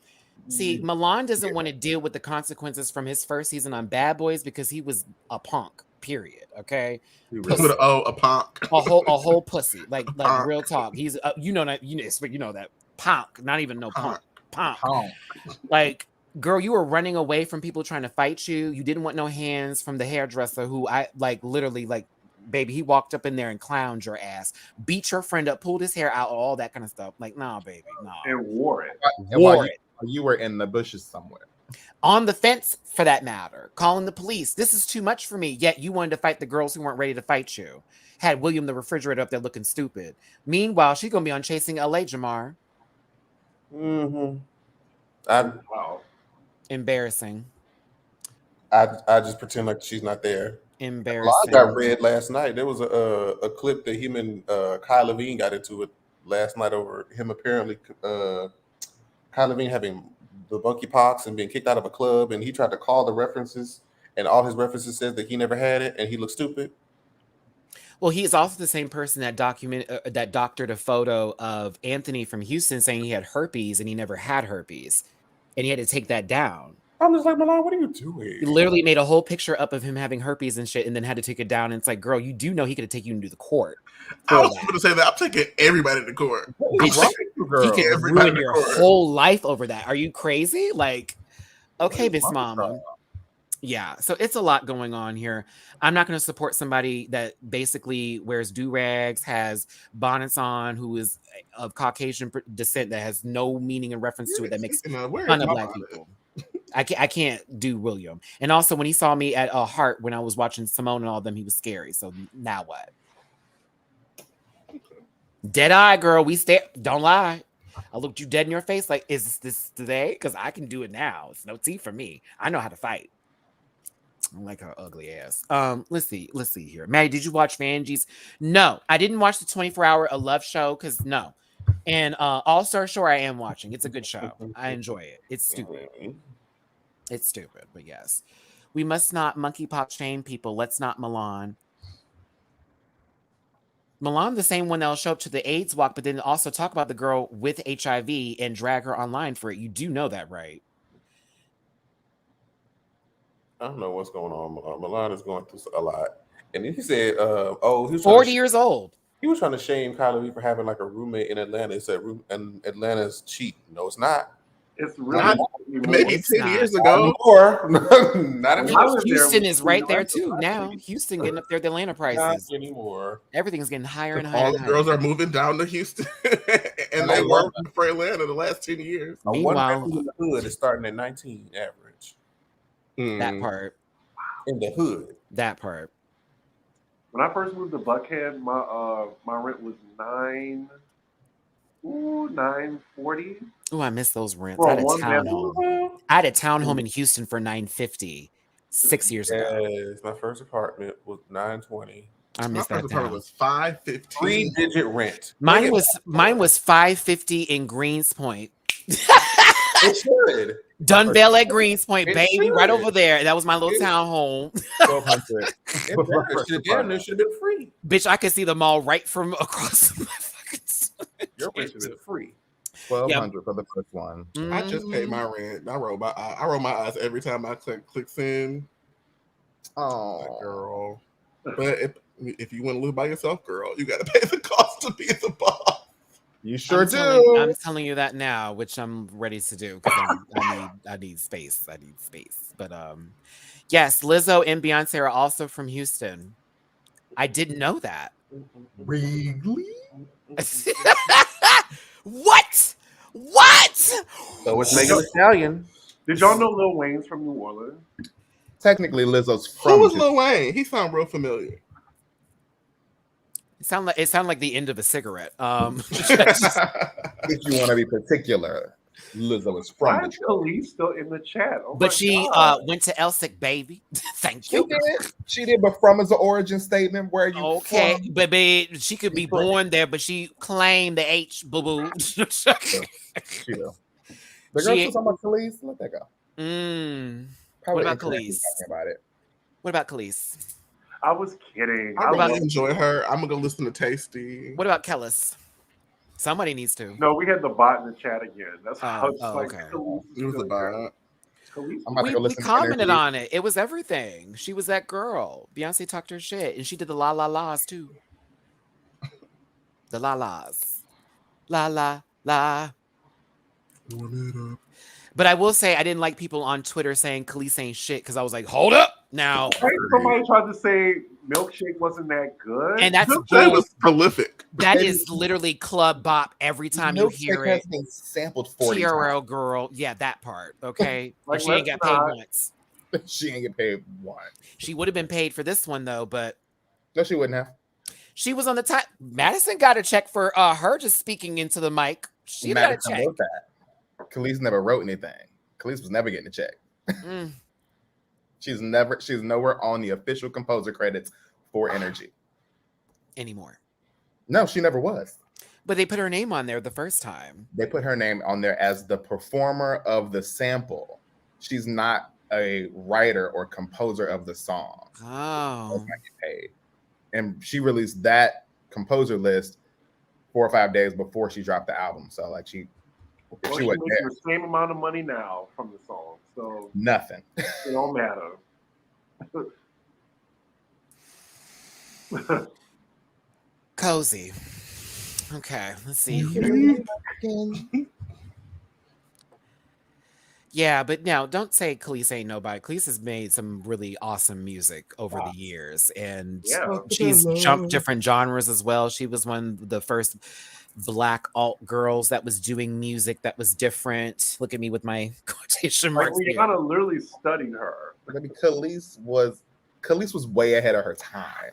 See, Milan doesn't want to deal with the consequences from his first season on Bad Boys because he was a punk. Period. Okay, With a punk. a whole pussy. Like Punk. real talk. He's you know that punk. Not even no punk. Punk. Oh, Like, girl, you were running away from people trying to fight you. You didn't want no hands from the hairdresser who I like literally like. Baby, he walked up in there and clowned your ass, beat your friend up, pulled his hair out, all that kind of stuff. Like, nah, baby, nah. And wore it. and while you were in the bushes somewhere. On the fence, for that matter, calling the police. This is too much for me. Yet you wanted to fight the girls who weren't ready to fight you. Had William the refrigerator up there looking stupid. Meanwhile, she's gonna be on Chasing LA, Jamar. Mm-hmm. Wow. Embarrassing. I just pretend like she's not there. A lot Embarrassing. got read last night. There was a clip that him and Kai Levine got into it last night over him apparently Kai Levine having the monkeypox and being kicked out of a club, and he tried to call the references, and all his references said that he never had it, and he looked stupid. Well, he is also the same person that doctored a photo of Anthony from Houston saying he had herpes and he never had herpes, and he had to take that down. I'm just like, Milan, what are you doing? He literally made a whole picture up of him having herpes and shit, and then had to take it down. And it's like, girl, you do know he could have taken you into the court. I was going to say that. I'm taking everybody to court. Bitch, he could Everybody ruin your recorded. whole life over that. Are you crazy? Like, okay, Miss Mama. Yeah, so it's a lot going on here. I'm not going to support somebody that basically wears do-rags, has bonnets on, who is of Caucasian descent that has no meaning and reference to it that makes Where fun is of my black bonnet? people. I can't do William. And also, when he saw me at Heart when I was watching Simone and all them, he was scary. So now what? Dead eye, girl. We stare. Don't lie. I looked you dead in your face. Like, is this today? Because I can do it now. It's no tea for me. I know how to fight. I like her ugly ass. Let's see here. Maddie, did you watch Vanjie's? No, I didn't watch the 24-hour A Love show because no. And All Star Shore, I am watching. It's a good show. I enjoy it. It's stupid. It's stupid, but yes. We must not monkeypox shame people. Let's not Milan. Milan, the same one that'll show up to the AIDS walk, but then also talk about the girl with HIV and drag her online for it. You do know that, right? I don't know what's going on. Milan is going through a lot. And then he said, he was 40 years old. He was trying to shame Kylie for having like a roommate in Atlanta. He said, and Atlanta's cheap. No, it's not. It's really Not Maybe It's 10 not. years Not ago. anymore. Not I anymore. lived there Houston when is right the there rent was too now. $5.50. Houston getting up there, the Atlanta Not prices. anymore. Everything's getting higher and higher All and the higher. girls are moving down to Houston, and I they love were for Atlanta the last 10 years. A one Meanwhile, bedroom in the hood is starting at 19 average. that Hmm. part, In the hood. that part. When I first moved to Buckhead, my rent was $940 Oh, I miss those rents. for I a had a one bedroom. townhome. I had a townhome in Houston for $950 6 years ago. Yes, my first apartment was $920. I My miss first that apartment town. was $515. 3-digit rent. Mine was $550 in Greenspoint. It should. Dunvale at Greenspoint, It baby, right should. over there. That was my little It- townhome. 1,200. It better. Should have been free. Bitch, I could see the mall right from across my fucking Your rent should have been free. 1,200 for the first one. I just paid Mhm. my rent. I roll my eyes every time I clicks in. Oh, Girl. But if you want to live by yourself, girl, you got to pay the cost to be the boss. you sure I'm do. telling you that now, which I'm ready to do because I need space. I need space. But yes, Lizzo and Beyonce are also from Houston. I didn't know that. Really? What? What? So it's Megan Thee Stallion. Did y'all know Lil Wayne's from New Orleans? Technically, Lizzo's Who from was Houston. Lil Wayne? He sound real familiar. It sounded like the end of a cigarette. If you want to be particular, Lizzo is from Why is Detroit. Khalees still in the chat? Oh but my she God. went to Elsick, baby. Thank She you. did. She did, but from is the origin statement. Where you Okay, from? but she could be born there, but she claimed the H boo boo. She do. The girl She- who's talking about Khalees, let that go. What about incorrectly Khalees? talking about it. What about Khalees? I was kidding. I really love- enjoy her. I'm gonna go listen to Tasty. What about Kellis? Somebody needs to. No, we had the bot in the chat again. That's Oh, how it's oh, like. okay. Khalees is It was still a here. bot. Khalees- I'm about to go We listen to commented Energy. on it. It was everything. She was that girl. Beyonce talked her shit, and she did the la la la's too. The la la's, la la la. But I will say I didn't like people on Twitter saying Khalees ain't shit because I was like, hold up now. Right? Somebody tried to say Milkshake wasn't that good. And that's Milkshake was prolific. that is literally club bop every time you hear Milkshake it. has been sampled 40 TRL girl, yeah, that part. Okay, Like, she ain't let's got paid not- once. times. She ain't get paid one. She would have been paid for this one though, but No, she wouldn't have. she was on the top. Madison got a check for her just speaking into the mic. She got a Madison check. wrote that. Khalees never wrote anything. Khalees was never getting a check. Mm. She's nowhere on the official composer credits for Energy. Anymore. No, she never was. But they put her name on there the first time. They put her name on there as the performer of the sample. She's not a writer or composer of the song. Oh. Does not get paid. And she released that composer list 4 or 5 days before she dropped the album. So like she Well, she she wasn't makes there. the same amount of money now from the song, so Nothing. it don't matter. Cozy. Okay, let's see. Yeah, but now don't say Khalees ain't nobody. Khalees has made some really awesome music over the years, and Yeah. she's jumped different genres as well. She was one of the first Black alt girls that was doing music that was different. Look at me with my quotation Like marks. here. Rihanna literally studied her. Maybe Khalees was way ahead of her time.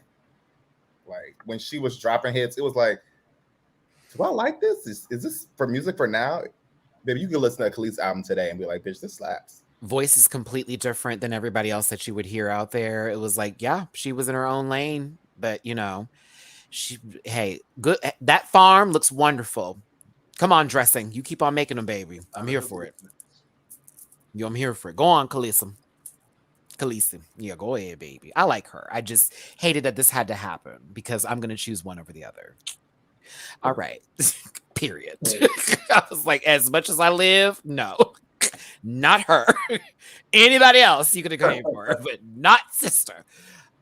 Like when she was dropping hits, it was like, do I like this? Is this for music for now? Baby, you can listen to Khalees' album today and be like, bitch, this slaps. Voice is completely different than everybody else that you would hear out there. It was like, yeah, she was in her own lane, but you know, hey, good. That farm looks wonderful. Come on, dressing. You keep on making them, baby. I'm here for it. I'm here for it. Go on, Khaleesi. Yeah, go ahead, baby. I like her. I just hated that this had to happen because I'm gonna choose one over the other. All right. Period. I was like, as much as I live, no, not her. Anybody else you could have came for, but not sister.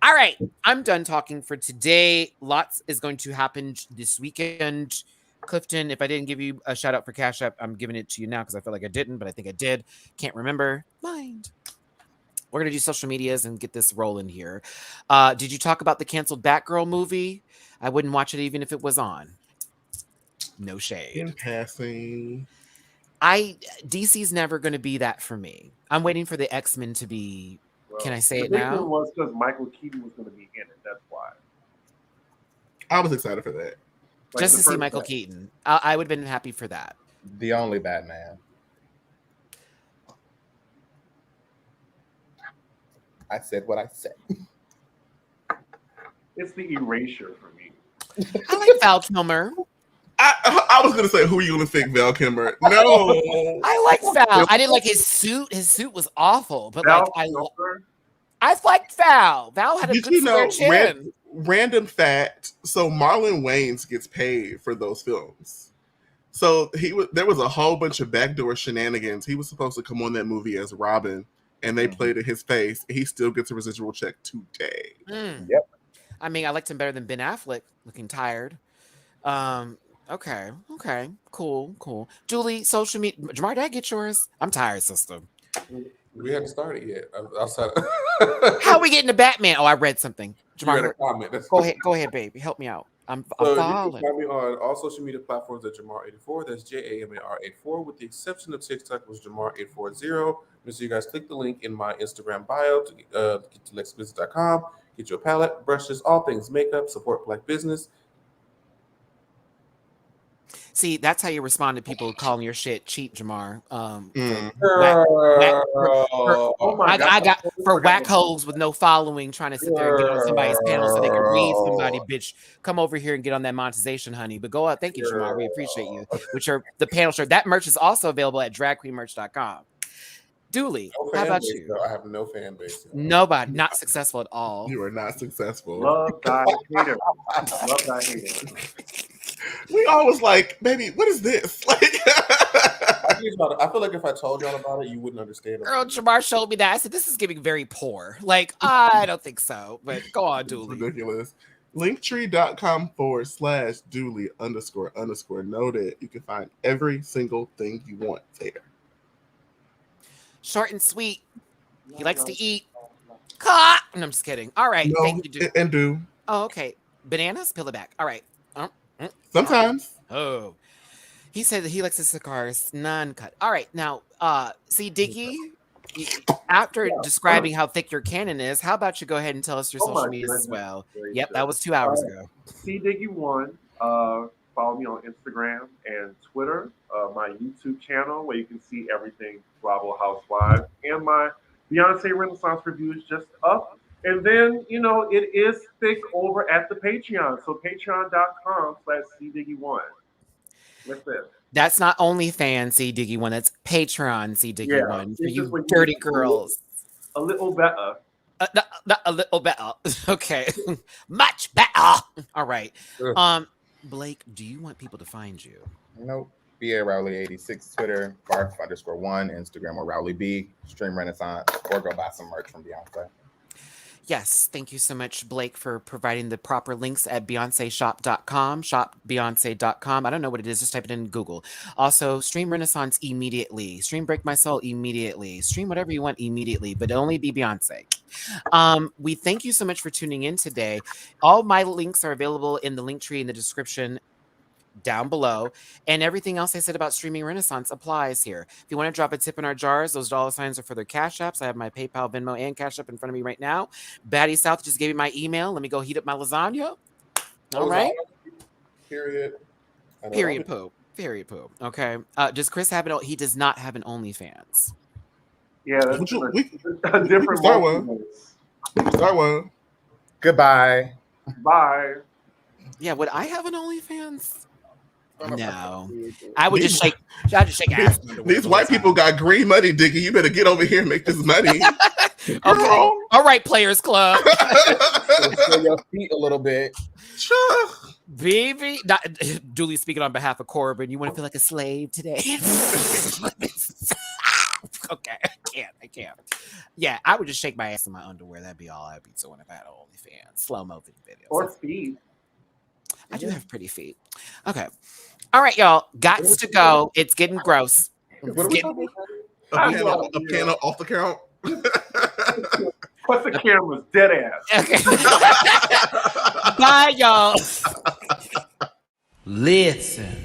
All right, I'm done talking for today. Lots is going to happen this weekend. Clifton, if I didn't give you a shout out for Cash App, I'm giving it to you now because I feel like I didn't, but I think I did. Can't remember. Mind. We're gonna do social medias and get this rolling here. Did you talk about the canceled Batgirl movie? I wouldn't watch it even if it was on. No shade. In passing. DC's never gonna be that for me. I'm waiting for the X-Men to be. Well, Can I say the it big now? thing was because Michael Keaton was going to be in it. That's why. I was excited for that. Like, Just the to see first Michael one. Keaton. I would have been happy for that. The only Batman. I said what I said. It's the erasure for me. I like Val Kilmer. I was gonna say, who are you gonna think, Val Kilmer? No, I like Val. I didn't like his suit. His suit was awful, but Val like Kilmer? I liked Val. Val had a Did good you know? square chin. Random fact. So Marlon Wayans gets paid for those films. So there was a whole bunch of backdoor shenanigans. He was supposed to come on that movie as Robin, and they played in his face. He still gets a residual check today. Yep. I mean, I liked him better than Ben Affleck, looking tired. Okay, cool. Julie, social media. Jamar, did I get yours? I'm tired, sister. We hadn't started yet. Outside. How are we getting to Batman? Oh, I read something. You read Jamar, a comment. That's go ahead, baby. Help me out. I'm So you can falling. find me on all social media platforms at Jamar84. That's JAMAR84, with the exception of TikTok, was Jamar840. Make sure you guys click the link in my Instagram bio to get to lexbusiness.com. Get your palette, brushes, all things makeup, support Black business. See, that's how you respond to people calling your shit cheap, Jamar. Oh my God. I got for whack holes with no following, trying to sit there and get on somebody's panel so they can read somebody. Bitch, come over here and get on that monetization, honey. But go up. Thank you, Jamar. We appreciate you. Which are the panel shirt. That merch is also available at dragqueenmerch.com. Dooley, No how fan about base, you? though. I have no fan base. Nobody, not successful at all. You are not successful. Love thy hater. Love thy hater. We always like, baby, what is this? Like, I feel like if I told y'all about it, you wouldn't understand. Girl, Jamar showed me that. I said, this is giving very poor. Like, I don't think so. But go on, it's Dooley. ridiculous. Linktree.com/Dooley__. Noted. You can find every single thing you want there. Short and sweet. He likes to eat. Caught. No, I'm just kidding. All right. No, Thank you. and do. Oh, okay. Bananas, peel it back. All right. Sometimes. Oh. He said that he likes his cigars non-cut. All right. Now, see, Diggy, after describing how thick your cannon is, how about you go ahead and tell us your social media as well? Yep, that was 2 hours ago. CDiggy1. Follow me on Instagram and Twitter. My YouTube channel where you can see everything Bravo Housewives, and my Beyonce Renaissance review is just up. And then, it is thick over at the Patreon. So patreon.com/CDiggy1. That's it. That's not OnlyFans CDiggy1. That's Patreon CDiggy1 for it's just you when dirty girls. A little better. A little better. Okay. Much better. All right. Blake, do you want people to find you? Nope. BA Rowley 86, Twitter, Barf_1, Instagram or Rowley B, Stream Renaissance, or go buy some merch from Beyonce. Yes, thank you so much, Blake, for providing the proper links at BeyonceShop.com, shopbeyonce.com. I don't know what it is, just type it in Google. Also, stream Renaissance immediately. Stream Break My Soul immediately. Stream whatever you want immediately, but only be Beyonce. We thank you so much for tuning in today. All my links are available in the link tree in the description down below, and everything else I said about streaming Renaissance applies here. If you want to drop a tip in our jars, those dollar signs are for their Cash Apps. I have my PayPal, Venmo, and Cash App in front of me right now. Batty South just gave me my email. Let me go heat up my lasagna. All right. Period. Period poo. Okay. Does Chris have it? He does not have an OnlyFans. Yeah, that's a different start one. Start one. Goodbye. Bye. Yeah, would I have an OnlyFans? No, I would just shake. I'd just shake ass. These white people got green money, Diggy. You better get over here and make this money. Okay. All right, Players Club. Your feet a little bit. Baby, Dooley speaking on behalf of Corbin. You want to feel like a slave today? Okay, I can't. Yeah, I would just shake my ass in my underwear. That'd be all I'd be doing if I had an OnlyFans. Slow-mo videos. Or speed. I do have pretty feet. Okay. All right, y'all. Gots to go. It's getting gross. What It's are we getting, talking about? A piano off the count. Put the cameras dead ass. okay. Bye, y'all. Listen.